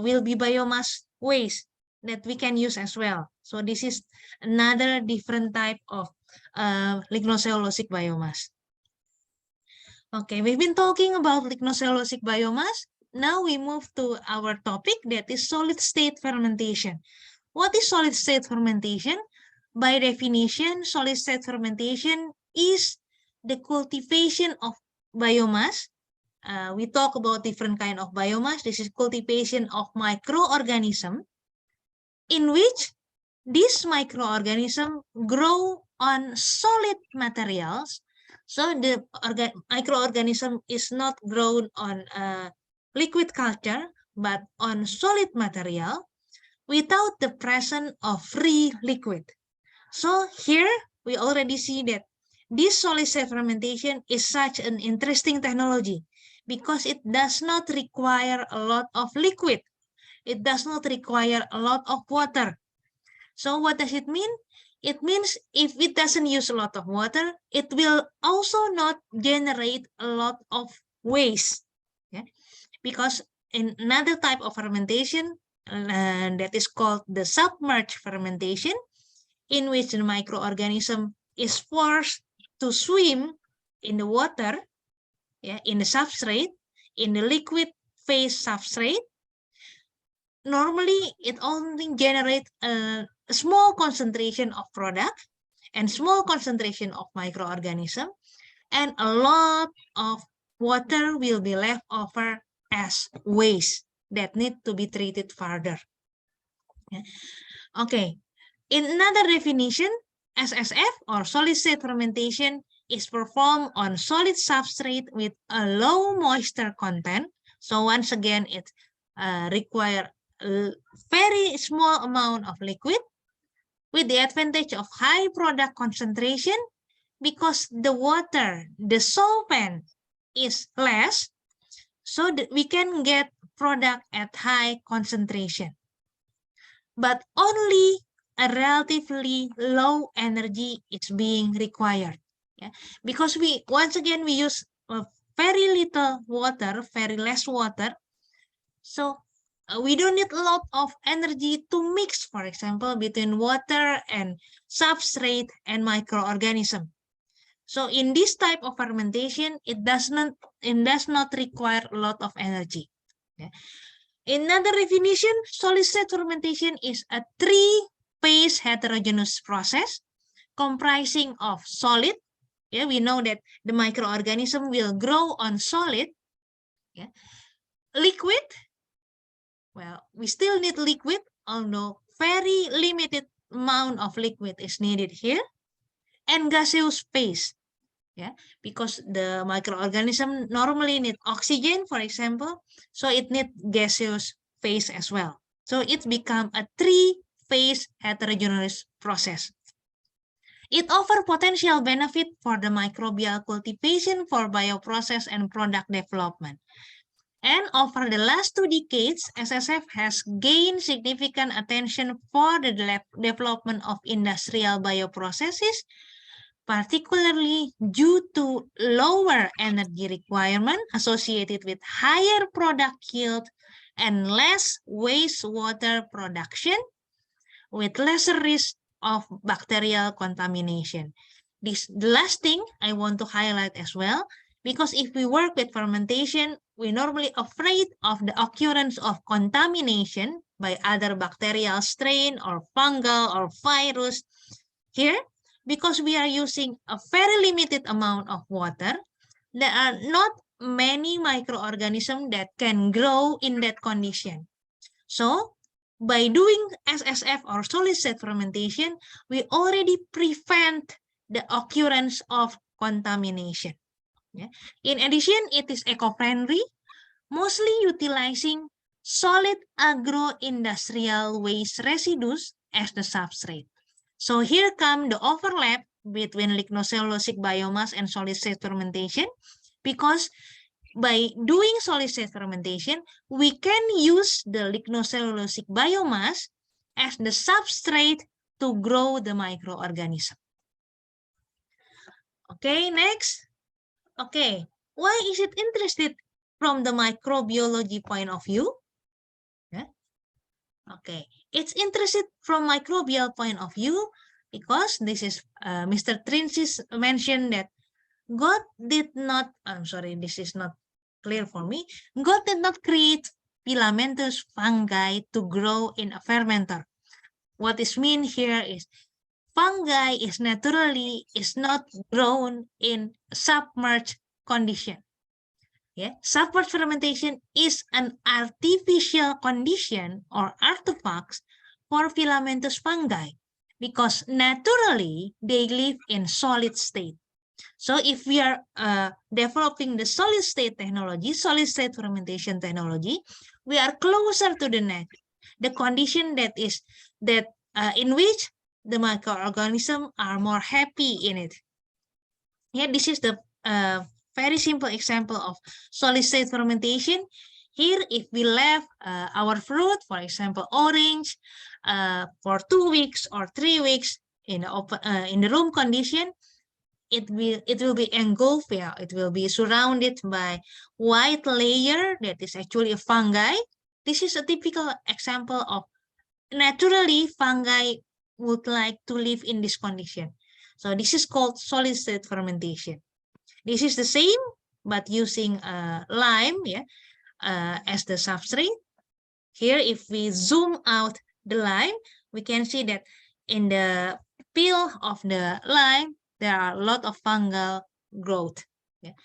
will be biomass waste that we can use as well. So this is another different type of lignocellulosic biomass. Okay, we've been talking about lignocellulosic biomass. Now we move to our topic, that is solid state fermentation. What is solid state fermentation? By definition, solid state fermentation is the cultivation of biomass. We talk about different kind of biomass. This is cultivation of microorganism in which this microorganism grow on solid materials. So the microorganism is not grown on liquid culture, but on solid material without the presence of free liquid. So here we already see that this solid state fermentation is such an interesting technology because it does not require a lot of liquid. It does not require a lot of water. So what does it mean? It means if it doesn't use a lot of water, it will also not generate a lot of waste. Yeah? Because in another type of fermentation that is called the submerged fermentation, in which the microorganism is forced to swim in the water, yeah, in the substrate, in the liquid phase substrate. Normally, it only generates a small concentration of product and small concentration of microorganism, and a lot of water will be left over as waste that need to be treated further. Yeah. Okay, in another definition, SSF or solid state fermentation is performed on solid substrate with a low moisture content. So once again, it requires a very small amount of liquid with the advantage of high product concentration, because the water, the solvent is less, so that we can get product at high concentration. But only a relatively low energy is being required. Yeah? Because once again we use very little water, very less water. So we don't need a lot of energy to mix, for example, between water and substrate and microorganism. So in this type of fermentation, it does not require a lot of energy. Yeah. Another definition, solid state fermentation is a three-phase heterogeneous process comprising of solid. Yeah, we know that the microorganism will grow on solid. Yeah. Liquid. Well, we still need liquid, although very limited amount of liquid is needed here. And gaseous phase. Yeah, because the microorganism normally need oxygen, for example, so it needs gaseous phase as well. So it become a three-phase heterogeneous process. It offers potential benefit for the microbial cultivation for bioprocess and product development. And over the last 2 decades, SSF has gained significant attention for the development of industrial bioprocesses, particularly due to lower energy requirement associated with higher product yield and less wastewater production with lesser risk of bacterial contamination. The last thing I want to highlight as well, because if we work with fermentation, we're normally afraid of the occurrence of contamination by other bacterial strain or fungal or virus. Here, because we are using a very limited amount of water, there are not many microorganisms that can grow in that condition. So, by doing SSF or solid state fermentation, we already prevent the occurrence of contamination. Yeah. In addition, it is eco-friendly, mostly utilizing solid agro-industrial waste residues as the substrate. So here come the overlap between lignocellulosic biomass and solid state fermentation, because by doing solid state fermentation, we can use the lignocellulosic biomass as the substrate to grow the microorganism. Okay, next. Okay, why is it interested from the microbiology point of view? Yeah. Okay, it's interested from microbial point of view because this is Mr. Trinsis mentioned that God did not, I'm sorry, this is not clear for me. God did not create filamentous fungi to grow in a fermenter. What is mean here is fungi is not grown in submerged condition. Yeah, submerged fermentation is an artificial condition or artifacts for filamentous fungi because naturally they live in solid state. So if we are developing the solid state technology, solid state fermentation technology, we are closer to the condition that is in which the microorganisms are more happy in it. Yeah, this is the very simple example of solid state fermentation. Here, if we left our fruit, for example, orange, for 2 weeks or 3 weeks in the room condition, it will be engulfed. Yeah, it will be surrounded by white layer that is actually a fungi. This is a typical example of naturally fungi would like to live in this condition. So this is called solid state fermentation. This is the same, but using lime, yeah, as the substrate. Here, if we zoom out the lime, we can see that in the peel of the lime, there are a lot of fungal growth. Yeah.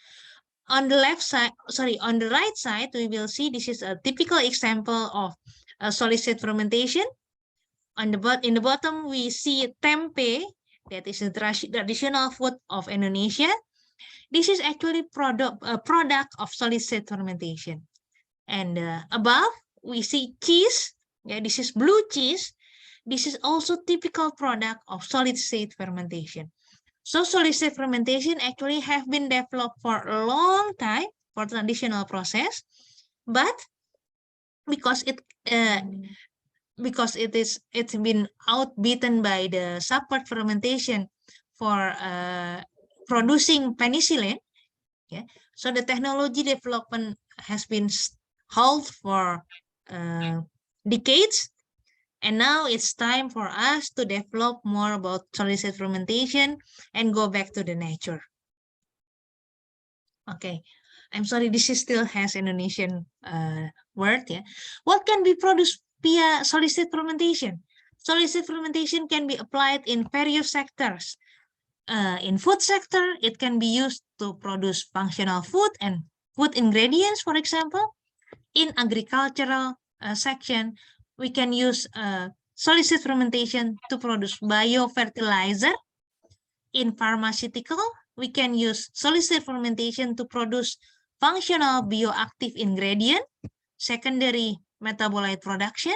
On the left side, sorry, on the right side, we will see this is a typical example of a solid state fermentation. In the bottom, we see tempeh, that is a traditional food of Indonesia. This is actually a product of solid state fermentation. And above, we see cheese. Yeah, this is blue cheese. This is also typical product of solid state fermentation. So solid state fermentation actually have been developed for a long time for traditional process, but because it's been outbeaten by the submerged fermentation for producing penicillin, yeah. So the technology development has been halted for decades. And now it's time for us to develop more about solid state fermentation and go back to the nature. Okay, I'm sorry, this is still has Indonesian word. Yeah, what can be produced via solid state fermentation? Solid state fermentation can be applied in various sectors. In food sector, it can be used to produce functional food and food ingredients, for example. In agricultural section, we can use solid state fermentation to produce biofertilizer. In pharmaceutical, we can use solid state fermentation to produce functional bioactive ingredient, secondary metabolite production.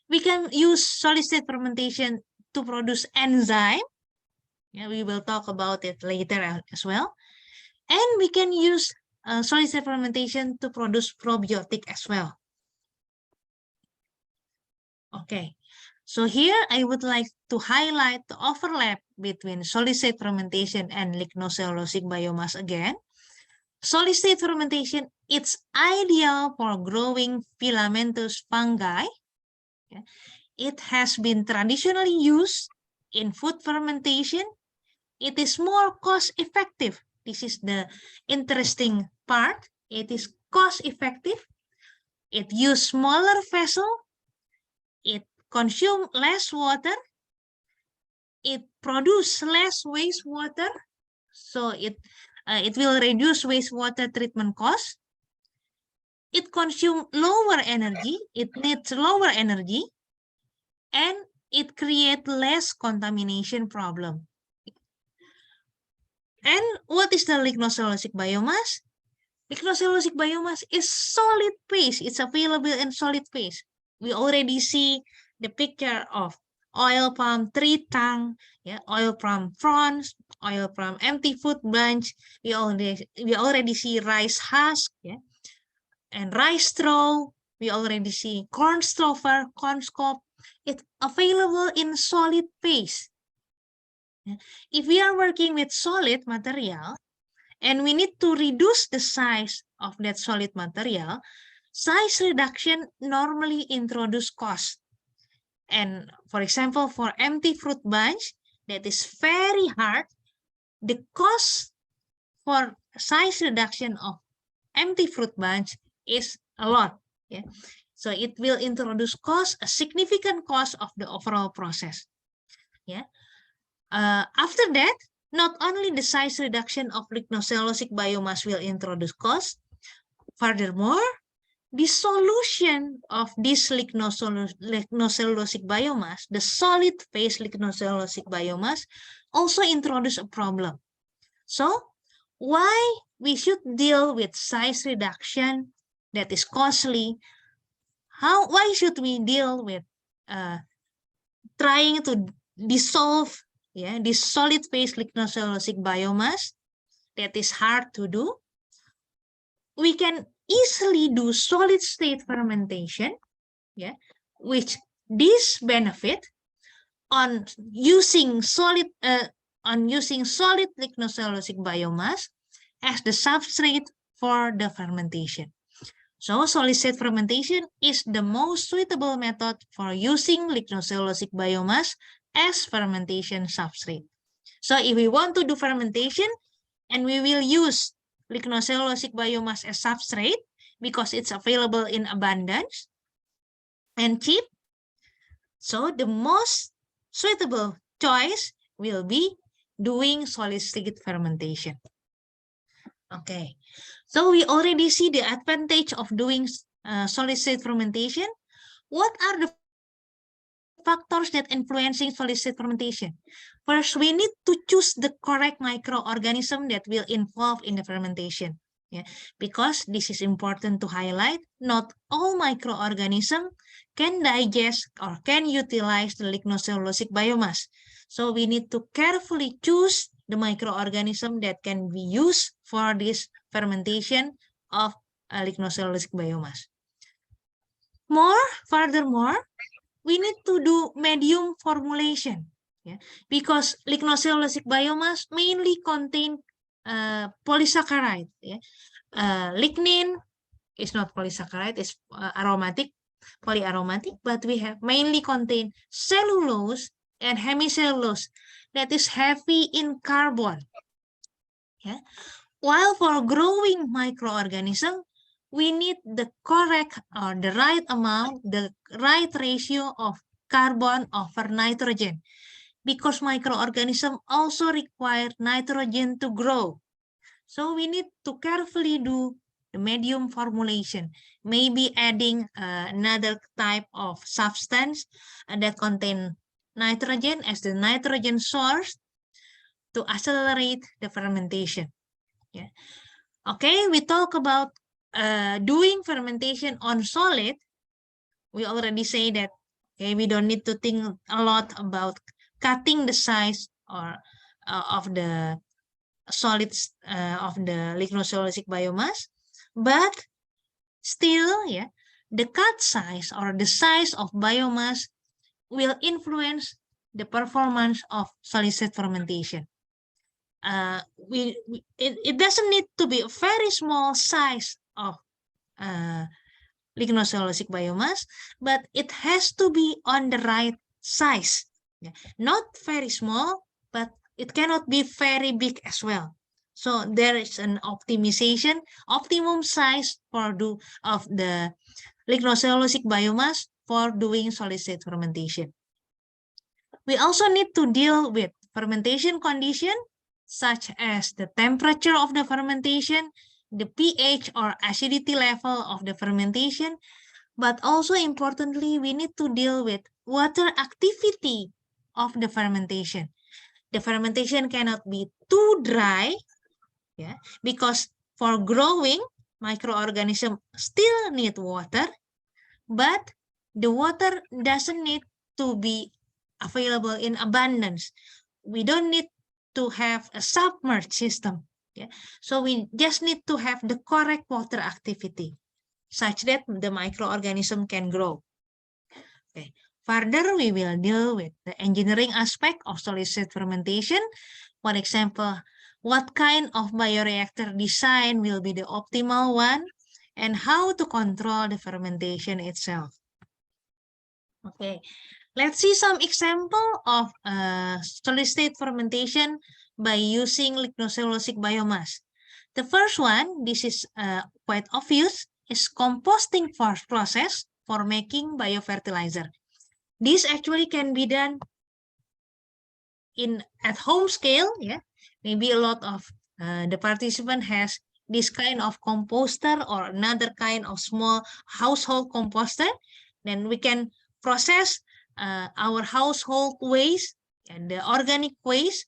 We can use solid state fermentation to produce enzyme. Yeah, we will talk about it later as well. And we can use solid state fermentation to produce probiotic as well. Okay, so here I would like to highlight the overlap between solid state fermentation and lignocellulosic biomass again. Solid state fermentation, it's ideal for growing filamentous fungi. Yeah. It has been traditionally used in food fermentation. It is more cost effective. This is the interesting part. It is cost effective. It uses smaller vessel. It consumes less water. It produces less wastewater. So it will reduce wastewater treatment costs. It consumes lower energy. It needs lower energy. And it creates less contamination problem. And what is the lignocellulosic biomass? Lignocellulosic biomass is solid phase. It's available in solid phase. We already see the picture of oil palm tree tongue, yeah, oil palm fronds, oil palm empty food bunch. We already see rice husk, yeah, and rice straw. We already see corn stover, corn scob. It's available in solid phase. If we are working with solid material and we need to reduce the size of that solid material, size reduction normally introduce cost. And for example, for empty fruit bunch, that is very hard. The cost for size reduction of empty fruit bunch is a lot. Yeah? So it will introduce cost, a significant cost of the overall process. Yeah. After that, not only the size reduction of lignocellulosic biomass will introduce cost, furthermore, the solution of this lignocellulosic biomass, the solid phase lignocellulosic biomass, also introduce a problem. So, why we should deal with size reduction that is costly? Why should we deal with trying to dissolve this solid phase lignocellulosic biomass that is hard to do? We can easily do solid state fermentation, which this benefit on using solid lignocellulosic biomass as the substrate for the fermentation. So solid state fermentation is the most suitable method for using lignocellulosic biomass as fermentation substrate. So if we want to do fermentation and we will use lignocellulosic biomass as substrate because it's available in abundance and cheap, so the most suitable choice will be doing solid state fermentation. Okay, so we already see the advantage of doing solid state fermentation. What are the factors that influencing solid state fermentation? First, we need to choose the correct microorganism that will involve in the fermentation. Yeah, because this is important to highlight. Not all microorganisms can digest or can utilize the lignocellulosic biomass. So we need to carefully choose the microorganism that can be used for this fermentation of lignocellulosic biomass. Furthermore, we need to do medium formulation, because lignocellulosic biomass mainly contain polysaccharide, lignin, it's not polysaccharide, it's aromatic, polyaromatic, but we have mainly contain cellulose and hemicellulose that is heavy in carbon. Yeah. While for growing microorganism, we need the correct or the right amount, the right ratio of carbon over nitrogen, because microorganisms also require nitrogen to grow. So we need to carefully do the medium formulation, maybe adding another type of substance that contain nitrogen as the nitrogen source to accelerate the fermentation. Yeah. Okay, we talk about doing fermentation on solid. We already say that okay, we don't need to think a lot about cutting the size or of the solids of the lignocellulosic biomass, but still, yeah, the cut size or the size of biomass will influence the performance of solid state fermentation. It doesn't need to be a very small size of lignocellulosic biomass, but it has to be on the right size. Yeah. Not very small, but it cannot be very big as well. So there is an optimization, optimum size for of the lignocellulosic biomass for doing solid state fermentation. We also need to deal with fermentation condition, such as the temperature of the fermentation, the pH or acidity level of the fermentation, but also importantly, we need to deal with water activity of the fermentation. The fermentation cannot be too dry, yeah, because for growing, microorganisms still need water, but the water doesn't need to be available in abundance. We don't need to have a submerged system. Yeah? So we just need to have the correct water activity such that the microorganism can grow. Okay. Further, we will deal with the engineering aspect of solid state fermentation. For example, what kind of bioreactor design will be the optimal one, and how to control the fermentation itself. Okay, let's see some example of solid state fermentation by using lignocellulosic biomass. The first one, this is quite obvious, is composting process for making biofertilizer. This actually can be done at home scale. Yeah, maybe a lot of the participant has this kind of composter or another kind of small household composter. Then we can process our household waste and the organic waste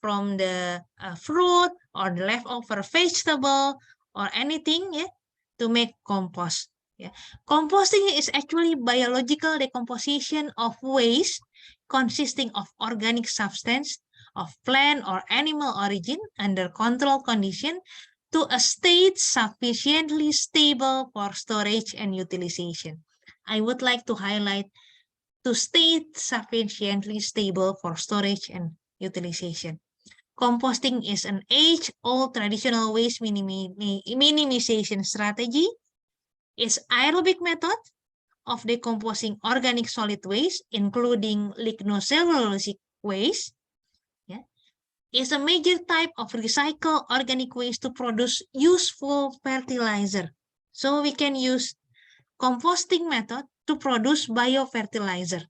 from the fruit or the leftover vegetable or anything, yeah, to make compost. Yeah. Composting is actually biological decomposition of waste consisting of organic substance of plant or animal origin under controlled condition to a state sufficiently stable for storage and utilization. I would like to highlight to state sufficiently stable for storage and utilization. Composting is an age-old traditional waste minimization strategy. It's aerobic method of decomposing organic solid waste, including lignocellulosic waste. Yeah, is a major type of recycled organic waste to produce useful fertilizer. So we can use composting method to produce biofertilizer.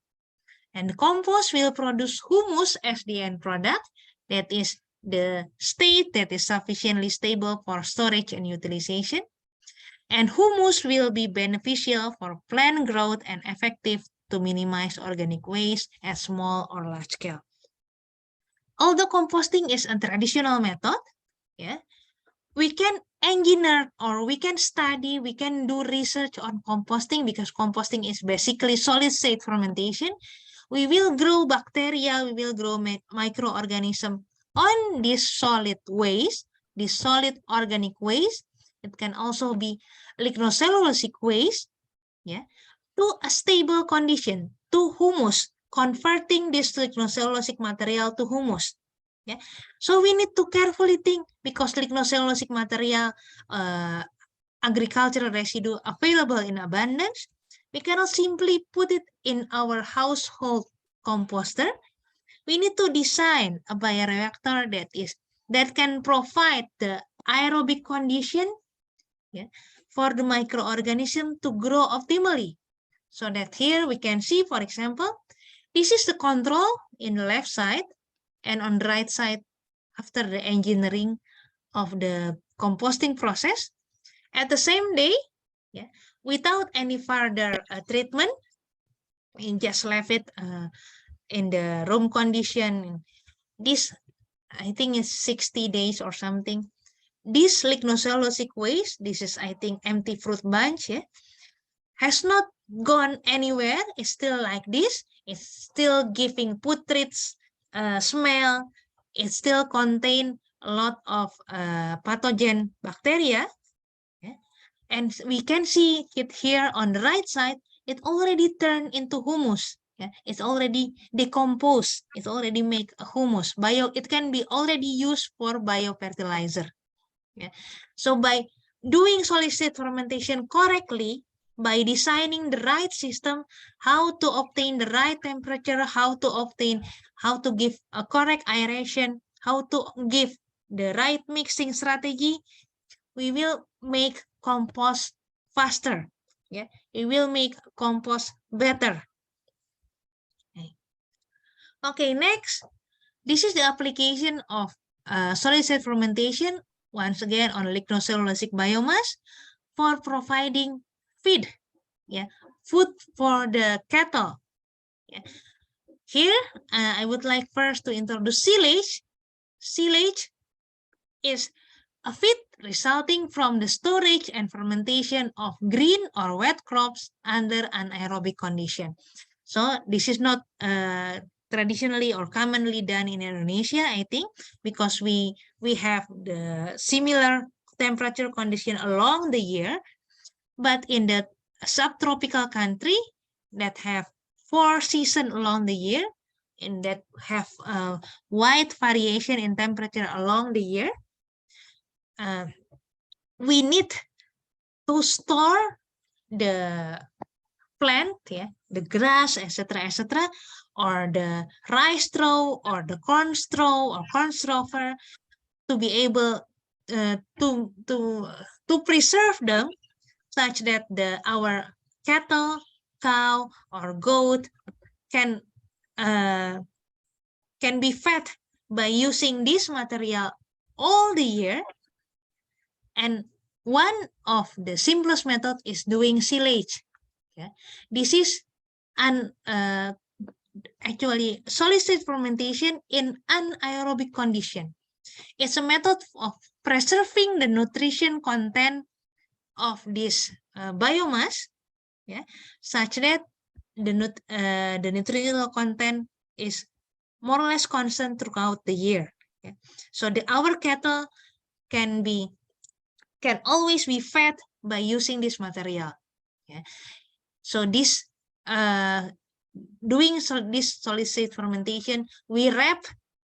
And compost will produce humus as the end product. That is the state that is sufficiently stable for storage and utilization. And humus will be beneficial for plant growth and effective to minimize organic waste at small or large scale. Although composting is a traditional method, yeah, we can engineer or we can study, we can do research on composting because composting is basically solid state fermentation. We will grow bacteria, we will grow microorganisms on this solid waste, this solid organic waste. It can also be lignocellulosic waste, yeah, to a stable condition, to humus, converting this lignocellulosic material to humus. Yeah, so we need to carefully think because lignocellulosic material agricultural residue available in abundance, we cannot simply put it in our household composter. We need to design a bioreactor that can provide the aerobic condition, yeah, for the microorganism to grow optimally. So that here we can see, for example, this is the control in the left side, and on the right side, after the engineering of the composting process. At the same day, yeah, without any further treatment, we just left it in the room condition. This, I think, is 60 days or something. This lignocellulosic waste, this is, I think, empty fruit bunch, yeah, has not gone anywhere. It's still like this. It's still giving putrid smell. It still contains a lot of pathogen bacteria. Yeah? And we can see it here on the right side. It already turned into humus. Yeah? It's already decomposed. It already make a humus. It can be already used for biofertilizer. Yeah. So by doing solid state fermentation correctly, by designing the right system, how to obtain the right temperature, how to give a correct aeration, how to give the right mixing strategy, we will make compost faster. Yeah, it will make compost better. Okay, next, this is the application of solid state fermentation, once again on lignocellulosic biomass, for providing feed, yeah, food for the cattle. Yeah. Here, I would like first to introduce silage. Silage is a feed resulting from the storage and fermentation of green or wet crops under anaerobic condition. So this is not traditionally or commonly done in Indonesia, I think, because we have the similar temperature condition along the year. But in the subtropical country that have 4 seasons along the year and that have wide variation in temperature along the year, we need to store the plant, yeah, the grass, etc., or the rice straw or the corn straw or corn strawfer, to be able to preserve them such that our cattle, cow, or goat can be fed by using this material all the year. And one of the simplest method is doing silage. Yeah. This is actually solid state fermentation in anaerobic condition. It's a method of preserving the nutrition content of this biomass, yeah, such that the nutritional content is more or less constant throughout the year. Yeah. So our cattle can always be fed by using this material. Yeah. So this doing this solid state fermentation, we wrap,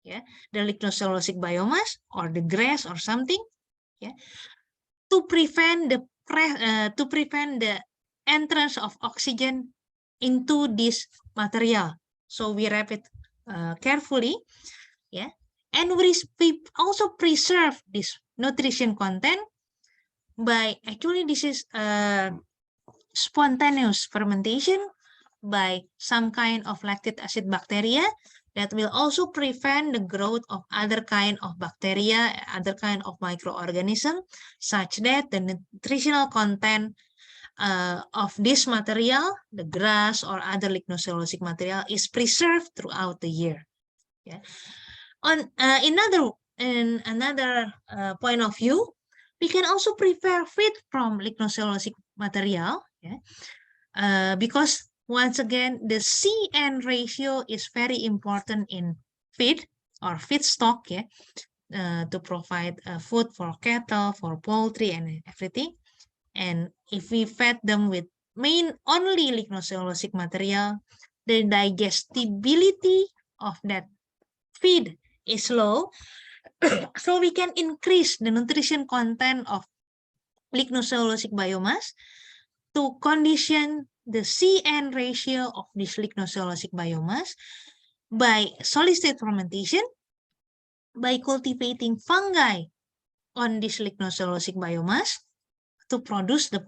yeah, the lignocellulosic biomass or the grass or something, yeah, to prevent the entrance of oxygen into this material. So we wrap it carefully, yeah, and we also preserve this nutrition content by, actually this is spontaneous fermentation by some kind of lactic acid bacteria that will also prevent the growth of other kind of bacteria, other kind of microorganism, such that the nutritional content of this material, the grass or other lignocellulosic material, is preserved throughout the year. Yeah. In another point of view, we can also prepare feed from lignocellulosic material, yeah, because once again, the C/N ratio is very important in feed or feedstock, yeah, to provide food for cattle, for poultry, and everything. And if we fed them with only lignocellulosic material, the digestibility of that feed is low, so we can increase the nutrition content of lignocellulosic biomass to condition the C/N ratio of this lignocellulosic biomass by solid state fermentation, by cultivating fungi on this lignocellulosic biomass to produce the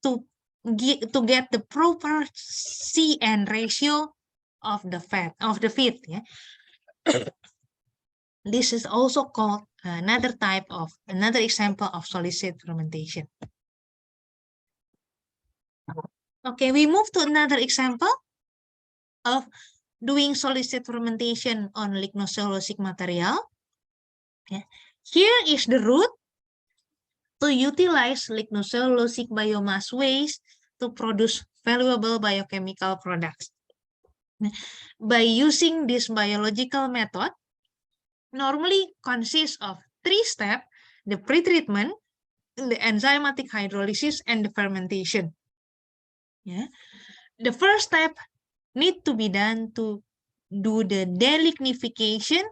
to get the proper C/N ratio of the feed. Yeah. This is also called another example of solid state fermentation. Okay, we move to another example of doing solid state fermentation on lignocellulosic material. Yeah. Here is the route to utilize lignocellulosic biomass waste to produce valuable biochemical products. By using this biological method, normally consists of 3 steps: the pretreatment, the enzymatic hydrolysis, and the fermentation. Yeah. The first step need to be done to do the delignification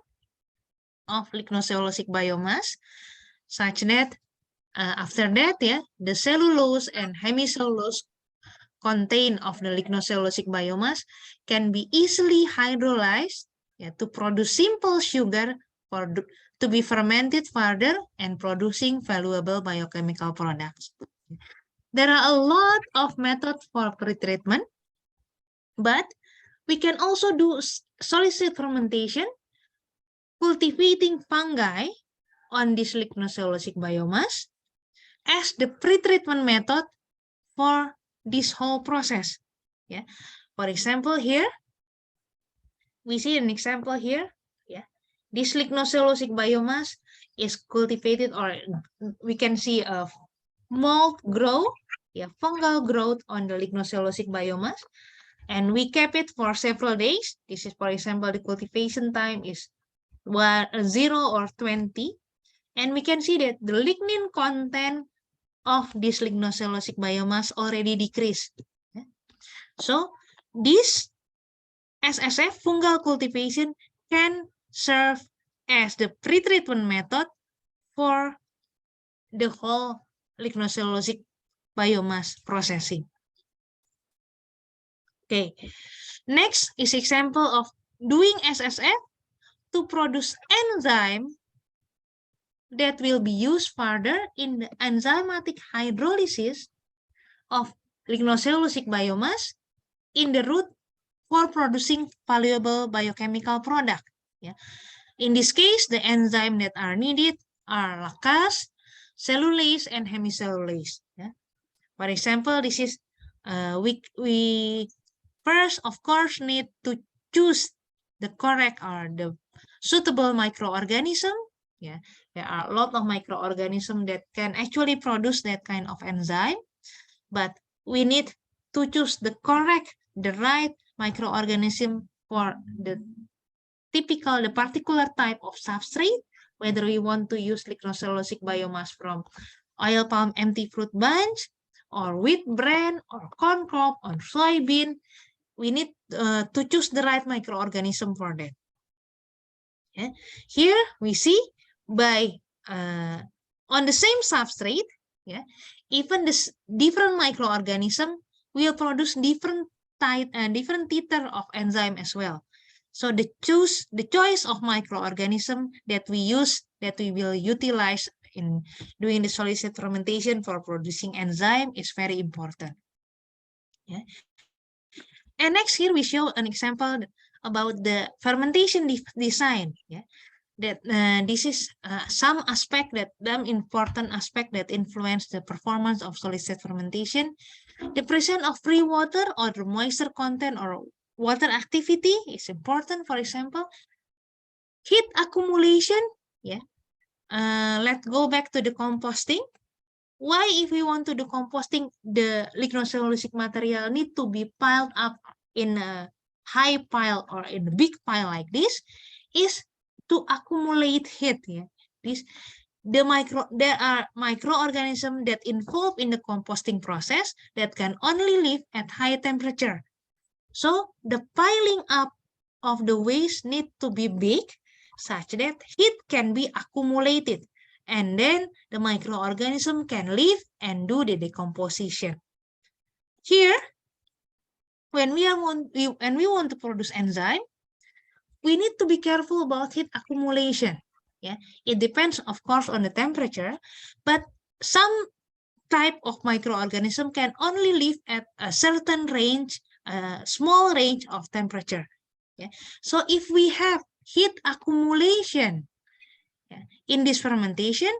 of lignocellulosic biomass, such that after that, the cellulose and hemicellulose contained of the lignocellulosic biomass can be easily hydrolyzed to produce simple sugar to be fermented further and producing valuable biochemical products. There are a lot of methods for pretreatment, but we can also do solid state fermentation, cultivating fungi on this lignocellulosic biomass as the pretreatment method for this whole process. Yeah. For example, here we see an example here. Yeah. This lignocellulosic biomass is cultivated, or we can see a mold growth, fungal growth on the lignocellulosic biomass, and we kept it for several days. This is, for example, the cultivation time is 0 or 20, and we can see that the lignin content of this lignocellulosic biomass already decreased. So this SSF fungal cultivation can serve as the pretreatment method for the whole lignocellulosic biomass processing. Okay, next is example of doing SSF to produce enzyme that will be used further in the enzymatic hydrolysis of lignocellulosic biomass in the route for producing valuable biochemical product. Yeah. In this case, the enzymes that are needed are lactase, cellulase, and hemicellulase. Yeah. For example, this is we first, of course, need to choose the correct or the suitable microorganism. Yeah, there are a lot of microorganisms that can actually produce that kind of enzyme, but we need to choose the right microorganism for the particular type of substrate, whether we want to use lignocellulosic biomass from oil palm empty fruit bunch, or wheat bran, or corn crop, or soybean. We need to choose the right microorganism for that. Yeah. Here we see by on the same substrate, even this different microorganism will produce different titer of enzyme as well. So the choice of microorganism that we will utilize in doing the solid state fermentation for producing enzyme is very important. Yeah. And next, here we show an example about the fermentation design. Yeah, that this is some important aspect that influence the performance of solid state fermentation. The presence of free water or the moisture content or water activity is important. For example, heat accumulation. Yeah, let's go back to the composting. Why, if we want to do composting, the lignocellulosic material need to be piled up in a high pile or in a big pile like this, is to accumulate heat. Yeah, there are microorganisms that involved in the composting process that can only live at high temperature. So the piling up of the waste need to be big, such that heat can be accumulated. and then the microorganism can live and do the decomposition. Here, when we want to produce enzyme, we need to be careful about heat accumulation. Yeah, it depends, of course, on the temperature, but some type of microorganism can only live at a certain range, a small range of temperature. Yeah, so if we have heat accumulation in this fermentation,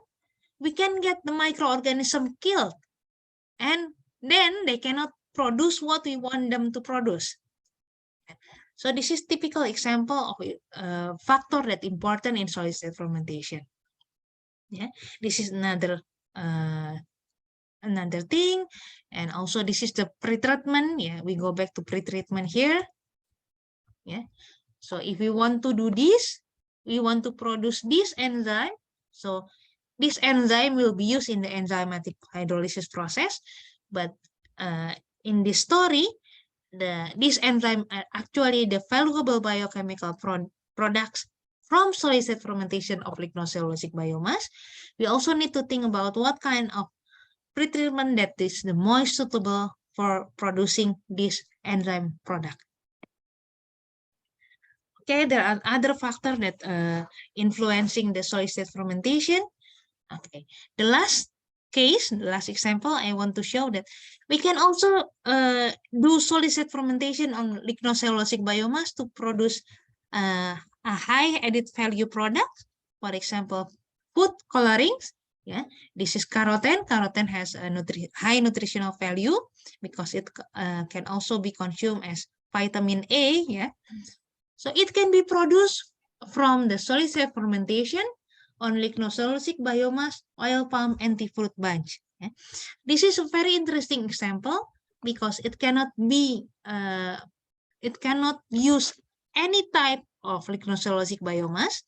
we can get the microorganism killed, and then they cannot produce what we want them to produce. So this is typical example of a factor that important in solid state fermentation. Yeah, this is another thing, and also this is the pre-treatment. Yeah, we go back to pre-treatment here. Yeah, so if we want to do this, we want to produce this enzyme. So this enzyme will be used in the enzymatic hydrolysis process, but in this story, this enzyme are actually the valuable biochemical products from solid state fermentation of lignocellulosic biomass. We also need to think about what kind of pretreatment that is the most suitable for producing this enzyme product. Okay, there are other factors that influencing the solid state fermentation. Okay, the last case, the last example, I want to show that we can also do solid state fermentation on lignocellulosic biomass to produce a high added value product. For example, food colorings. Yeah, this is carotene. Carotene has a high nutritional value because it can also be consumed as vitamin A. Yeah, so it can be produced from the solid state fermentation on lignocellulosic biomass, oil palm, anti-fruit bunch. Yeah. This is a very interesting example because it cannot use any type of lignocellulosic biomass,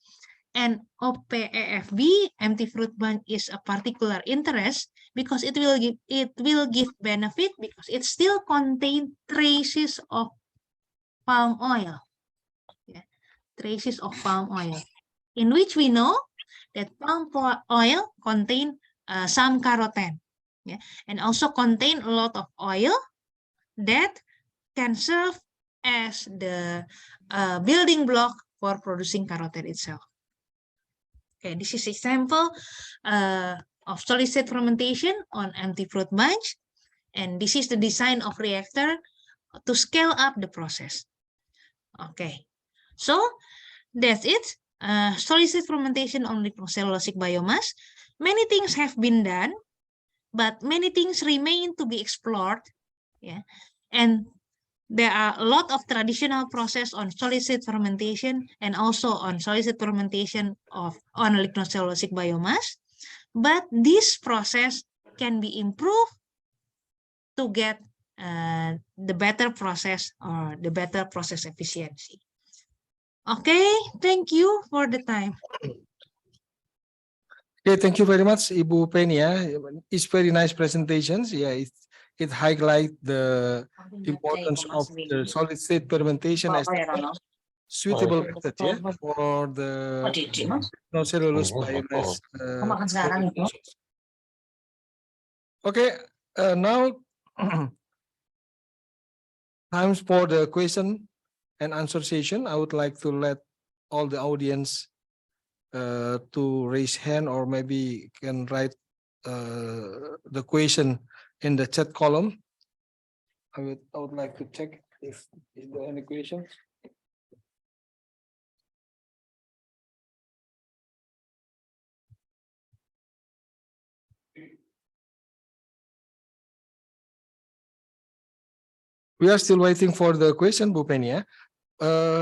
and OPEFB, anti-fruit bunch, is a particular interest because it will give benefit because it still contains traces of palm oil. Yeah. Traces of palm oil, in which we know that palm oil contain some carotene, yeah, and also contain a lot of oil that can serve as the building block for producing carotene itself. Okay, this is example of solid state fermentation on anti-fruit bunch, and this is the design of reactor to scale up the process. Okay, so that's it. Solid state fermentation on lignocellulosic biomass. Many things have been done, but many things remain to be explored. Yeah, and there are a lot of traditional process on solid state fermentation and also on solid state fermentation on lignocellulosic biomass. But this process can be improved to get the better process or the better process efficiency. Okay, thank you for the time. Okay, thank you very much, Ibu Penny. It's very nice presentations. Yeah, it highlights the importance of the solid state fermentation as a suitable method, yeah, for the lignocellulose biomass. Okay, now times for the question and answer session. I would like to let all the audience to raise hand, or maybe can write the question in the chat column. I would like to check if there are any questions. We are still waiting for the question, Bu Penny.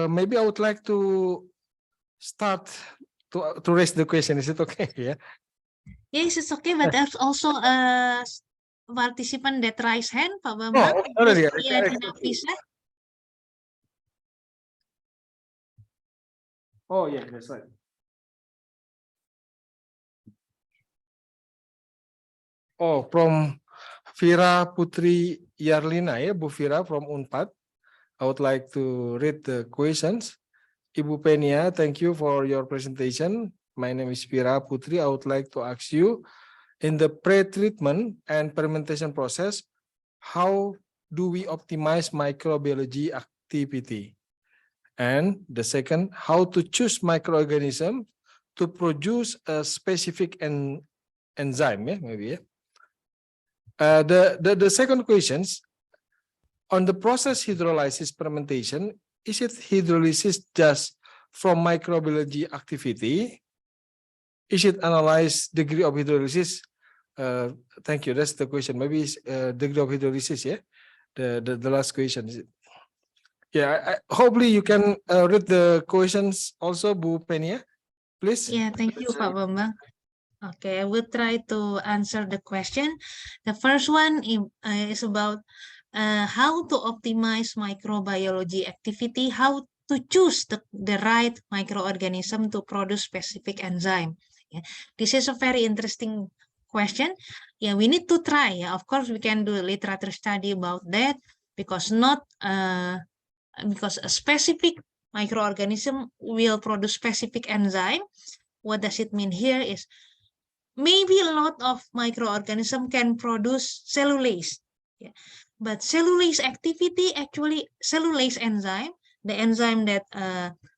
Maybe I would like to start to raise the question. Is it okay? Yeah. Yes, it's okay, but there's also a participant that raise hand, Pak Bambang. Oh, already. Oh, yeah, that's right. Oh, from Vira Putri Yarlina, ya, Bu Vira from Unpad. I would like to read the questions. Ibu Penia, thank you for your presentation. My name is Pira Putri. I would like to ask you, in the pre-treatment and fermentation process, how do we optimize microbiology activity? And the second, how to choose microorganism to produce a specific enzyme, maybe. The second questions, on the process hydrolysis fermentation, is it hydrolysis just from microbiology activity? Is it analyze degree of hydrolysis? Thank you. That's the question. Maybe it's degree of hydrolysis. Yeah, the last question. Yeah. Hopefully you can read the questions also, Bu Penia, please. Yeah, thank you, Pak Bambang. Okay, I will try to answer the question. The first one is about how to optimize microbiology activity, how to choose the right microorganism to produce specific enzyme. Yeah. This is a very interesting question. Yeah, we need to try. Yeah. Of course, we can do a literature study about that because because a specific microorganism will produce specific enzyme. What does it mean here is maybe a lot of microorganism can produce cellulase. Yeah. But cellulase activity, actually cellulase enzyme, the enzyme that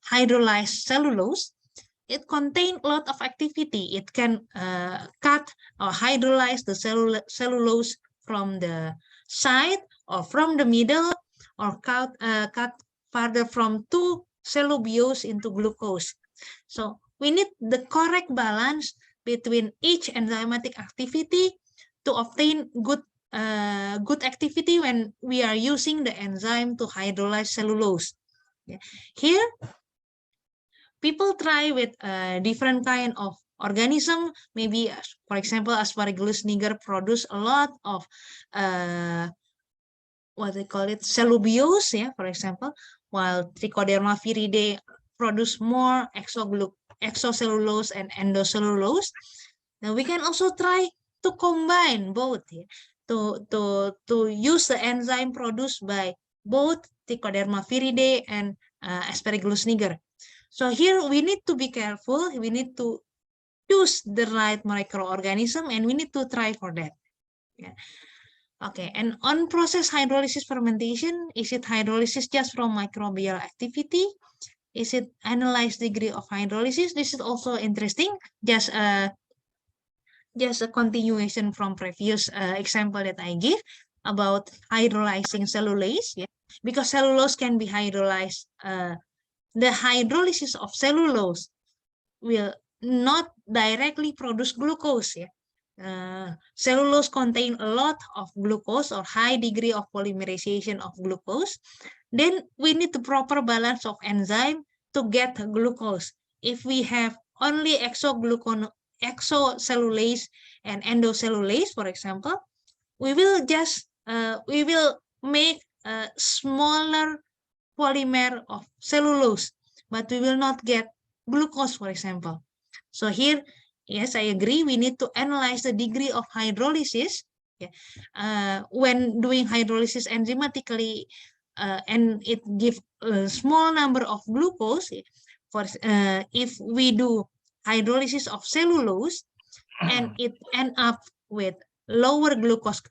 hydrolyze cellulose, it contains a lot of activity. It can cut or hydrolyze the cellulose from the side or from the middle, or cut further from two cellulose into glucose. So we need the correct balance between each enzymatic activity to obtain good activity when we are using the enzyme to hydrolyze cellulose. Yeah. Here, people try with different kind of organism. Maybe, for example, Aspergillus niger produce a lot of what they call it, cellubiose, yeah, for example, while Trichoderma viride produce more exocellulose and endocellulose. Now we can also try to combine both, yeah, to use the enzyme produced by both Trichoderma viride and Aspergillus niger. So here we need to be careful. We need to choose the right microorganism, and we need to try for that. Yeah. Okay, and on process hydrolysis fermentation, is it hydrolysis just from microbial activity? Is it analyzed degree of hydrolysis? This is also interesting. Just a continuation from previous example that I give about hydrolyzing cellulase. Yeah, because cellulose can be hydrolyzed. The hydrolysis of cellulose will not directly produce glucose. Yeah. Cellulose contain a lot of glucose or high degree of polymerization of glucose. Then we need the proper balance of enzyme to get glucose. If we have only exocellulase and endocellulase, for example, we will just make a smaller polymer of cellulose, but we will not get glucose, for example. So here, yes, I agree. We need to analyze the degree of hydrolysis. Yeah. When doing hydrolysis enzymatically, and it gives a small number of glucose. For if we do hydrolysis of cellulose and it end up with low glucose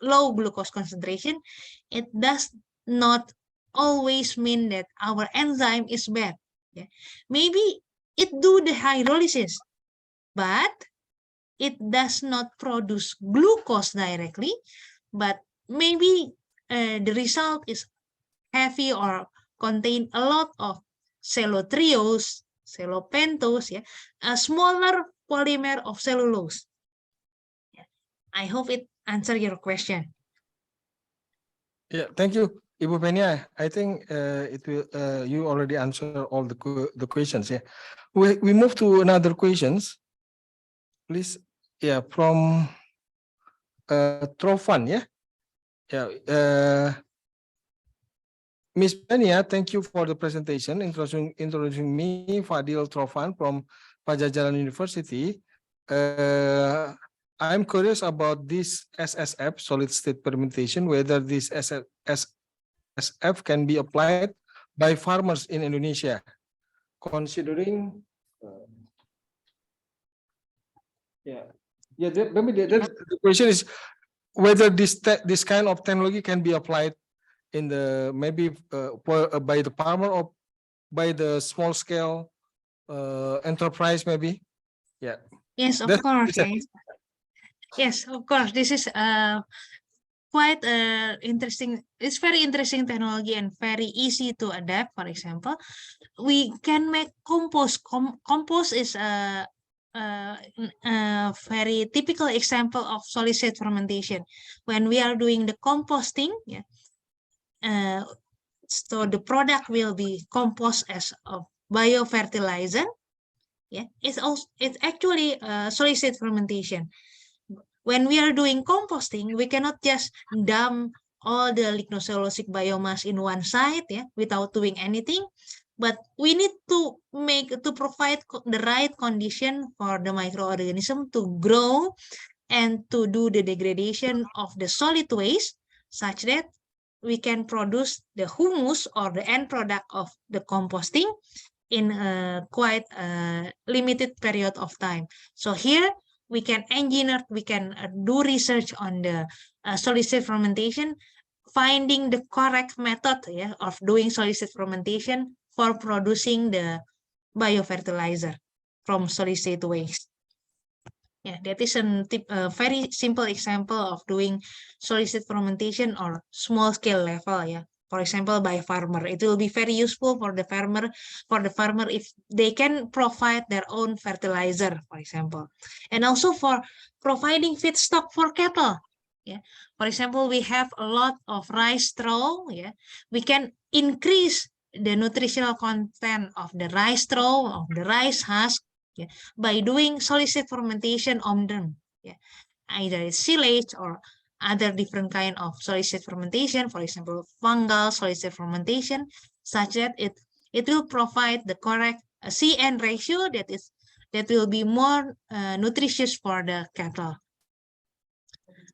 concentration, it does not always mean that our enzyme is bad. Yeah. Maybe it do the hydrolysis, but it does not produce glucose directly, but maybe the result is heavy or contain a lot of cellotriose, cellopentose, yeah, a smaller polymer of cellulose. Yeah. I hope it answered your question. Yeah, thank you, Ibu Penia. I think it will. You already answered all the questions. Yeah, we move to another questions. Please, yeah, from Trofan, yeah, yeah. Miss Penia, thank you for the presentation. Introducing me, Fadil Trofan from Padjadjaran University. I'm curious about this SSF, solid state fermentation, whether this SSF can be applied by farmers in Indonesia, considering The question is whether this kind of technology can be applied in the maybe by the farmer or by the small scale enterprise maybe. Yeah. Yes, of course. Yes. Yes, of course. This is quite interesting. It's very interesting technology and very easy to adapt. For example, we can make compost. Compost is a very typical example of solid state fermentation. When we are doing the composting, so the product will be compost as a biofertilizer. It's actually solid state fermentation. When we are doing composting, we cannot just dump all the lignocellulosic biomass in one site, without doing anything. But we need to provide the right condition for the microorganism to grow and to do the degradation of the solid waste, such that we can produce the humus or the end product of the composting in a quite limited period of time. So here we can engineer, we can do research on the solid state fermentation, finding the correct method of doing solid state fermentation for producing the biofertilizer from solid state waste. That is a very simple example of doing solid state fermentation or small scale level. For example, by farmer, it will be very useful for the farmer if they can provide their own fertilizer, for example, and also for providing feedstock for cattle. For example, we have a lot of rice straw. We can increase the nutritional content of the rice straw, of the rice husk, by doing solid state fermentation on them. Either it's silage or other different kind of solid state fermentation, for example, fungal solid state fermentation, such that it will provide the correct C/N ratio that will be more nutritious for the cattle.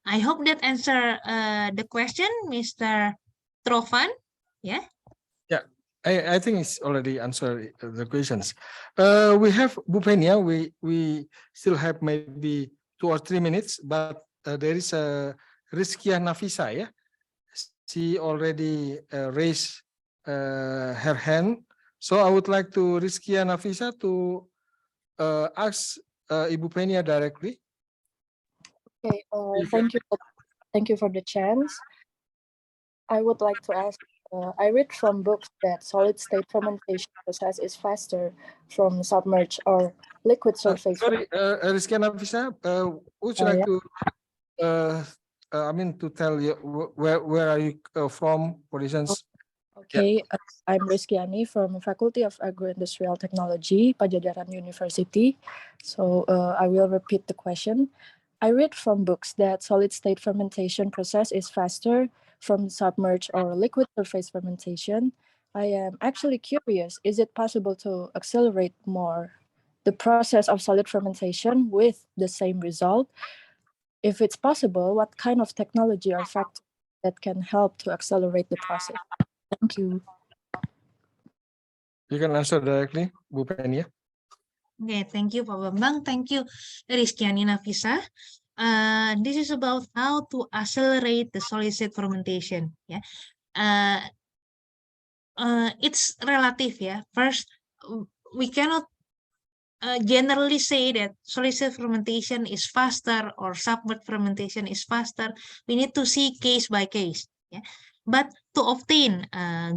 I hope that answer the question, Mr. Trovan. I think it's already answered the questions. We have Bupenia. We still have maybe 2 or 3 minutes, but there is a Rizkia Nafisa. She already raised her hand. So I would like to Rizkia Nafisa to ask Ibu Penia directly. Okay, thank you for the chance. I would like to ask, I read from books that solid state fermentation process is faster from submerged or liquid surface. Sorry, Rizkia Nafisa, would you like to to tell you where are you from, for instance? Okay, I'm Rizkiani from Faculty of Agro-Industrial Technology, Padjadjaran University. So I will repeat the question. I read from books that solid state fermentation process is faster from submerged or liquid surface fermentation. I am actually curious, is it possible to accelerate more the process of solid fermentation with the same result? If it's possible, what kind of technology or factors that can help to accelerate the process? Thank you. You can answer directly, Bu Penia. Okay, thank you, Pak Bambang. Thank you, Rizkiani Nafisa. This is about how to accelerate the solid state fermentation. It's relative. First, we cannot generally say that solid state fermentation is faster or submerged fermentation is faster. We need to see case by case. But to obtain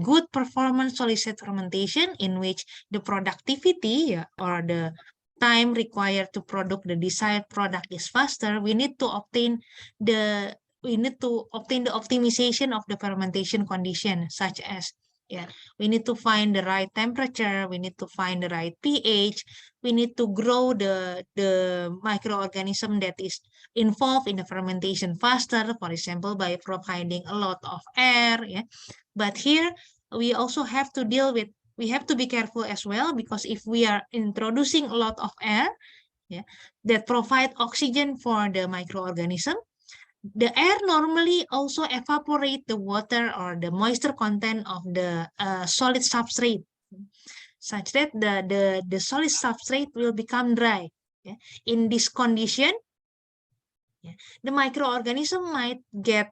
good performance solid state fermentation in which the productivity or the time required to produce the desired product is faster, we need to obtain the optimization of the fermentation condition, such as we need to find the right temperature, we need to find the right pH, we need to grow the microorganism that is involved in the fermentation faster, for example, by providing a lot of air. But here we also have to we have to be careful as well, because if we are introducing a lot of air that provide oxygen for the microorganism, the air normally also evaporate the water or the moisture content of the solid substrate, such that the solid substrate will become dry. Yeah. In this condition, yeah, the microorganism might get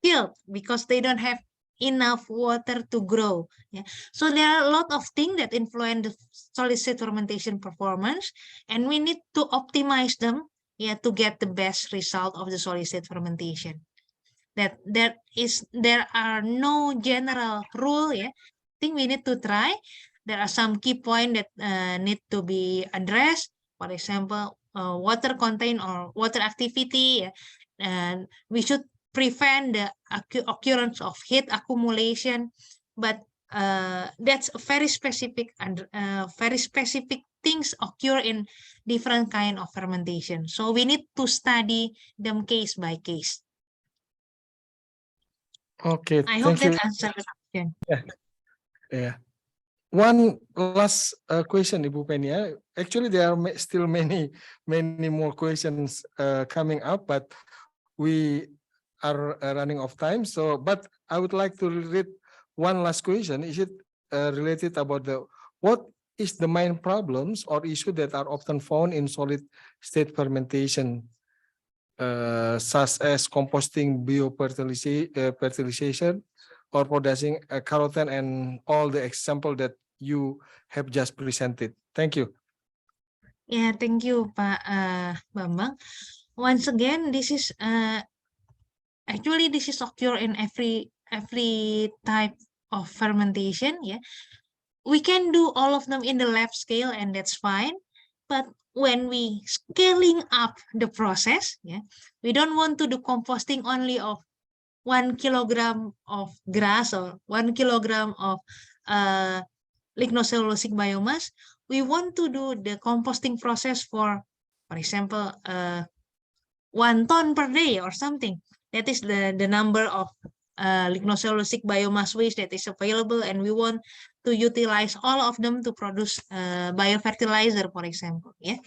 killed because they don't have enough water to grow. Yeah. So there are a lot of things that influence the solid state fermentation performance, and we need to optimize them, yeah, to get the best result of the solid state fermentation. That there are no general rule. Yeah, I think we need to try. There are some key points that need to be addressed. For example, water content or water activity. Yeah? And we should prevent the occurrence of heat accumulation. But that's a very specific and very specific things occur in different kind of fermentation. So we need to study them case by case. Okay, I hope thank you. that answered the question. Yeah, yeah. One last question, Ibu Penny. Actually, there are still many more questions coming up, but we are running out of time. So, but I would like to read one last question. Is it related about what is the main problems or issue that are often found in solid state fermentation, such as composting, biofertilization, or producing carotene, and all the example that you have just presented. Thank you. Yeah, thank you, Pak Bambang. Once again, this is actually this is occur in every type of fermentation. Yeah, we can do all of them in the lab scale, and that's fine. But when we scaling up the process, yeah, we don't want to do composting only of 1 kilogram of grass or 1 kilogram of lignocellulosic biomass. We want to do the composting process for example, 1 ton per day or something. That is the number of lignocellulosic biomass waste that is available, and we want to utilize all of them to produce biofertilizer, for example. Yeah.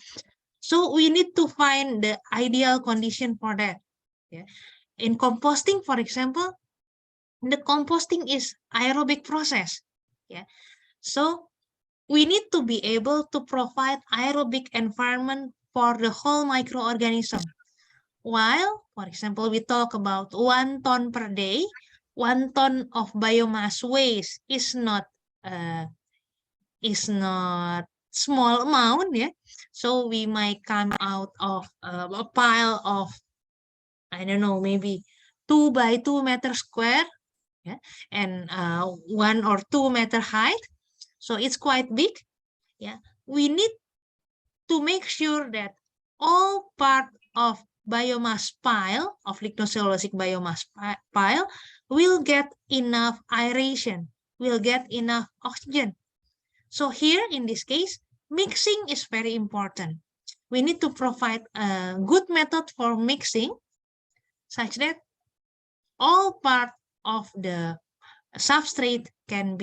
So we need to find the ideal condition for that. Yeah. In composting, for example, the composting is aerobic process. Yeah. So we need to be able to provide aerobic environment for the whole microorganism. While, for example, we talk about 1 ton per day, 1 ton of biomass waste is not small amount, yeah. So we might come out of a pile of, I don't know, maybe 2 by 2 meters square, yeah, and 1 or 2 meter height. So it's quite big. Yeah, we need to make sure that all part of biomass pile, of lignocellulosic biomass pile, will get enough aeration, will get enough oxygen. So here, in this case, mixing is very important. We need to provide a good method for mixing such that all part of the substrate can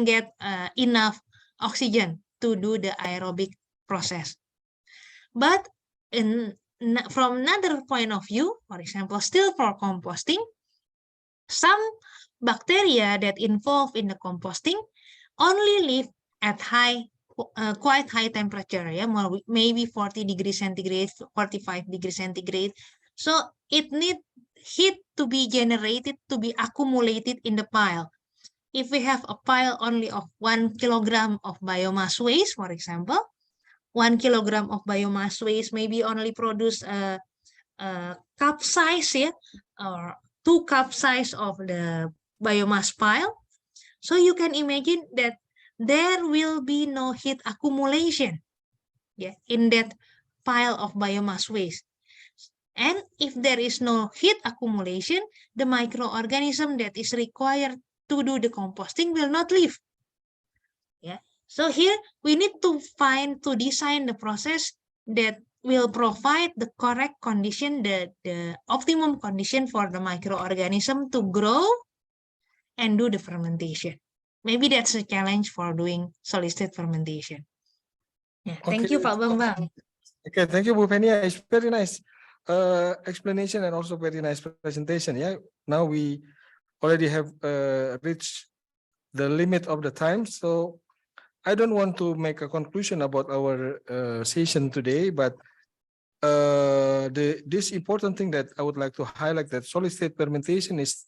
get enough oxygen to do the aerobic process. But from another point of view, for example, still for composting, some bacteria that involved in the composting only live at quite high temperature, yeah, maybe 40 degrees centigrade, 45 degrees centigrade. So it needs heat to be generated, to be accumulated in the pile. If we have a pile only of 1 kilogram of biomass waste, for example, 1 kilogram of biomass waste maybe only produce a cup size, yeah, or 2 cup size of the biomass pile. So you can imagine that there will be no heat accumulation, yeah, in that pile of biomass waste. And if there is no heat accumulation, the microorganism that is required to do the composting will not live. Yeah. So here we need to design the process that will provide the correct condition, the optimum condition for the microorganism to grow and do the fermentation. Maybe that's a challenge for doing solid state fermentation. Yeah. Thank you, Pak Bambang. Okay, thank you, Bu Penny. It's very nice explanation and also very nice presentation. Yeah, now we already have reached the limit of the time, so I don't want to make a conclusion about our session today, but this important thing that I would like to highlight that solid state fermentation is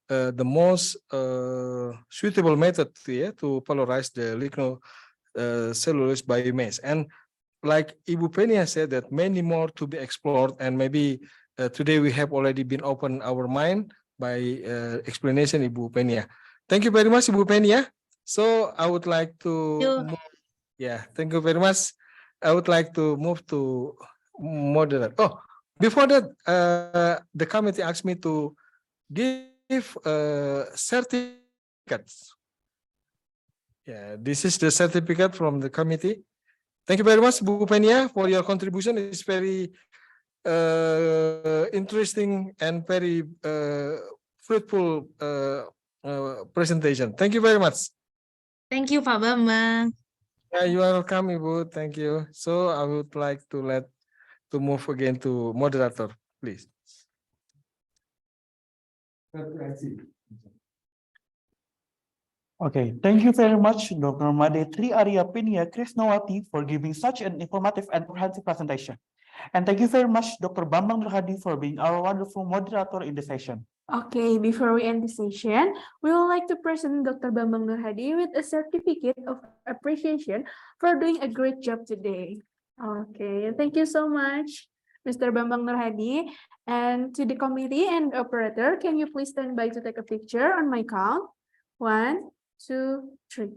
the most suitable method to polarize the lignocellulose biomass. And like Ibu Penia said, that many more to be explored, and maybe today we have already been open our mind by explanation Ibu Penia. Thank you very much, Ibu Penia. So I would like to thank you very much. I would like to move to moderator. Oh, before that, the committee asked me to give certificates. Yeah, this is the certificate from the committee. Thank you very much, Bu Penia, for your contribution. It's very interesting and very fruitful presentation. Thank you very much. Thank you, Pak Bambang. Yeah, you are welcome, Ibu. Thank you. So I would like to move again to moderator, please. Okay, thank you very much, Dr. Made Tri Arya Pinia Krisnawati, for giving such an informative and comprehensive presentation. And thank you very much, Dr. Bambang Nurhadi, for being our wonderful moderator in the session. Okay, before we end the session, we would like to present Dr. Bambang Nurhadi with a certificate of appreciation for doing a great job today. Okay, thank you so much, Mr. Bambang Nurhadi. And to the committee and operator, can you please stand by to take a picture on my count? 1, 2, 3.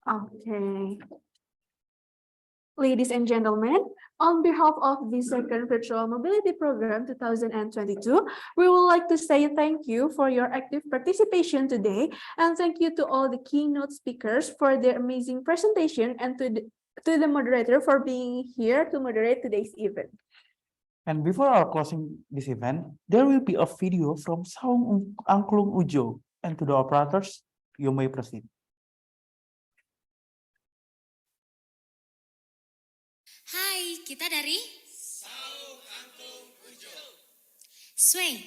Okay. Ladies and gentlemen, on behalf of the second Virtual Mobility Program 2022, we would like to say thank you for your active participation today, and thank you to all the keynote speakers for their amazing presentation, and to the moderator for being here to moderate today's event. And before our closing this event, there will be a video from Saung Angklung Ujo, and to the operators, you may proceed. Hai, kita dari Saung Angklung Ujo. Swing.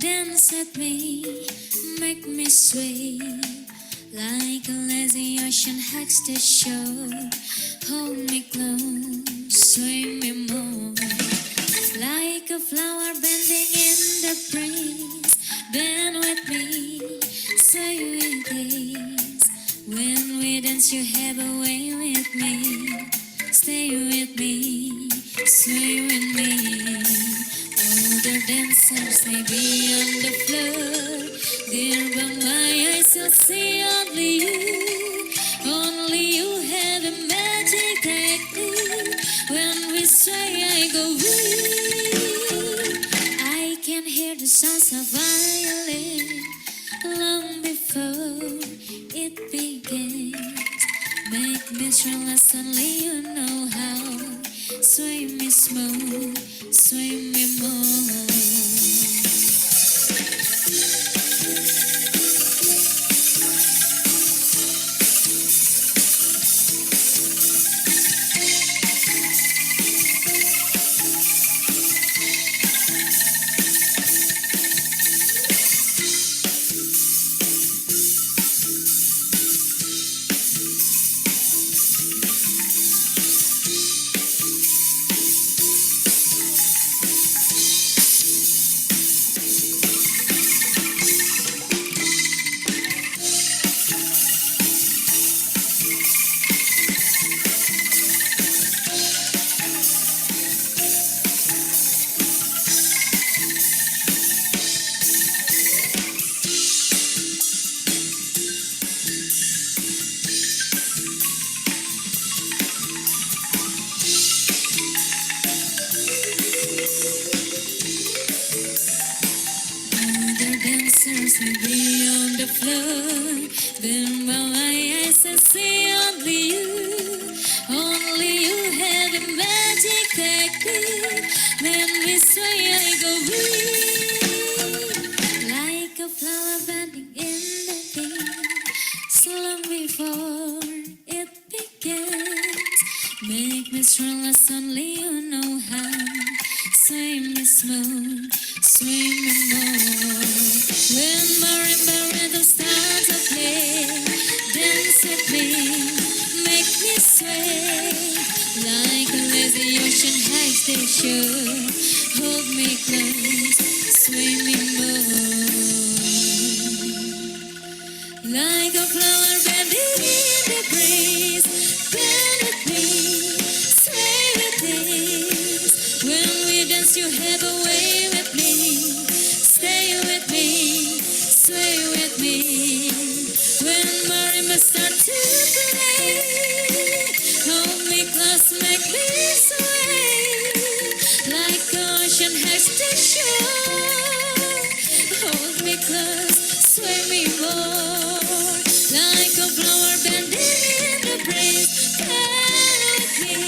Dance at me, make me sway, like a lazy ocean hugs the shore. Hold me close, sway me more, like a flower bending in the breeze. Bend with me, sway with ease. When we dance, you have a way with me. Stay with me, sway with me. Other dancers may be on the floor, there by my eyes I'll see only you. Only you have a magic technique. When we sway, I go weak. I can hear the sounds of violin long before it begins. Make me strong as only you know how. Sway me smooth, sway me more. Then by my eyes I see only you have the magic technique. Let me sway like a wind, like a flower bending in the wind. So long before it begins, make me strongless, only you know how. Sway me smooth, sway me more. When marimba rhythm starts to play, dance with me, make me sway. Like a lazy ocean hugs the shore, hold me close, sway me more. Like a flower bending in the breeze, bend with me, sway with ease. When we dance, you have a way with me. Stay with me, sway with me. When marimba start to play, hold me close, make me sway. Like ocean has to shore, hold me close, sway me more. Like a flower bending in the breeze, bend with me,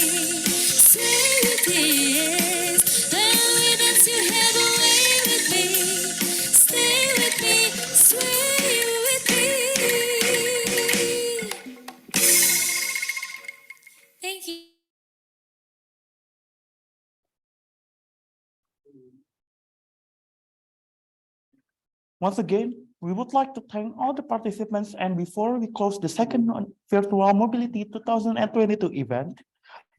sway with ease. When we dance, you have a way with me. Stay with me, sway with me. Thank you. Once again, we would like to thank all the participants, and before we close the second Virtual Mobility 2022 event,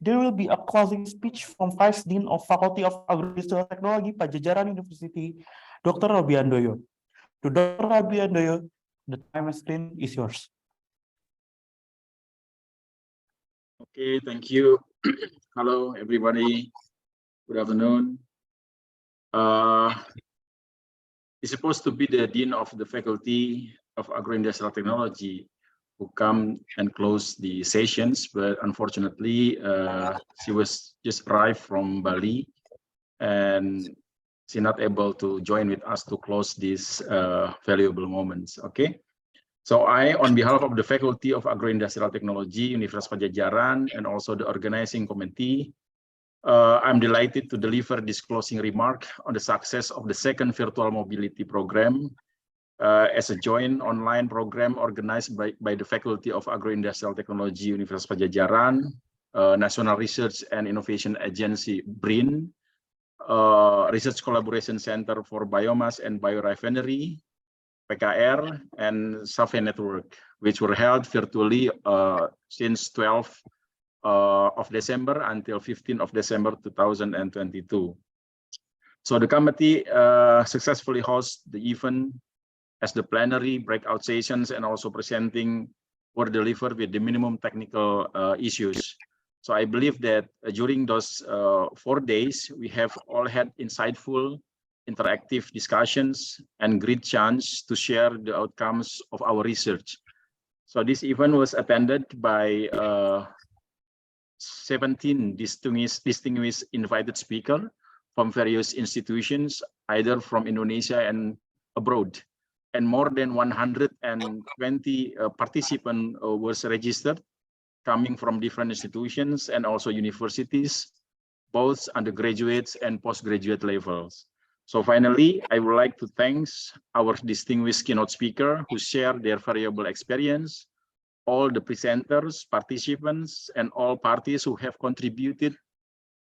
there will be a closing speech from Vice Dean of Faculty of Agro-Industrial Technology, Padjadjaran University, Dr. Robiandoyo. To Dr. Robiandoyo, the time screen is yours. Okay, thank you. Hello, everybody. Good afternoon. It's supposed to be the Dean of the Faculty of Agro-Industrial Technology who come and close the sessions, but unfortunately, she was just arrived from Bali and she's not able to join with us to close these valuable moments, okay? So I, on behalf of the Faculty of Agro-Industrial Technology, Universitas Padjadjaran, and also the organizing committee, I'm delighted to deliver this closing remark on the success of the second Virtual Mobility Program as a joint online program organized by the Faculty of Agro-Industrial Technology, Universitas Padjadjaran, National Research and Innovation Agency, BRIN, Research Collaboration Center for Biomass and Biorefinery, PKR, and SAFE Network, which were held virtually since 12th of December until 15th of December 2022. So the committee successfully hosted the event as the plenary, breakout sessions, and also presenting were delivered with the minimum technical issues. So I believe that during those 4 days, we have all had insightful, interactive discussions and great chance to share the outcomes of our research. So this event was attended by 17 distinguished invited speakers from various institutions, either from Indonesia and abroad. And more than 120 participants was registered, coming from different institutions and also universities, both undergraduates and postgraduate levels. So finally, I would like to thank our distinguished keynote speaker who shared their valuable experience, all the presenters, participants, and all parties who have contributed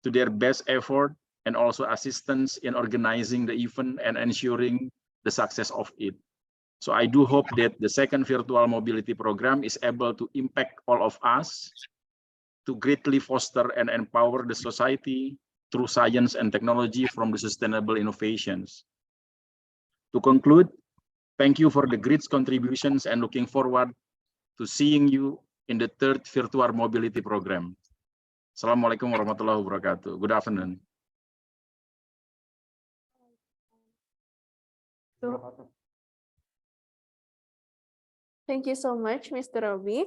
to their best effort and also assistance in organizing the event and ensuring the success of it. So I do hope that the second Virtual Mobility Program is able to impact all of us to greatly foster and empower the society through science and technology from the sustainable innovations. To conclude, thank you for the great contributions and looking forward to seeing you in the third Virtual Mobility Program. Assalamualaikum warahmatullahi wabarakatuh. Good afternoon. Thank you so much, Mr. Robi.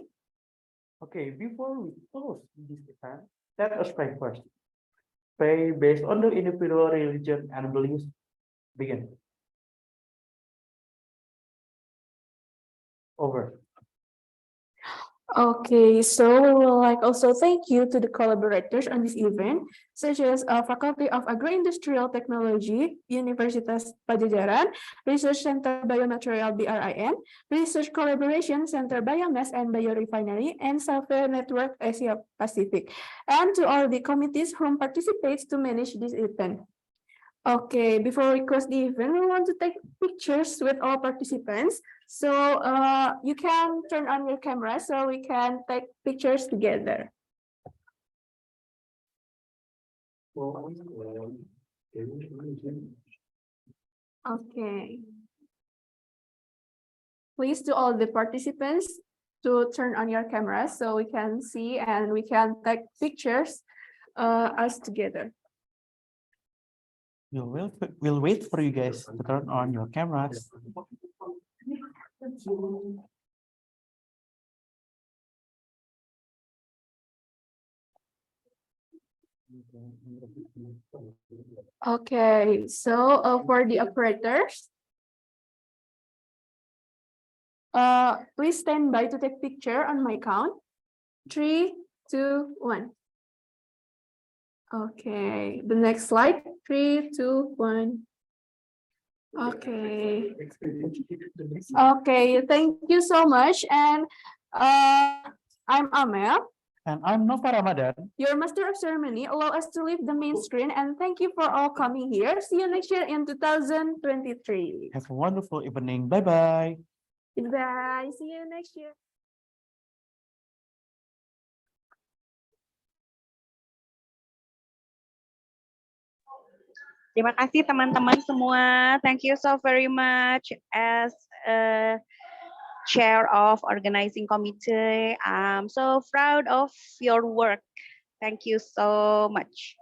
Okay, before we close this event, let us pray first. Pray based on the individual religion and beliefs. Begin. Over. Okay, so we would like also thank you to the collaborators on this event, such as Faculty of Agro-Industrial Technology, Universitas Padjadjaran, Research Center Biomaterial BRIN, Research Collaboration Center Biomass and Biorefinery, and Software Network Asia Pacific, and to all the committees who participates to manage this event. Okay, before we close the event, we want to take pictures with all participants. So you can turn on your camera so we can take pictures together. Okay. Please to all the participants to turn on your camera so we can see and we can take pictures us together. We'll wait for you guys to turn on your cameras. Okay, so for the operators, please stand by to take picture on my count. 3, 2, 1. Okay, the next slide. 3, 2, 1. Okay. Okay, thank you so much. And I'm Amel. And I'm Nova Ramadan. Your master of ceremony. Allow us to leave the main screen and thank you for all coming here. See you next year in 2023. Have a wonderful evening. Bye-bye. Goodbye. See you next year. Terima kasih teman-teman semua. Thank you so very much as chair of organizing committee. I'm so proud of your work. Thank you so much.